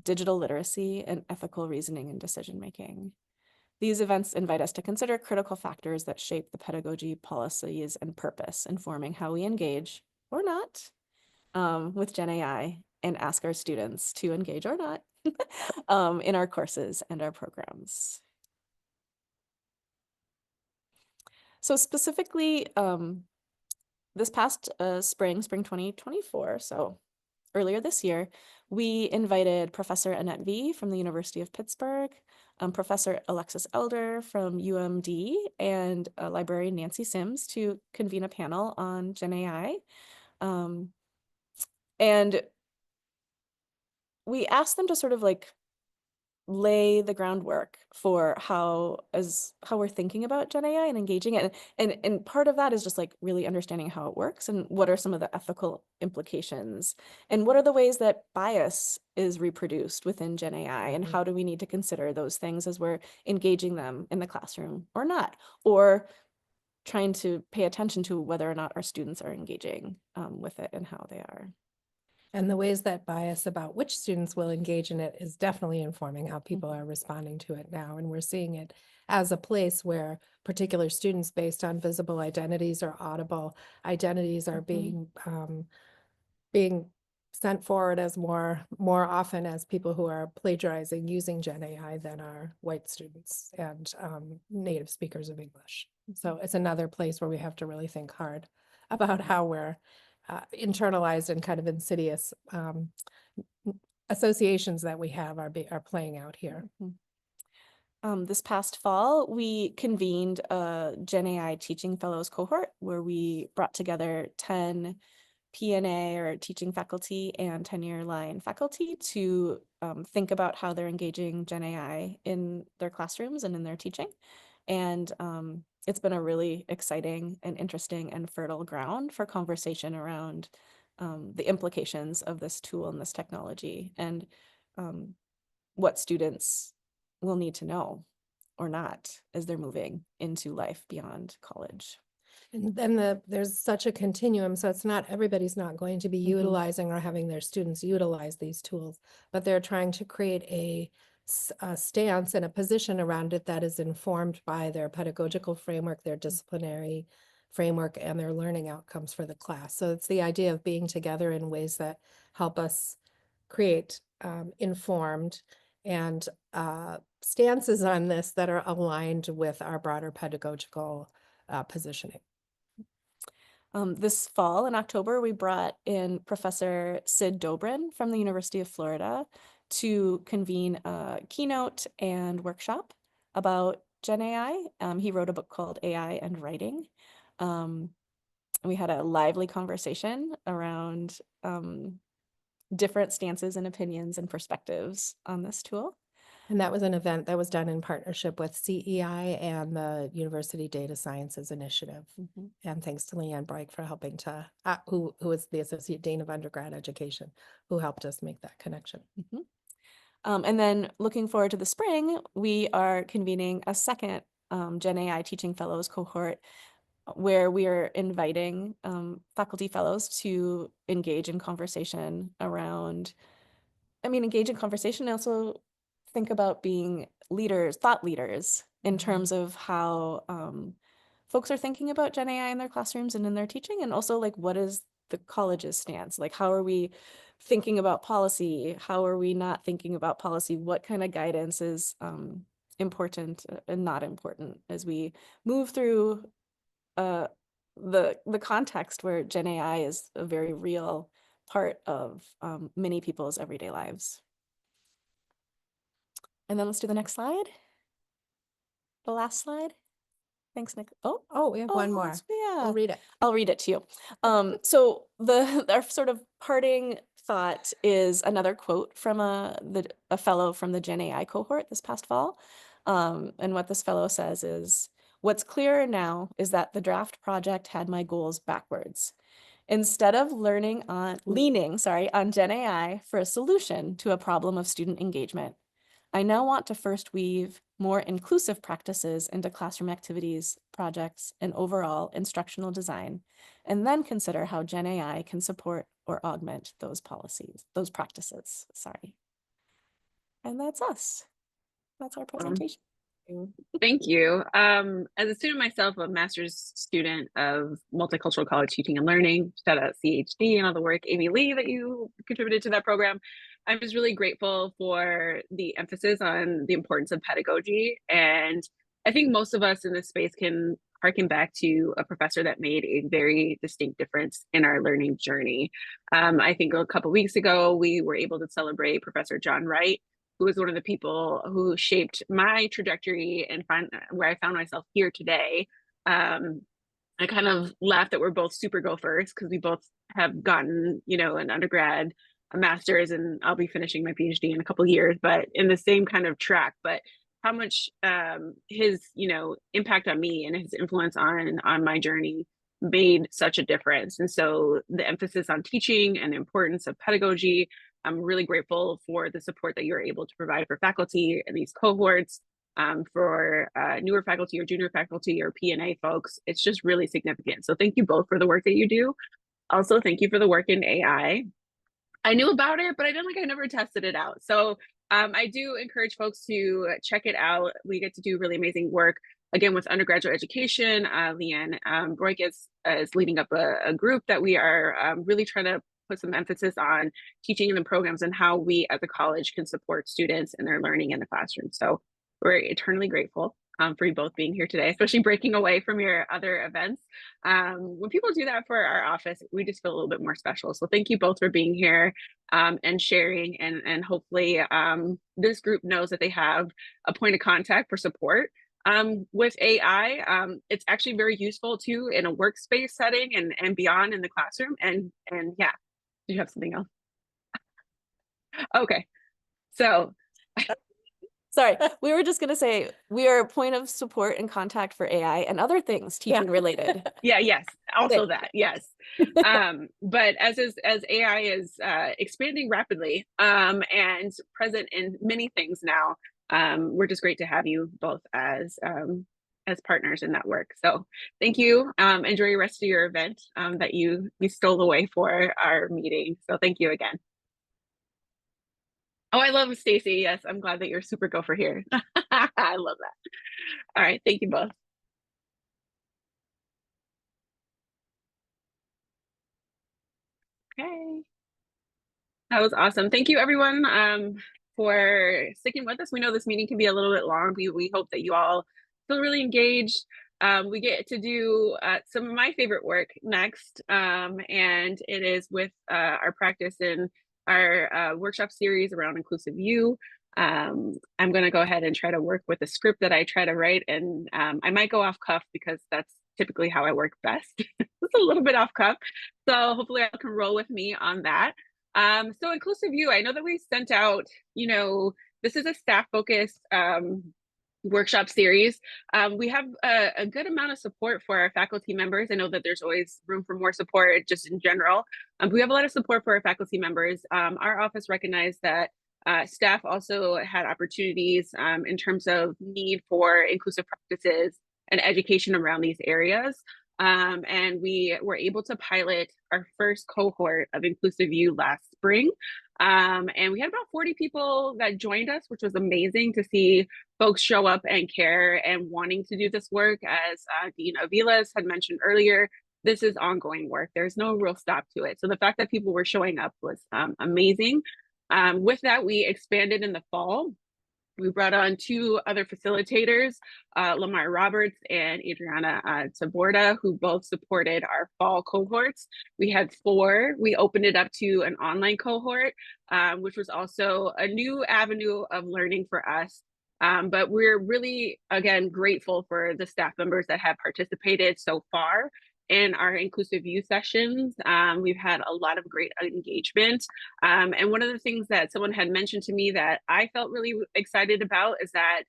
digital literacy, and ethical reasoning and decision making. These events invite us to consider critical factors that shape the pedagogy, policies, and purpose, informing how we engage or not with Gen AI, and ask our students to engage or not in our courses and our programs. So specifically, this past spring 2024, so earlier this year, we invited Professor Annette V from the University of Pittsburgh, Professor Alexis Elder from UMD, and librarian Nancy Sims to convene a panel on Gen AI. And we asked them to sort of like lay the groundwork for how we're thinking about Gen AI and engaging it. And part of that is just like really understanding how it works and what are some of the ethical implications and what are the ways that bias is reproduced within Gen AI and how do we need to consider those things as we're engaging them in the classroom or not, or trying to pay attention to whether or not our students are engaging with it and how they are. And the ways that bias about which students will engage in it is definitely informing how people are responding to it now. And we're seeing it as a place where particular students based on visible identities or audible identities are being sent forward as more often as people who are plagiarizing using Gen AI than are white students and native speakers of English. So it's another place where we have to really think hard about how we're internalized and kind of insidious associations that we have are playing out here. This past fall, we convened a Gen AI Teaching Fellows cohort where we brought together 10 P&A or teaching faculty and tenure line faculty to think about how they're engaging Gen AI in their classrooms and in their teaching. And it's been a really exciting and interesting and fertile ground for conversation around the implications of this tool and this technology and what students will need to know or not as they're moving into life beyond college. And then there's such a continuum, so it's not everybody's not going to be utilizing or having their students utilize these tools, but they're trying to create a stance and a position around it that is informed by their pedagogical framework, their disciplinary framework, and their learning outcomes for the class. So it's the idea of being together in ways that help us create informed and stances on this that are aligned with our broader pedagogical positioning. This fall in October, we brought in Professor Sid Dobrin from the University of Florida to convene a keynote and workshop about Gen AI. He wrote a book called AI and Writing. We had a lively conversation around different stances and opinions and perspectives on this tool. And that was an event that was done in partnership with CEI and the University Data Sciences Initiative. And thanks to Leanne Breik for helping to, who is the Associate Dean of Undergrad Education, who helped us make that connection. And then looking forward to the spring, we are convening a second Gen AI Teaching Fellows cohort where we are inviting faculty fellows to engage in conversation around, engage in conversation and also think about being leaders, thought leaders in terms of how folks are thinking about Gen AI in their classrooms and in their teaching, and also like what is the college's stance? Like how are we thinking about policy? How are we not thinking about policy? What kind of guidance is important and not important as we move through the context where Gen AI is a very real part of many people's everyday lives. And then let's do the next slide. The last slide. Thanks, Nick. Oh, we have one more. Yeah. We'll read it. I'll read it to you. So our sort of parting thought is another quote from a fellow from the Gen AI cohort this past fall. And what this fellow says is, "What's clearer now is that the draft project had my goals backwards. Instead of leaning on Gen AI for a solution to a problem of student engagement, I now want to first weave more inclusive practices into classroom activities, projects, and overall instructional design, and then consider how Gen AI can support or augment those practices. And that's us. That's our presentation. Thank you. As a student myself, a master's student of multicultural college teaching and learning, shout out CHD and all the work, Amy Lee, that you contributed to that program. I'm just really grateful for the emphasis on the importance of pedagogy. And I think most of us in this space can harken back to a professor that made a very distinct difference in our learning journey. I think a couple of weeks ago, we were able to celebrate Professor John Wright, who was one of the people who shaped my trajectory and where I found myself here today. I kind of laugh that we're both super gophers because we both have gotten, an undergrad, a master's, and I'll be finishing my PhD in a couple of years, but in the same kind of track. But how much his, impact on me and his influence on my journey made such a difference. And so the emphasis on teaching and the importance of pedagogy, I'm really grateful for the support that you're able to provide for faculty in these cohorts, for newer faculty or junior faculty or P&A folks. It's just really significant. So thank you both for the work that you do. Also, thank you for the work in AI. I knew about it, but I never tested it out. So I do encourage folks to check it out. We get to do really amazing work, again, with undergraduate education. Leanne Broik is leading up a group that we are really trying to put some emphasis on teaching in the programs and how we as a college can support students in their learning in the classroom. So we're eternally grateful for you both being here today, especially breaking away from your other events. When people do that for our office, we just feel a little bit more special. So thank you both for being here and sharing, and hopefully this group knows that they have a point of contact for support. With AI, it's actually very useful too in a workspace setting and beyond in the classroom. And yeah, do you have something else? Okay, so. Sorry, we were just going to say we are a point of support and contact for AI and other things teaching related. Yeah, yes, also that, yes. But as AI is expanding rapidly and present in many things now, we're just great to have you both as partners in that work. So thank you. Enjoy the rest of your event that you stole away for our meeting. So thank you again. Oh, I love Stacy. Yes, I'm glad that you're super gopher here. I love that. All right, thank you both. Okay. That was awesome. Thank you, everyone, for sticking with us. We know this meeting can be a little bit long. We hope that you all feel really engaged. We get to do some of my favorite work next, and it is with our practice in our workshop series around inclusive you. I'm going to go ahead and try to work with the script that I try to write, and I might go off cuff because that's typically how I work best. It's a little bit off cuff, so hopefully I can roll with me on that. So inclusive you, I know that we sent out, this is a staff focused workshop series. We have a good amount of support for our faculty members. I know that there's always room for more support just in general. We have a lot of support for our faculty members. Our office recognized that staff also had opportunities in terms of need for inclusive practices and education around these areas. And we were able to pilot our first cohort of Inclusive You last spring. And we had about 40 people that joined us, which was amazing to see folks show up and care and wanting to do this work. As Dean Aviles had mentioned earlier, this is ongoing work. There's no real stop to it. So the fact that people were showing up was amazing. With that, we expanded in the fall. We brought on 2 other facilitators, Lamar Roberts and Adriana Taborda, who both supported our fall cohorts. We had 4. We opened it up to an online cohort, which was also a new avenue of learning for us. But we're really, again, grateful for the staff members that have participated so far in our inclusive youth sessions. We've had a lot of great engagement. And one of the things that someone had mentioned to me that I felt really excited about is that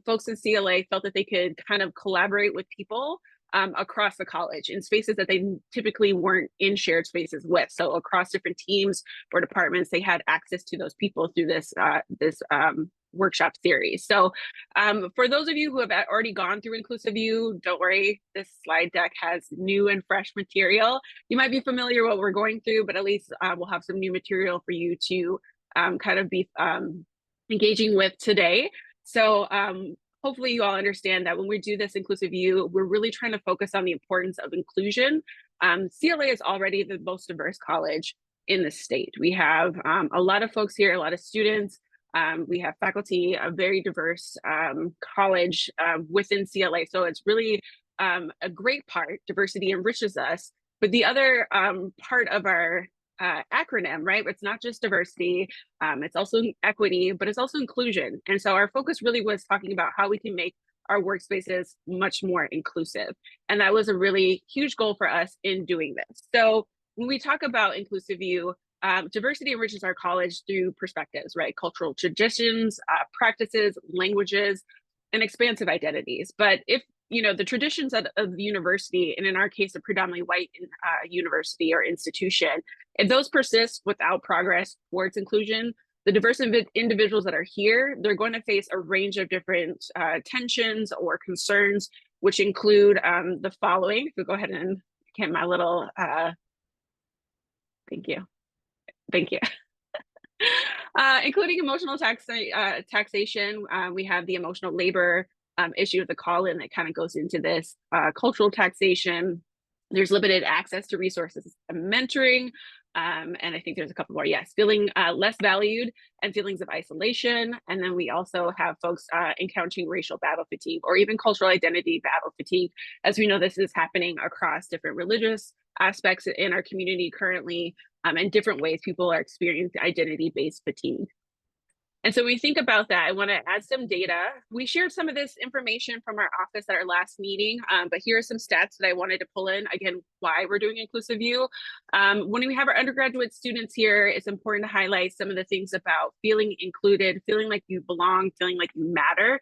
folks in CLA felt that they could kind of collaborate with people across the college in spaces that they typically weren't in shared spaces with. So across different teams or departments, they had access to those people through this workshop series. So for those of you who have already gone through Inclusive U, don't worry, this slide deck has new and fresh material. You might be familiar with what we're going through, but at least we'll have some new material for you to kind of be engaging with today. So hopefully you all understand that when we do this Inclusive U, we're really trying to focus on the importance of inclusion. CLA is already the most diverse college in the state. We have a lot of folks here, a lot of students. We have faculty, a very diverse college within CLA. So it's really a great part. Diversity enriches us. But the other part of our acronym, right? It's not just diversity, it's also equity, but it's also inclusion. And so our focus really was talking about how we can make our workspaces much more inclusive. And that was a really huge goal for us in doing this. So when we talk about Inclusive U, diversity enriches our college through perspectives, right? Cultural traditions, practices, languages, and expansive identities. But if the traditions of the university, and in our case, a predominantly white university or institution, if those persist without progress towards inclusion, the diverse individuals that are here, they're going to face a range of different tensions or concerns, which include the following. If we go ahead and get my little, thank you. Including emotional taxation. We have the emotional labor issue of the call-in that kind of goes into this. Cultural taxation. There's limited access to resources and mentoring. And I think there's a couple more. Yes, feeling less valued and feelings of isolation. And then we also have folks encountering racial battle fatigue or even cultural identity battle fatigue. As we know, this is happening across different religious aspects in our community currently, and different ways people are experiencing identity-based fatigue. And so when we think about that, I want to add some data. We shared some of this information from our office at our last meeting, but here are some stats that I wanted to pull in, again, why we're doing Inclusive U. When we have our undergraduate students here, it's important to highlight some of the things about feeling included, feeling like you belong, feeling like you matter.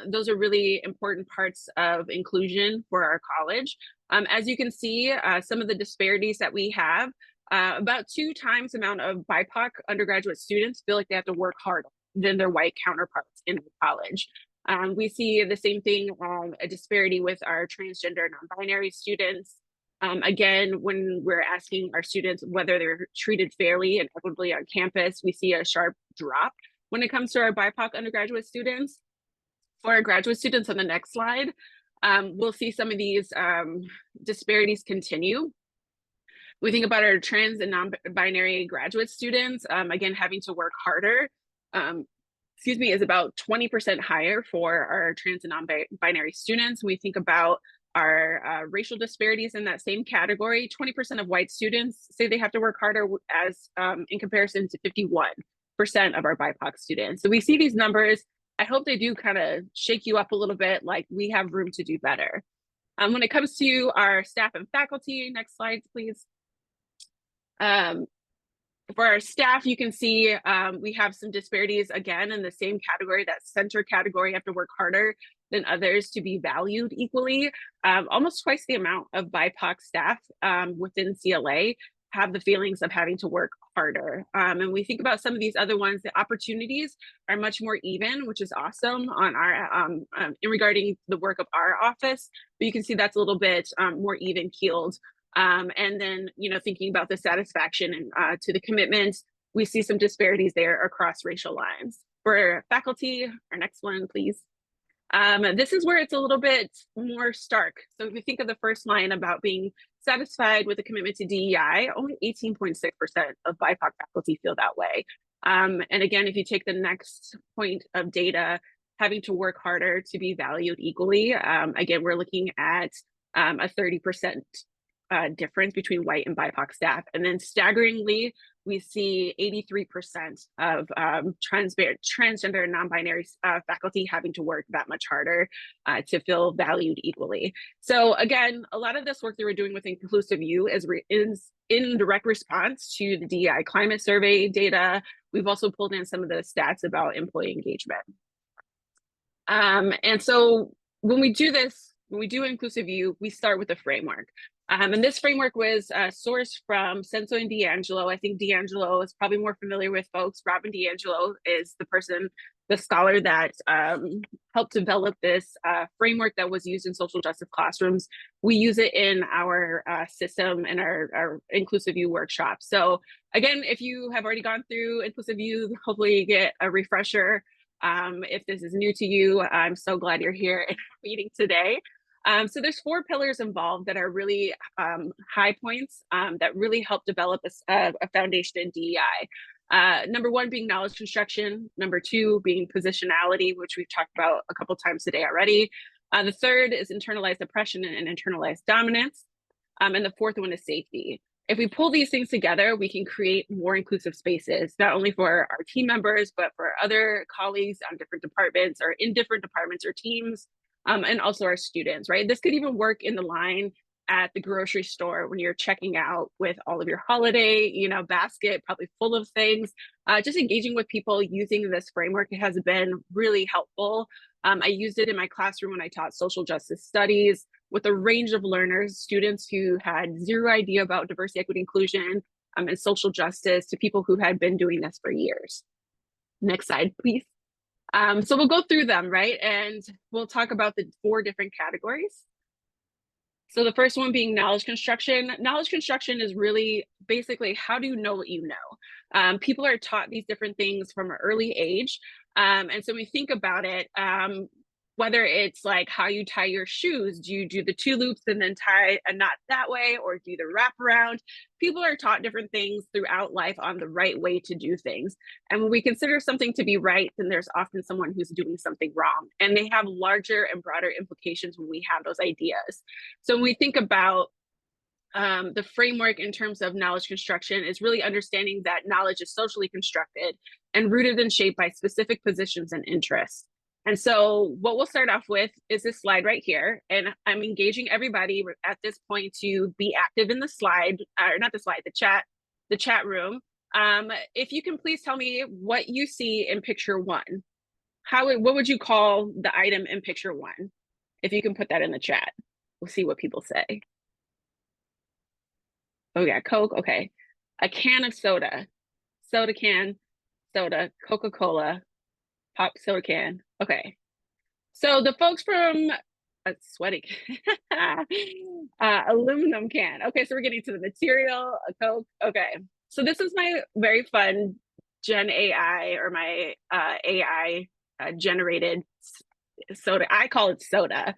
Those are really important parts of inclusion for our college. As you can see, some of the disparities that we have, about 2 times the amount of BIPOC undergraduate students feel like they have to work harder than their white counterparts in the college. We see the same thing, a disparity with our transgender non-binary students. Again, when we're asking our students whether they're treated fairly and equitably on campus, we see a sharp drop when it comes to our BIPOC undergraduate students. For our graduate students on the next slide, we'll see some of these disparities continue. We think about our trans and non-binary graduate students, again, having to work harder, is about 20% higher for our trans and non-binary students. We think about our racial disparities in that same category. 20% of white students say they have to work harder as in comparison to 51% of our BIPOC students. So we see these numbers. I hope they do kind of shake you up a little bit, like we have room to do better. When it comes to our staff and faculty, next slide, please. For our staff, you can see we have some disparities again in the same category, that center category. You have to work harder than others to be valued equally. Almost twice the amount of BIPOC staff within CLA have the feelings of having to work harder. And we think about some of these other ones, the opportunities are much more even, which is awesome on our in regarding the work of our office. But you can see that's a little bit more even keeled. And then, thinking about the satisfaction and to the commitment, we see some disparities there across racial lines. For faculty, our next one, please. This is where it's a little bit more stark. So if we think of the first line about being satisfied with a commitment to DEI, only 18.6% of BIPOC faculty feel that way. And again, if you take the next point of data, having to work harder to be valued equally, again, we're looking at a 30% difference between white and BIPOC staff. And then staggeringly, we see 83% of transgender and non-binary faculty having to work that much harder to feel valued equally. So again, a lot of this work that we're doing with Inclusive U is in direct response to the DEI climate survey data. We've also pulled in some of the stats about employee engagement. And so when we do this, when we do Inclusive U, we start with a framework. And this framework was sourced from Senso and D'Angelo. I think D'Angelo is probably more familiar with folks. Robin D'Angelo is the scholar that helped develop this framework that was used in social justice classrooms. We use it in our system and our Inclusive U workshop. So again, if you have already gone through Inclusive U, hopefully you get a refresher. If this is new to you, I'm so glad you're here in our meeting today. So there's 4 pillars involved that are really high points that really help develop a foundation in DEI. Number 1 being knowledge construction. Number 2 being positionality, which we've talked about a couple times today already. The 3rd is internalized oppression and internalized dominance. And the 4th one is safety. If we pull these things together, we can create more inclusive spaces, not only for our team members, but for other colleagues on different departments or in different departments or teams. And also our students, right? This could even work in the line at the grocery store when you're checking out with all of your holiday, basket, probably full of things. Just engaging with people using this framework has been really helpful. I used it in my classroom when I taught social justice studies with a range of learners, students who had zero idea about diversity, equity, inclusion, and social justice, to people who had been doing this for years. Next slide, please. So we'll go through them, right? And we'll talk about the 4 different categories. So the first one being knowledge construction. Knowledge construction is really basically, how do you know what you know? People are taught these different things from an early age. And so we think about it, whether it's like how you tie your shoes. Do you do the 2 loops and then tie a knot that way, or do the wrap around? People are taught different things throughout life on the right way to do things. And when we consider something to be right, then there's often someone who's doing something wrong. And they have larger and broader implications when we have those ideas. So when we think about the framework in terms of knowledge construction, is really understanding that knowledge is socially constructed and rooted and shaped by specific positions and interests. And so what we'll start off with is this slide right here. And I'm engaging everybody at this point to be active in the slide, or not the slide, the chat room. If you can please tell me what you see in picture 1. What would you call the item in picture 1? If you can put that in the chat, we'll see what people say. Oh yeah, Coke, okay. A can of soda, soda can, soda, Coca-Cola, pop soda can. Okay, so the folks from sweaty aluminum can. Okay, so we're getting to the material, a Coke. Okay, so this is my very fun Gen AI, or my AI generated soda. I call it soda.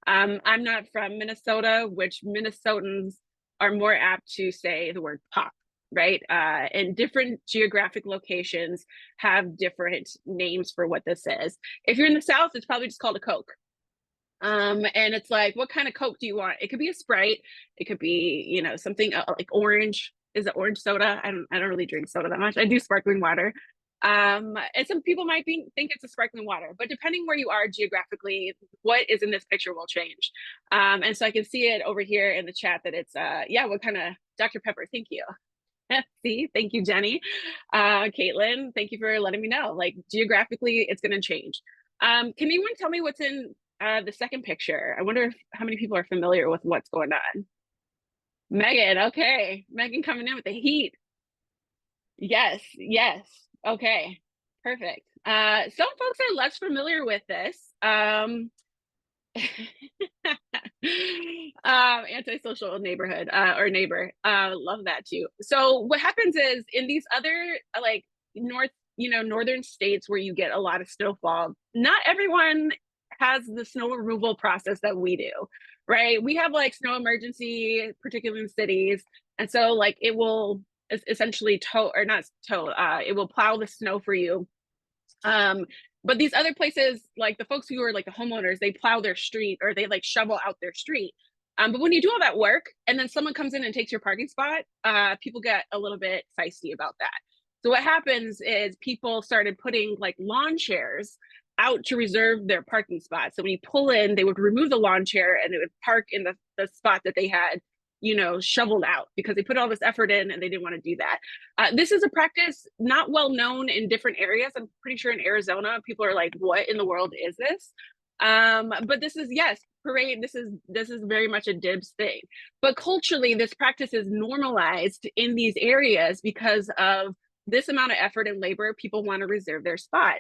I'm not from Minnesota, which Minnesotans are more apt to say the word pop, right? And different geographic locations have different names for what this is. If you're in the South, it's probably just called a Coke. And it's like, what kind of Coke do you want? It could be a Sprite. It could be, something like orange. Is it orange soda? I don't really drink soda that much. I do sparkling water. And some people might think it's a sparkling water, but depending where you are geographically, what is in this picture will change. And so I can see it over here in the chat that it's, what kind of Dr. Pepper, thank you. See, thank you, Jenny. Caitlin, thank you for letting me know. Like, geographically, it's going to change. Can anyone tell me what's in the second picture? I wonder how many people are familiar with what's going on. Megan, okay. Megan coming in with the heat. Yes. Okay, perfect. Some folks are less familiar with this. Antisocial neighborhood or neighbor. Love that too. So what happens is, in these other like northern states where you get a lot of snowfall, not everyone has the snow removal process that we do, right? We have like snow emergency, particularly in cities, and so like it will essentially it will plow the snow for you. But these other places, like the folks who are like the homeowners, they plow their street, or they like shovel out their street. But when you do all that work and then someone comes in and takes your parking spot, people get a little bit feisty about that. So what happens is people started putting like lawn chairs out to reserve their parking spots. So when you pull in, they would remove the lawn chair and it would park in the spot that they had, shoveled out, because they put all this effort in and they didn't want to do that. This is a practice not well known in different areas. I'm pretty sure in Arizona, people are like, what in the world is this? But this is, yes, parade. This is very much a dibs thing. But culturally, this practice is normalized in these areas because of this amount of effort and labor. People want to reserve their spot.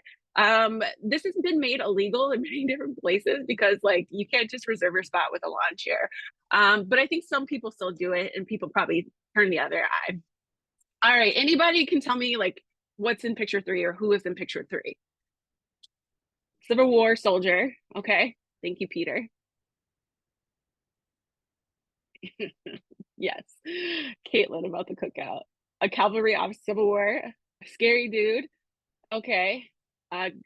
This has been made illegal in many different places because like you can't just reserve your spot with a lawn chair. But I think some people still do it and people probably turn the other eye. All right, anybody can tell me like what's in picture 3 or who is in picture 3? Civil War soldier. Okay, thank you, Peter. Yes, Caitlin about the cookout. A cavalry officer, Civil War, a scary dude. Okay.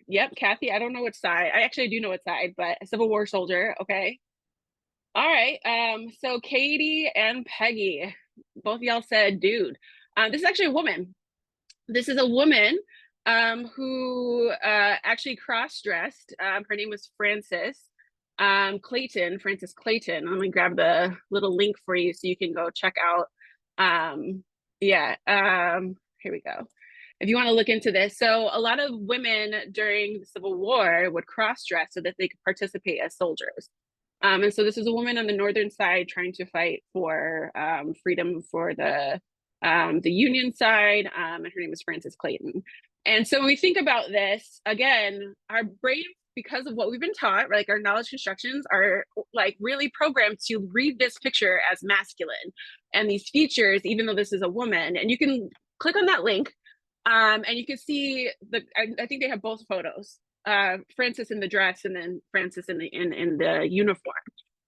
Yep, Kathy, I don't know which side. I actually do know what side, but a Civil War soldier. Okay. All right. So Katie and Peggy, both of y'all said dude. This is actually a woman. This is a woman who actually cross-dressed. Her name was Frances Clayton. Let me grab the little link for you so you can go check out. Here we go. If you want to look into this. So a lot of women during the Civil War would cross-dress so that they could participate as soldiers. And so this is a woman on the northern side trying to fight for freedom for the Union side, and her name is Frances Clayton. And so when we think about this, again, our brain, because of what we've been taught, like our knowledge constructions are like really programmed to read this picture as masculine and these features, even though this is a woman. And you can click on that link and you can see I think they have both photos, Frances in the dress and then Frances in the uniform.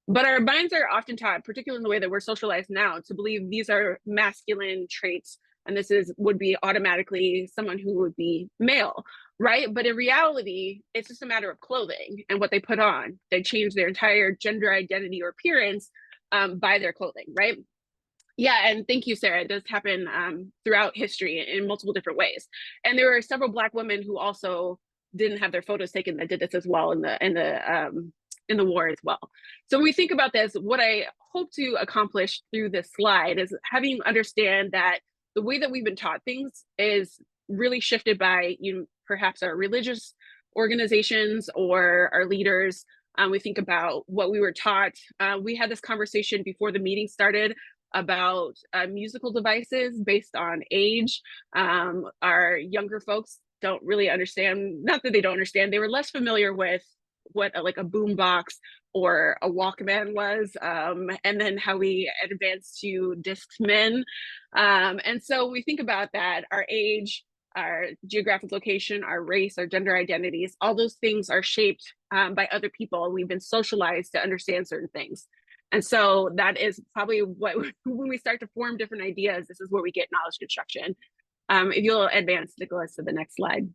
But our minds are often taught, particularly in the way that we're socialized now, to believe these are masculine traits and this would be automatically someone who would be male, right? But in reality, it's just a matter of clothing and what they put on. They change their entire gender identity or appearance by their clothing, right? Yeah, and thank you, Sarah. It does happen throughout history in multiple different ways. And there were several Black women who also didn't have their photos taken that did this as well in the war as well. So when we think about this, what I hope to accomplish through this slide is having you understand that the way that we've been taught things is really shifted by perhaps our religious organizations or our leaders. We think about what we were taught. We had this conversation before the meeting started about musical devices based on age. Our younger folks don't really understand, not that they don't understand, they were less familiar with what like a boombox or a Walkman was, and then how we advanced to Discman. And so we think about that, our age, our geographic location, our race, our gender identities, all those things are shaped by other people. We've been socialized to understand certain things. And so that is probably what, when we start to form different ideas, this is where we get knowledge construction. If you'll advance, Nicholas, to the next slide.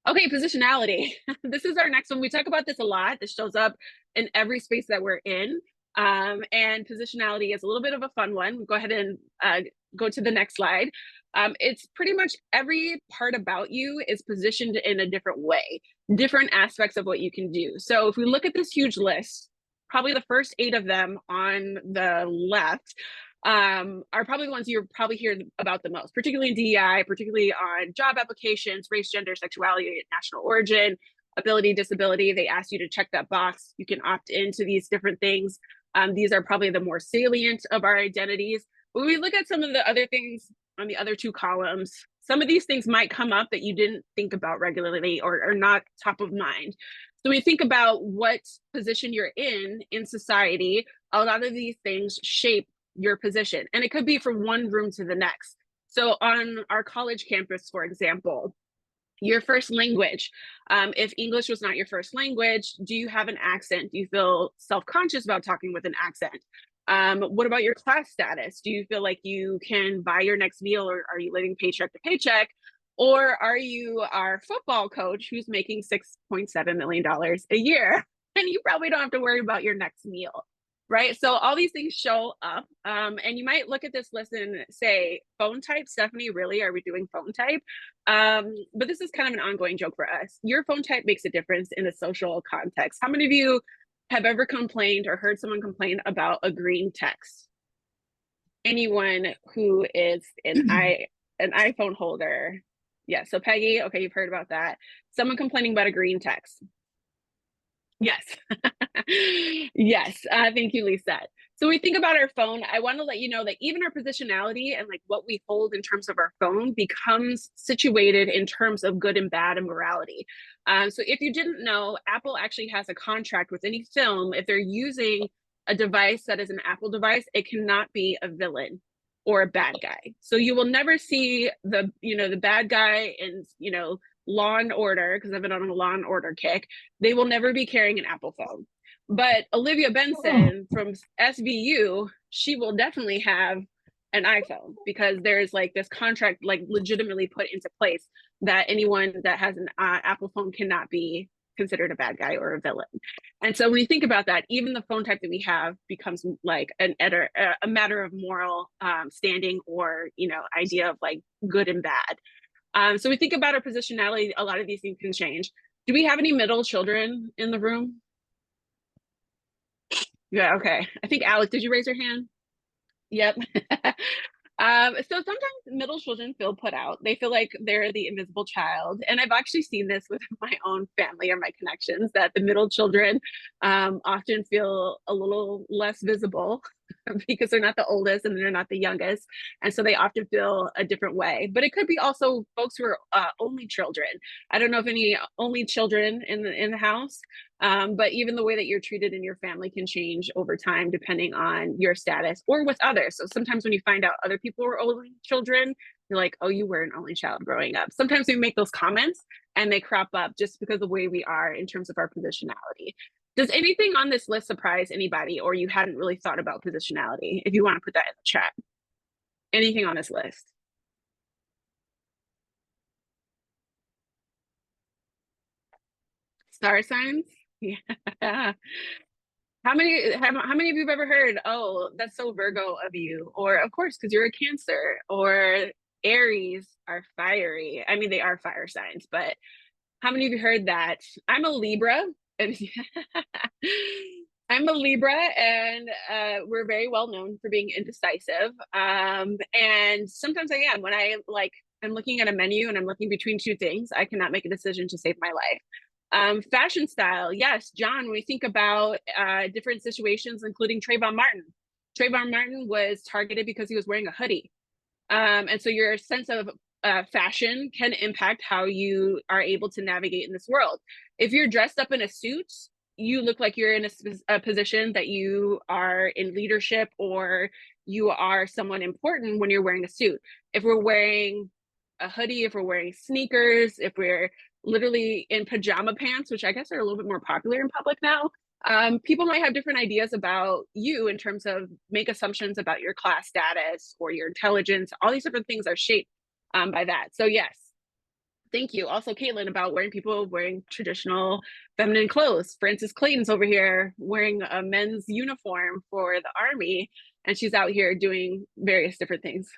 Okay, positionality. This is our next one. We talk about this a lot. This shows up in every space that we're in. And positionality is a little bit of a fun one. We'll go ahead and go to the next slide. It's pretty much every part about you is positioned in a different way, different aspects of what you can do. So if we look at this huge list, probably the first 8 of them on the left are probably the ones you're probably hear about the most, particularly in DEI, particularly on job applications, race, gender, sexuality, national origin, ability, disability. They ask you to check that box. You can opt into these different things. These are probably the more salient of our identities. When we look at some of the other things on the other 2 columns, some of these things might come up that you didn't think about regularly or are not top of mind. So when you think about what position you're in society, a lot of these things shape your position. And it could be from one room to the next. So on our college campus, for example, your first language, if English was not your first language, do you have an accent? Do you feel self-conscious about talking with an accent? What about your class status? Do you feel like you can buy your next meal, or are you living paycheck to paycheck? Or are you our football coach who's making $6.7 million a year? And you probably don't have to worry about your next meal. right? So all these things show up, and you might look at this list and say, phone type, Stephanie, really, are we doing phone type? But this is kind of an ongoing joke for us. Your phone type makes a difference in a social context. How many of you have ever complained or heard someone complain about a green text? Anyone who is an iPhone holder? Yeah, so Peggy, okay, you've heard about that. Someone complaining about a green text. Yes. Yes. Thank you, Lisa. So we think about our phone. I want to let you know that even our positionality and like what we hold in terms of our phone becomes situated in terms of good and bad and morality. So if you didn't know, Apple actually has a contract with any film. If they're using a device that is an Apple device, it cannot be a villain or a bad guy. So you will never see the bad guy in, Law and Order, because I've been on a Law and Order kick. They will never be carrying an Apple phone. But Olivia Benson from SVU, she will definitely have an iPhone, because there's like this contract like legitimately put into place that anyone that has an Apple phone cannot be considered a bad guy or a villain. And so when you think about that, even the phone type that we have becomes like a matter of moral standing, or idea of like good and bad. So we think about our positionality. A lot of these things can change. Do we have any middle children in the room? Yeah, okay. I think Alex, did you raise your hand? Yep. So sometimes middle children feel put out. They feel like they're the invisible child. And I've actually seen this with my own family or my connections, that the middle children often feel a little less visible because they're not the oldest and they're not the youngest. And so they often feel a different way. But it could be also folks who are only children. I don't know if any only children in the house, but even the way that you're treated in your family can change over time depending on your status or with others. So sometimes when you find out other people are only children, you're like, oh, you were an only child growing up. Sometimes we make those comments and they crop up just because of the way we are in terms of our positionality. Does anything on this list surprise anybody, or you hadn't really thought about positionality? If you want to put that in the chat. Anything on this list? Star signs? Yeah. How many of you have ever heard, oh, that's so Virgo of you? Or of course, because you're a Cancer. Or Aries are fiery. I mean, they are fire signs, but how many of you heard that? I'm a Libra. I'm a Libra, and we're very well known for being indecisive. And sometimes I am. When I'm looking at a menu and I'm looking between two things, I cannot make a decision to save my life. Fashion style, yes, John, when we think about different situations, including Trayvon Martin. Trayvon Martin was targeted because he was wearing a hoodie. And so your sense of fashion can impact how you are able to navigate in this world. If you're dressed up in a suit, you look like you're in a position that you are in leadership, or you are someone important when you're wearing a suit. If we're wearing a hoodie, if we're wearing sneakers, if we're literally in pajama pants, which I guess are a little bit more popular in public now, people might have different ideas about you in terms of make assumptions about your class status or your intelligence. All these different things are shaped by that. So yes, thank you. Also, Caitlin, about people wearing traditional feminine clothes. Frances Clayton's over here wearing a men's uniform for the Army, and she's out here doing various different things.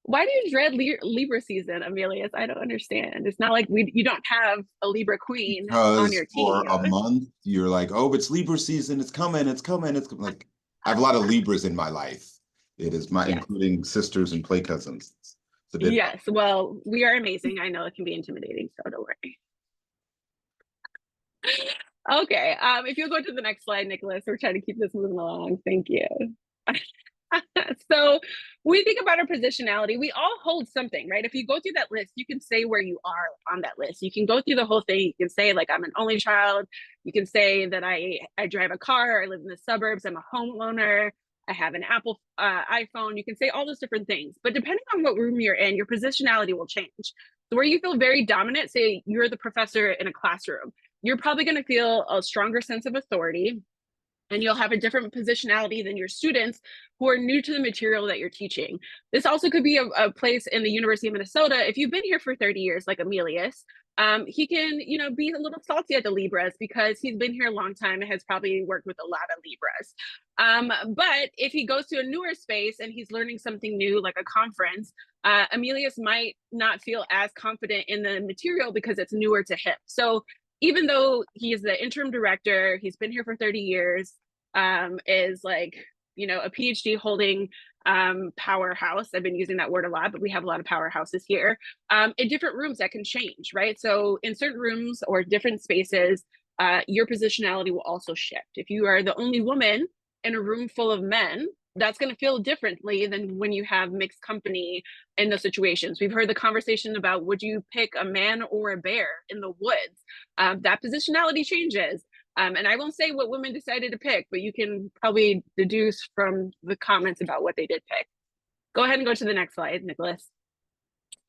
Why do you dread Libra season, Amelius? I don't understand. It's not like you don't have a Libra queen on your team. For a month, you're like, oh, it's Libra season. It's coming. It's coming. It's like, I have a lot of Libras in my life. It is including sisters and play cousins. Yes, well, we are amazing. I know it can be intimidating, so don't worry. Okay, if you'll go to the next slide, Nicholas, we're trying to keep this moving along. Thank you. So when we think about our positionality, we all hold something, right? If you go through that list, you can say where you are on that list. You can go through the whole thing. You can say like, I'm an only child. You can say that I drive a car, I live in the suburbs, I'm a homeowner, I have an Apple iPhone. You can say all those different things, but depending on what room you're in, your positionality will change. So where you feel very dominant, say you're the professor in a classroom, you're probably going to feel a stronger sense of authority. And you'll have a different positionality than your students who are new to the material that you're teaching. This also could be a place in the University of Minnesota. If you've been here for 30 years, like Emilius, he can, be a little salty at the Libras because he's been here a long time and has probably worked with a lot of Libras. But if he goes to a newer space and he's learning something new, like a conference, Emilius might not feel as confident in the material because it's newer to him. So even though he is the interim director, he's been here for 30 years, is like, a PhD holding powerhouse. I've been using that word a lot, but we have a lot of powerhouses here in different rooms that can change, right? So in certain rooms or different spaces, your positionality will also shift. If you are the only woman in a room full of men, that's going to feel differently than when you have mixed company in those situations. We've heard the conversation about, would you pick a man or a bear in the woods? That positionality changes. And I won't say what women decided to pick, but you can probably deduce from the comments about what they did pick. Go ahead and go to the next slide, Nicholas.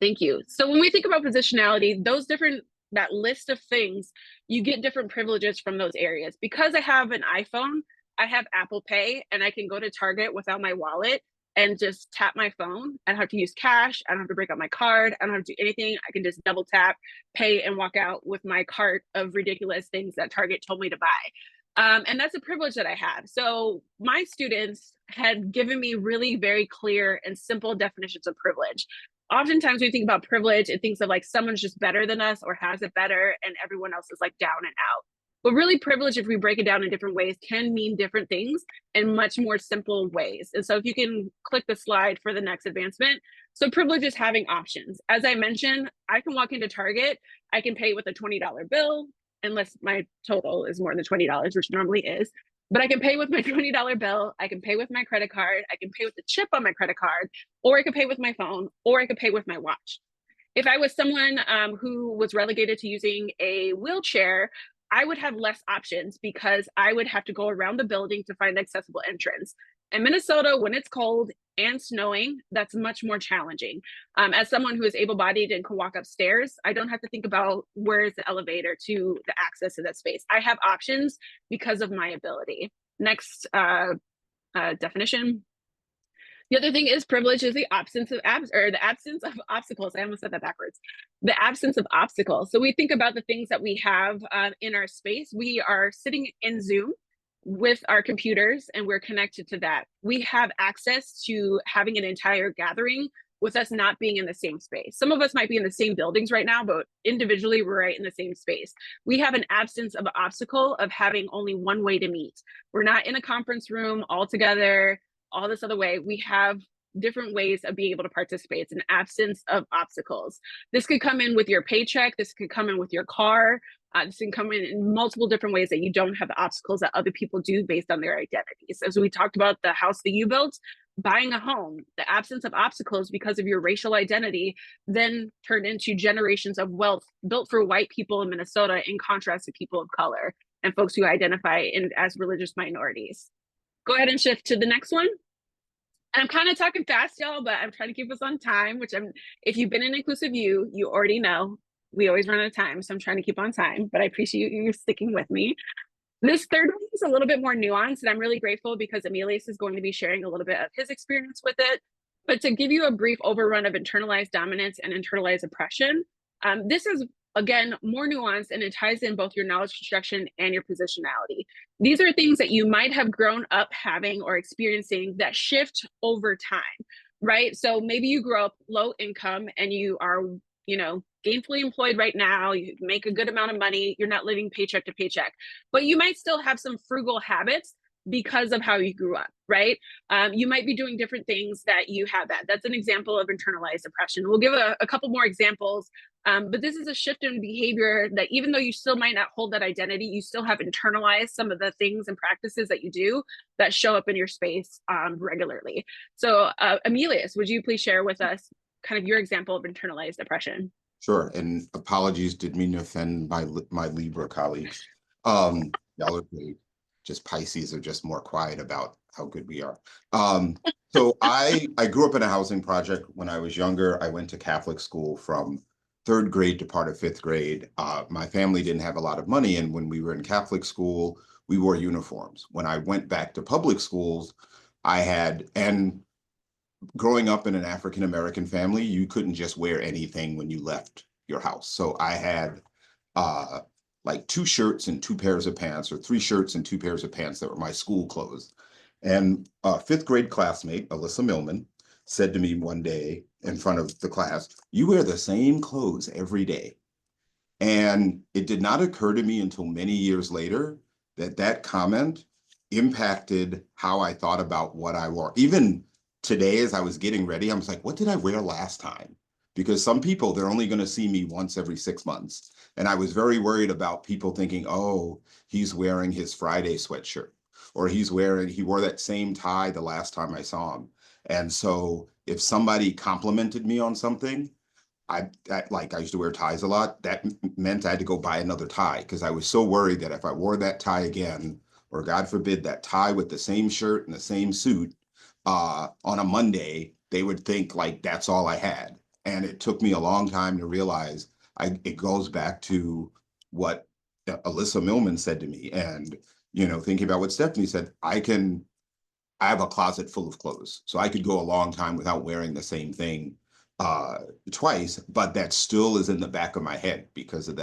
Thank you. So when we think about positionality, that list of things, you get different privileges from those areas. Because I have an iPhone, I have Apple Pay, and I can go to Target without my wallet and just tap my phone. I don't have to use cash. I don't have to break out my card. I don't have to do anything. I can just double tap, pay, and walk out with my cart of ridiculous things that Target told me to buy. And that's a privilege that I have. So my students had given me really very clear and simple definitions of privilege. Oftentimes we think about privilege and thinks of like someone's just better than us or has it better and everyone else is like down and out. But really privilege, if we break it down in different ways, can mean different things in much more simple ways. And so if you can click the slide for the next advancement. So privilege is having options. As I mentioned, I can walk into Target, I can pay with a $20 bill, unless my total is more than $20, which normally is. But I can pay with my $20 bill, I can pay with my credit card, I can pay with the chip on my credit card, or I can pay with my phone, or I can pay with my watch. If I was someone who was relegated to using a wheelchair, I would have less options because I would have to go around the building to find accessible entrance. In Minnesota, when it's cold and snowing, that's much more challenging. As someone who is able-bodied and can walk upstairs, I don't have to think about where is the elevator to the access to that space. I have options because of my ability. Next definition. The other thing is privilege is the absence of obstacles. I almost said that backwards. The absence of obstacles. So we think about the things that we have in our space. We are sitting in Zoom with our computers and we're connected to that. We have access to having an entire gathering with us not being in the same space. Some of us might be in the same buildings right now, but individually we're right in the same space. We have an absence of an obstacle of having only one way to meet. We're not in a conference room all together, all this other way. We have different ways of being able to participate. It's an absence of obstacles. This could come in with your paycheck. This could come in with your car. This can come in multiple different ways that you don't have the obstacles that other people do based on their identities. As we talked about the house that you built, buying a home, the absence of obstacles because of your racial identity then turned into generations of wealth built for white people in Minnesota in contrast to people of color and folks who identify as religious minorities. Go ahead and shift to the next one. And I'm kind of talking fast, y'all, but I'm trying to keep us on time, if you've been in Inclusive U, you already know we always run out of time. So I'm trying to keep on time, but I appreciate you sticking with me. This third one is a little bit more nuanced, and I'm really grateful because Emilius is going to be sharing a little bit of his experience with it. But to give you a brief overrun of internalized dominance and internalized oppression, this is, again, more nuanced, and it ties in both your knowledge construction and your positionality. These are things that you might have grown up having or experiencing that shift over time, right? So maybe you grow up low income and you are, gainfully employed right now, you make a good amount of money, you're not living paycheck to paycheck, but you might still have some frugal habits because of how you grew up, right? You might be doing different things that you have that. That's an example of internalized oppression. We'll give a couple more examples, but this is a shift in behavior that even though you still might not hold that identity, you still have internalized some of the things and practices that you do that show up in your space regularly. So Emilius, would you please share with us kind of your example of internalized oppression? Sure, and apologies, didn't mean to offend my Libra colleagues. Y'all are great. Just Pisces are just more quiet about how good we are. So I grew up in a housing project when I was younger. I went to Catholic school from 3rd grade to part of 5th grade. My family didn't have a lot of money, and when we were in Catholic school, we wore uniforms. When I went back to public schools, and growing up in an African-American family, you couldn't just wear anything when you left your house. So I had like 2 shirts and 2 pairs of pants, or 3 shirts and 2 pairs of pants that were my school clothes. And a 5th grade classmate, Alyssa Millman, said to me one day in front of the class, "You wear the same clothes every day." And it did not occur to me until many years later that that comment impacted how I thought about what I wore. Even today, as I was getting ready, I was like, what did I wear last time? Because some people, they're only going to see me once every 6 months. And I was very worried about people thinking, oh, he's wearing his Friday sweatshirt, or he wore that same tie the last time I saw him. And so if somebody complimented me on something, I used to wear ties a lot. That meant I had to go buy another tie, because I was so worried that if I wore that tie again, or God forbid, that tie with the same shirt and the same suit on a Monday, they would think like that's all I had. And it took me a long time to realize it goes back to what Alyssa Millman said to me. And, thinking about what Stephanie said, I have a closet full of clothes, so I could go a long time without wearing the same thing twice, but that still is in the back of my head because of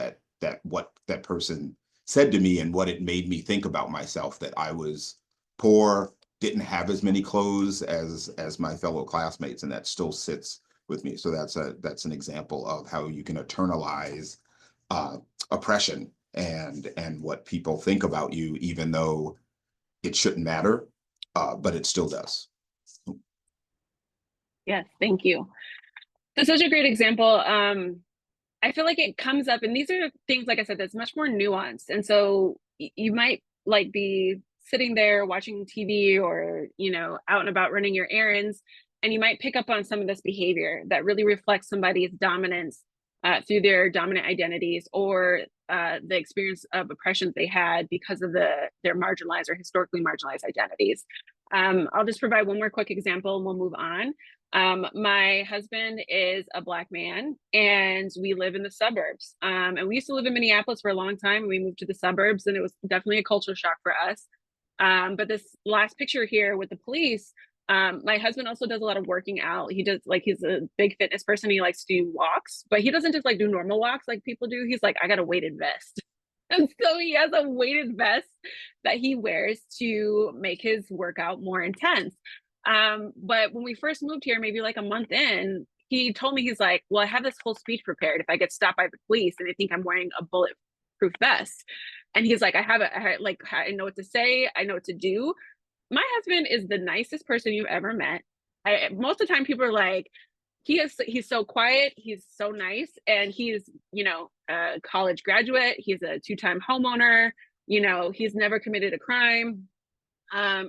what that person said to me and what it made me think about myself, that I was poor, didn't have as many clothes as my fellow classmates, and that still sits with me. So that's an example of how you can internalize oppression and what people think about you, even though it shouldn't matter, but it still does. Yes, thank you. That's such a great example. I feel like it comes up, and these are things, like I said, that's much more nuanced. And so you might be sitting there watching TV, or, out and about running your errands, and you might pick up on some of this behavior that really reflects somebody's dominance through their dominant identities, or the experience of oppression they had because of their marginalized or historically marginalized identities. I'll just provide one more quick example and we'll move on. My husband is a Black man, and we live in the suburbs. And we used to live in Minneapolis for a long time. We moved to the suburbs, and it was definitely a culture shock for us. But this last picture here with the police, my husband also does a lot of working out. He does, he's a big fitness person. He likes to do walks, but he doesn't just do normal walks like people do. He's like, I got a weighted vest. And so he has a weighted vest that he wears to make his workout more intense. But when we first moved here, maybe a month in, he told me, he's like, well, I have this whole speech prepared if I get stopped by the police and they think I'm wearing a bulletproof vest. And he's like, I know what to say. I know what to do. My husband is the nicest person you've ever met. Most of the time people are like, he's so quiet, he's so nice, and he's, a college graduate, he's a 2-time homeowner, he's never committed a crime.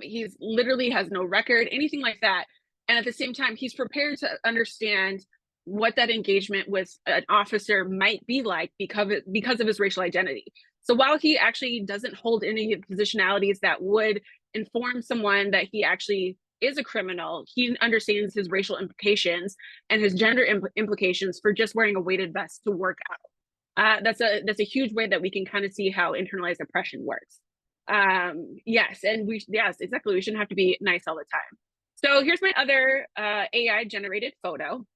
He's literally has no record, anything like that. And at the same time, he's prepared to understand what that engagement with an officer might be like because of his racial identity. So while he actually doesn't hold any positionalities that would inform someone that he actually is a criminal, he understands his racial implications and his gender implications for just wearing a weighted vest to work out. That's a huge way that we can kind of see how internalized oppression works. Yes, exactly. We shouldn't have to be nice all the time. So here's my other AI generated photo.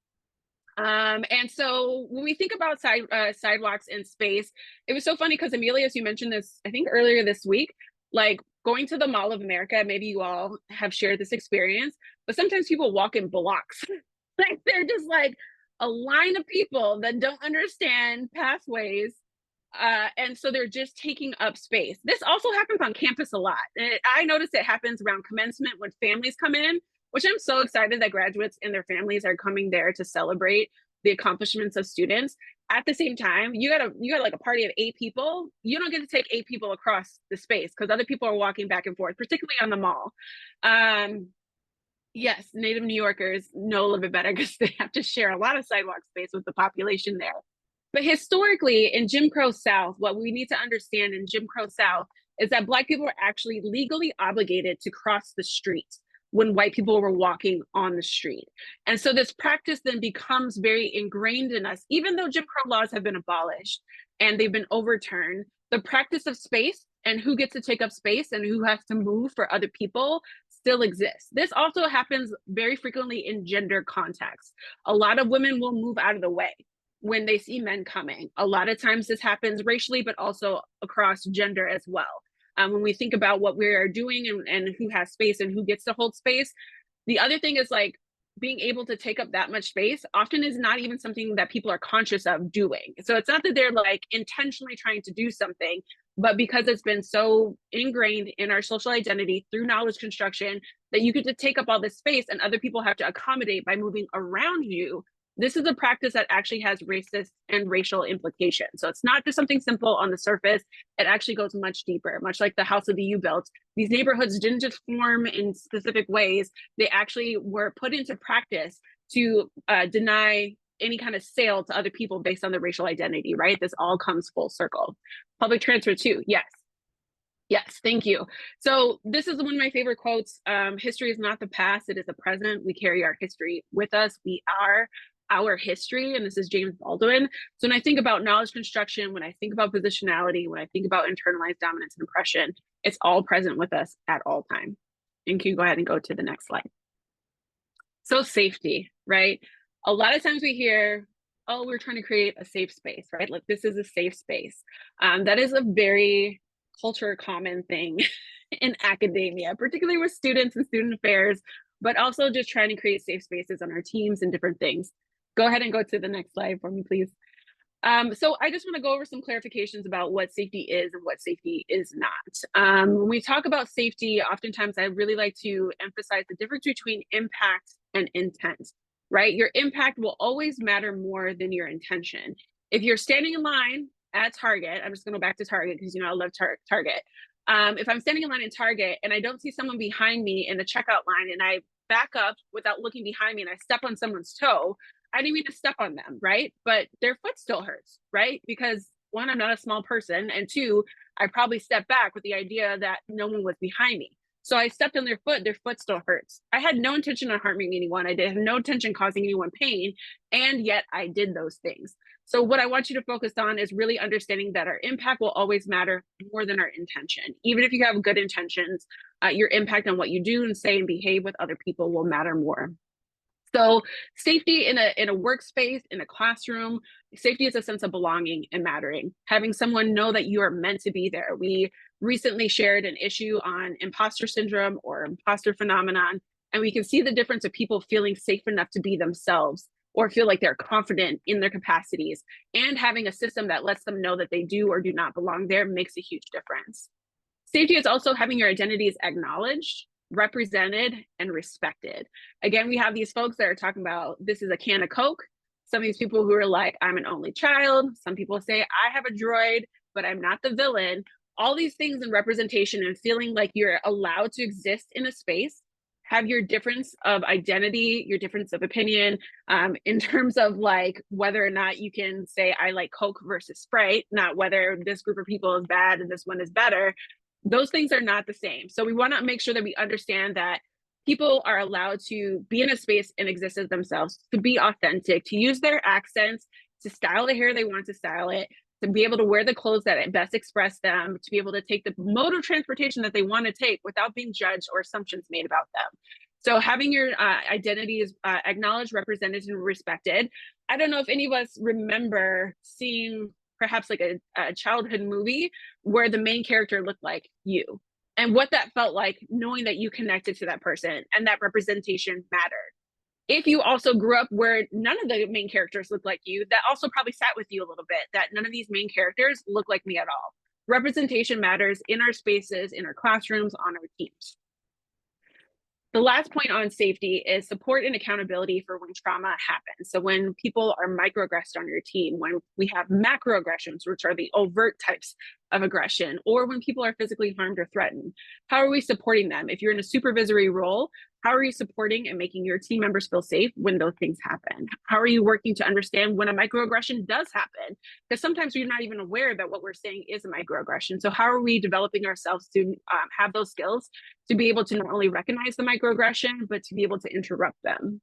And so when we think about sidewalks in space, it was so funny because Emilius, you mentioned this, I think earlier this week, going to the Mall of America, maybe you all have shared this experience, but sometimes people walk in blocks. They're just a line of people that don't understand pathways. And so they're just taking up space. This also happens on campus a lot. I notice it happens around commencement when families come in, which I'm so excited that graduates and their families are coming there to celebrate the accomplishments of students. At the same time, you got a party of 8 people. You don't get to take 8 people across the space because other people are walking back and forth, particularly on the mall. Yes, Native New Yorkers know a little bit better because they have to share a lot of sidewalk space with the population there. But historically, in Jim Crow South, what we need to understand in Jim Crow South is that Black people were actually legally obligated to cross the street when white people were walking on the street. And so this practice then becomes very ingrained in us. Even though Jim Crow laws have been abolished and they've been overturned, the practice of space and who gets to take up space and who has to move for other people still exists. This also happens very frequently in gender contexts. A lot of women will move out of the way when they see men coming. A lot of times this happens racially, but also across gender as well. When we think about what we are doing and who has space and who gets to hold space, the other thing is like being able to take up that much space often is not even something that people are conscious of doing. So it's not that they're like intentionally trying to do something, but because it's been so ingrained in our social identity through knowledge construction that you get to take up all this space and other people have to accommodate by moving around you. This is a practice that actually has racist and racial implications. So it's not just something simple on the surface. It actually goes much deeper, much like the house of the U-built. These neighborhoods didn't just form in specific ways. They actually were put into practice to deny any kind of sale to other people based on their racial identity, right? This all comes full circle. Public transfer too, yes. Yes, thank you. So this is one of my favorite quotes. History is not the past, it is the present. We carry our history with us. We are our history, and this is James Baldwin. So when I think about knowledge construction, when I think about positionality, when I think about internalized dominance and oppression, it's all present with us at all time. And can you go ahead and go to the next slide? So safety, right? A lot of times we hear, oh, we're trying to create a safe space, right? Like this is a safe space. That is a very culture common thing in academia, particularly with students and student affairs, but also just trying to create safe spaces on our teams and different things. Go ahead and go to the next slide for me, please. So I just want to go over some clarifications about what safety is and what safety is not. When we talk about safety, oftentimes I really like to emphasize the difference between impact and intent, right? Your impact will always matter more than your intention. If you're standing in line at Target, I'm just going to go back to Target because, you know, I love Target. If I'm standing in line at Target and I don't see someone behind me in the checkout line and I back up without looking behind me and I step on someone's toe, I didn't mean to step on them, right? But their foot still hurts, right? Because one, I'm not a small person, and two, I probably stepped back with the idea that no one was behind me. So I stepped on their foot still hurts. I had no intention of harming anyone. I had no intention causing anyone pain, and yet I did those things. So what I want you to focus on is really understanding that our impact will always matter more than our intention. Even if you have good intentions, your impact on what you do and say and behave with other people will matter more. So safety in a workspace, in a classroom, safety is a sense of belonging and mattering. Having someone know that you are meant to be there. We recently shared an issue on imposter syndrome or imposter phenomenon, and we can see the difference of people feeling safe enough to be themselves or feel like they're confident in their capacities, and having a system that lets them know that they do or do not belong there makes a huge difference. Safety is also having your identities acknowledged, represented, and respected. Again, we have these folks that are talking about this is a can of Coke. Some of these people who are like, I'm an only child. Some people say, I have a droid, but I'm not the villain. All these things in representation and feeling like you're allowed to exist in a space, have your difference of identity, your difference of opinion, in terms of like whether or not you can say, I like Coke versus Sprite, not whether this group of people is bad and this one is better. Those things are not the same. So we want to make sure that we understand that people are allowed to be in a space and exist as themselves, to be authentic, to use their accents, to style the hair they want to style it, to be able to wear the clothes that best express them, to be able to take the mode of transportation that they want to take without being judged or assumptions made about them. So having your identities acknowledged, represented, and respected. I don't know if any of us remember seeing perhaps like a childhood movie where the main character looked like you and what that felt like, knowing that you connected to that person and that representation mattered. If you also grew up where none of the main characters looked like you, that also probably sat with you a little bit, that none of these main characters look like me at all. Representation matters in our spaces, in our classrooms, on our teams. The last point on safety is support and accountability for when trauma happens. So when people are microaggressed on your team, when we have macroaggressions, which are the overt types of aggression, or when people are physically harmed or threatened, how are we supporting them? If you're in a supervisory role, how are you supporting and making your team members feel safe when those things happen? How are you working to understand when a microaggression does happen? Because sometimes we're not even aware that what we're saying is a microaggression. So how are we developing ourselves to have those skills to be able to not only recognize the microaggression, but to be able to interrupt them?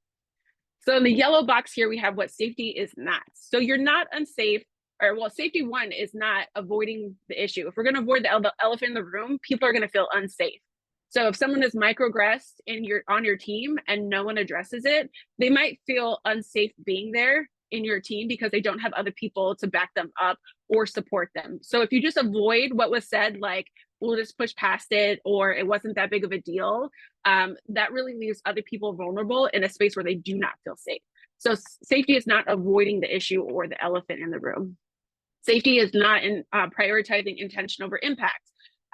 So in the yellow box here, we have what safety is not. So you're not unsafe or well, safety one is not avoiding the issue. If we're going to avoid the elephant in the room, people are going to feel unsafe. So if someone is microaggressed on your team and no one addresses it, they might feel unsafe being there in your team because they don't have other people to back them up or support them. So if you just avoid what was said, like, we'll just push past it, or it wasn't that big of a deal, that really leaves other people vulnerable in a space where they do not feel safe. So safety is not avoiding the issue or the elephant in the room. Safety is not prioritizing intention over impact.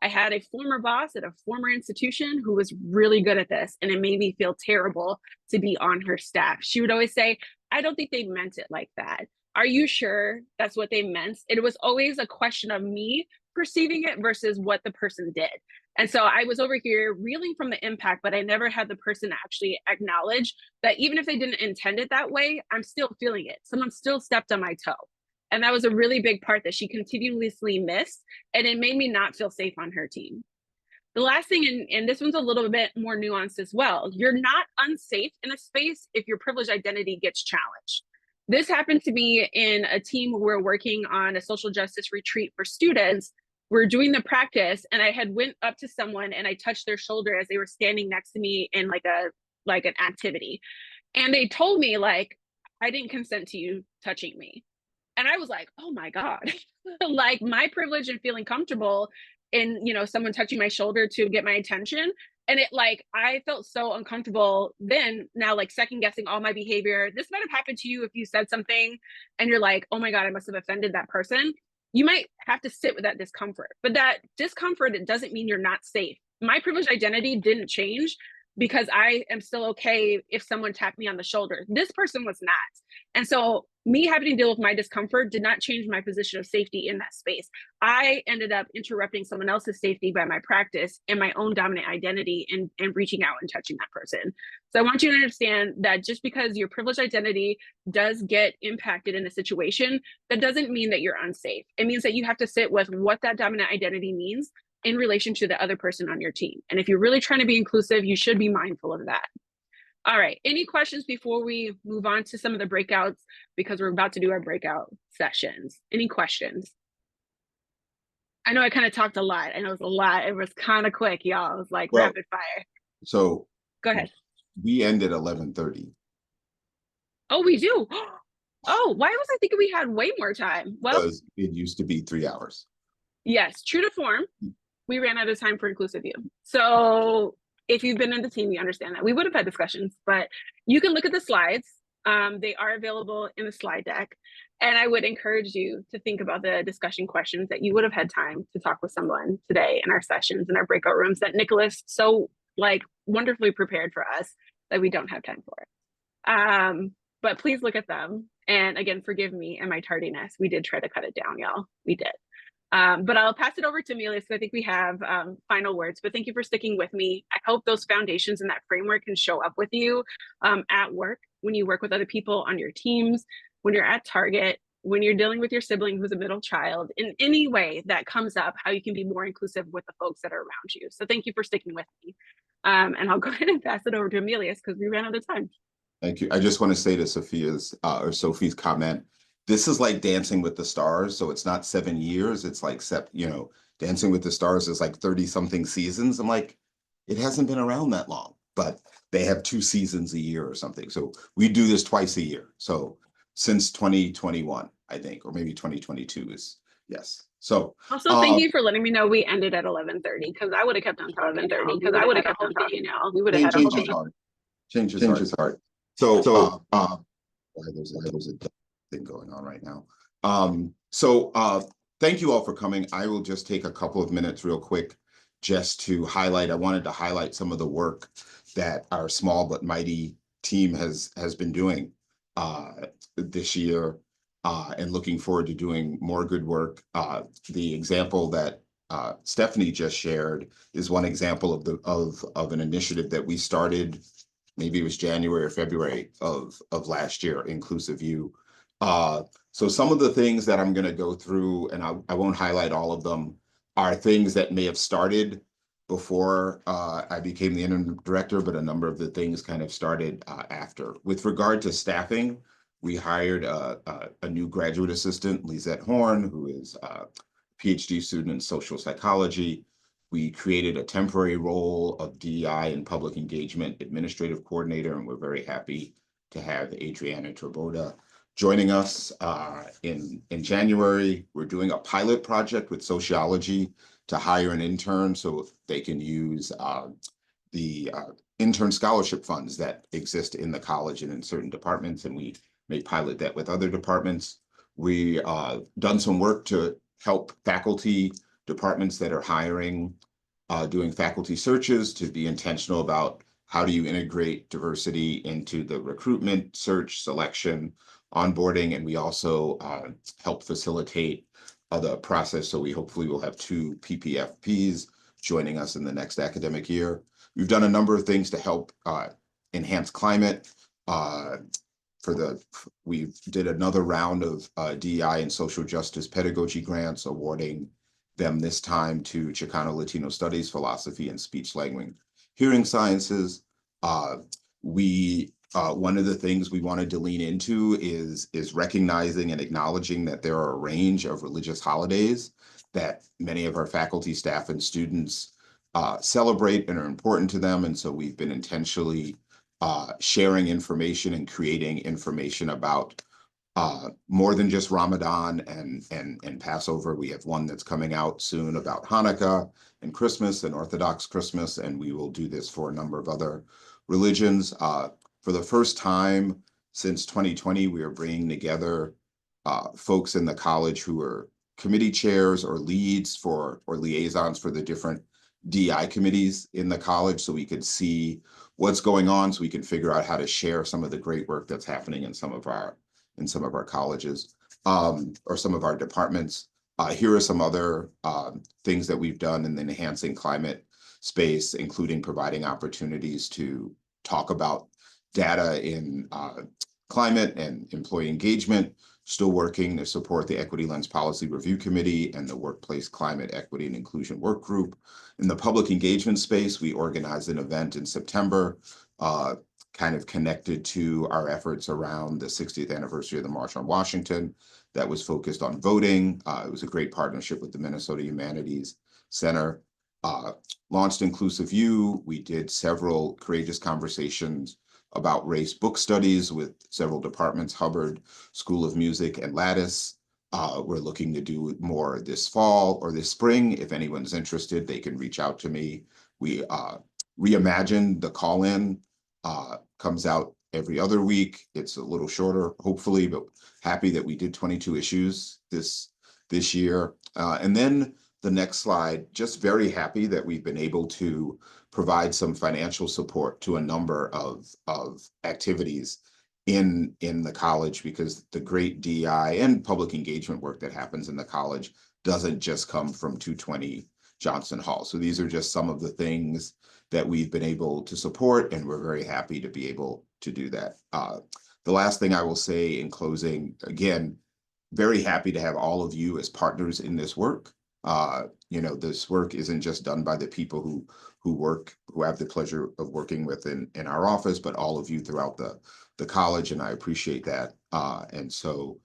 I had a former boss at a former institution who was really good at this, and it made me feel terrible to be on her staff. She would always say, I don't think they meant it like that. Are you sure that's what they meant? It was always a question of me perceiving it versus what the person did. And so I was over here reeling from the impact, but I never had the person actually acknowledge that even if they didn't intend it that way, I'm still feeling it. Someone still stepped on my toe. And that was a really big part that she continuously missed. And it made me not feel safe on her team. The last thing, and this one's a little bit more nuanced as well, you're not unsafe in a space if your privileged identity gets challenged. This happened to me in a team where we're working on a social justice retreat for students. We're doing the practice, and I had went up to someone and I touched their shoulder as they were standing next to me in like an activity. And they told me, like, I didn't consent to you touching me. And I was like, oh my God, like my privilege and feeling comfortable in, someone touching my shoulder to get my attention. And it, like, I felt so uncomfortable then, now, like, second guessing all my behavior. This might have happened to you if you said something and you're like, oh my God, I must have offended that person. You might have to sit with that discomfort, but that discomfort, it doesn't mean you're not safe. My privileged identity didn't change because I am still okay if someone tapped me on the shoulder. This person was not. And so me having to deal with my discomfort did not change my position of safety in that space. I ended up interrupting someone else's safety by my practice and my own dominant identity and reaching out and touching that person. So I want you to understand that just because your privileged identity does get impacted in a situation, that doesn't mean that you're unsafe. It means that you have to sit with what that dominant identity means in relation to the other person on your team. And if you're really trying to be inclusive, you should be mindful of that. All right, any questions before we move on to some of the breakouts, because we're about to do our breakout sessions? Any questions? I know I kind of talked a lot. I know it's a lot. It was kind of quick, y'all. It was like rapid fire. So go ahead. We end at 11:30. Oh, we do? Oh, why was I thinking we had way more time? Well, because it used to be 3 hours. Yes, true to form. We ran out of time for Inclusive U. So if you've been in the team, you understand that. We would have had discussions, but you can look at the slides. They are available in the slide deck. And I would encourage you to think about the discussion questions that you would have had time to talk with someone today in our sessions, in our breakout rooms that Nicholas so wonderfully prepared for us that we don't have time for it. But please look at them. And again, forgive me and my tardiness. We did try to cut it down, y'all. We did. But I'll pass it over to Amelia, so I think we have final words. But thank you for sticking with me. I hope those foundations and that framework can show up with you at work, when you work with other people on your teams, when you're at Target, when you're dealing with your sibling who's a middle child, in any way that comes up, how you can be more inclusive with the folks that are around you. So thank you for sticking with me. And I'll go ahead and pass it over to Amelia because we ran out of time. Thank you. I just want to say to Sophie's comment, this is like Dancing with the Stars. So it's not 7 years. It's like, Dancing with the Stars is like 30 something seasons. I'm like, it hasn't been around that long, but they have 2 seasons a year or something. So we do this twice a year. So since 2021, I think, or maybe 2022 is, yes. So also, thank you for letting me know we ended at 11:30 because I would have kept on to 11:30 because I would have kept on talking now. We would have had a whole thing. Change is hard. So there's a thing going on right now. Thank you all for coming. I will just take a couple of minutes real quick just to highlight. I wanted to highlight some of the work that our small but mighty team has been doing this year, and looking forward to doing more good work. The example that Stephanie just shared is one example of an initiative that we started. Maybe it was January or February of last year, Inclusive U. So some of the things that I'm going to go through, and I won't highlight all of them, are things that may have started before I became the interim director, but a number of the things kind of started after. With regard to staffing, We hired a new graduate assistant, Lisette Horn, who is a PhD student in social psychology. We created a temporary role of DEI and public engagement administrative coordinator, and we're very happy to have Adriana Traboda joining us in January. We're doing a pilot project with sociology to hire an intern so they can use the intern scholarship funds that exist in the college and in certain departments, and we may pilot that with other departments. We done some work to help faculty departments that are hiring, doing faculty searches, to be intentional about how do you integrate diversity into the recruitment, search, selection, onboarding, and we also help facilitate the process. So we hopefully will have 2 PPFPs joining us in the next academic year. We've done a number of things to help enhance climate. We did another round of DEI and social justice pedagogy grants, awarding them this time to Chicano Latino Studies, Philosophy, and Speech Language Hearing Sciences. One of the things we wanted to lean into is recognizing and acknowledging that there are a range of religious holidays that many of our faculty, staff, and students celebrate and are important to them. And so we've been intentionally sharing information and creating information about more than just Ramadan and Passover. We have one that's coming out soon about Hanukkah and Christmas and Orthodox Christmas, and we will do this for a number of other religions. For the first time since 2020, we are bringing together folks in the college who are committee chairs or leads or liaisons for the different DI committees in the college, so we could see what's going on, so we can figure out how to share some of the great work that's happening in some of our colleges or some of our departments. Here are some other things that we've done in the enhancing climate space, including providing opportunities to talk about data in climate and employee engagement. Still working to support the Equity Lens Policy Review Committee and the Workplace Climate Equity and Inclusion Work Group. In the public engagement space, we organized an event in September, kind of connected to our efforts around the 60th anniversary of the March on Washington, that was focused on voting. It was a great partnership with the Minnesota Humanities Center. Launched Inclusive U. We did several courageous conversations about race book studies with several departments, Hubbard School of Music and Lattice. We're looking to do more this fall or this spring. If anyone's interested, they can reach out to me. We reimagined the call-in, comes out every other week. It's a little shorter, hopefully, but happy that we did 22 issues this year. And then the next slide, just very happy that we've been able to provide some financial support to a number of activities in the college, because the great DEI and public engagement work that happens in the college doesn't just come from 220 Johnson Hall. So these are just some of the things that we've been able to support, and we're very happy to be able to do that. The last thing I will say in closing, again, very happy to have all of you as partners in this work. This work isn't just done by the people who have the pleasure of working with in our office, but all of you throughout the college, and I appreciate that. And so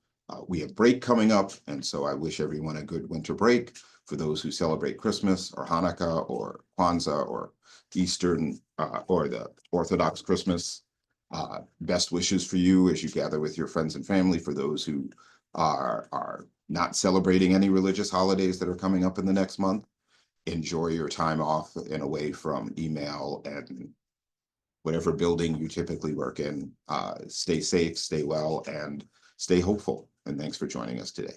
we have break coming up, and so I wish everyone a good winter break. For those who celebrate Christmas or Hanukkah or Kwanzaa or Eastern or the Orthodox Christmas, best wishes for you as you gather with your friends and family. For those who are not celebrating any religious holidays that are coming up in the next month, enjoy your time off and away from email and whatever building you typically work in. Stay safe, stay well, and stay hopeful. And thanks for joining us today.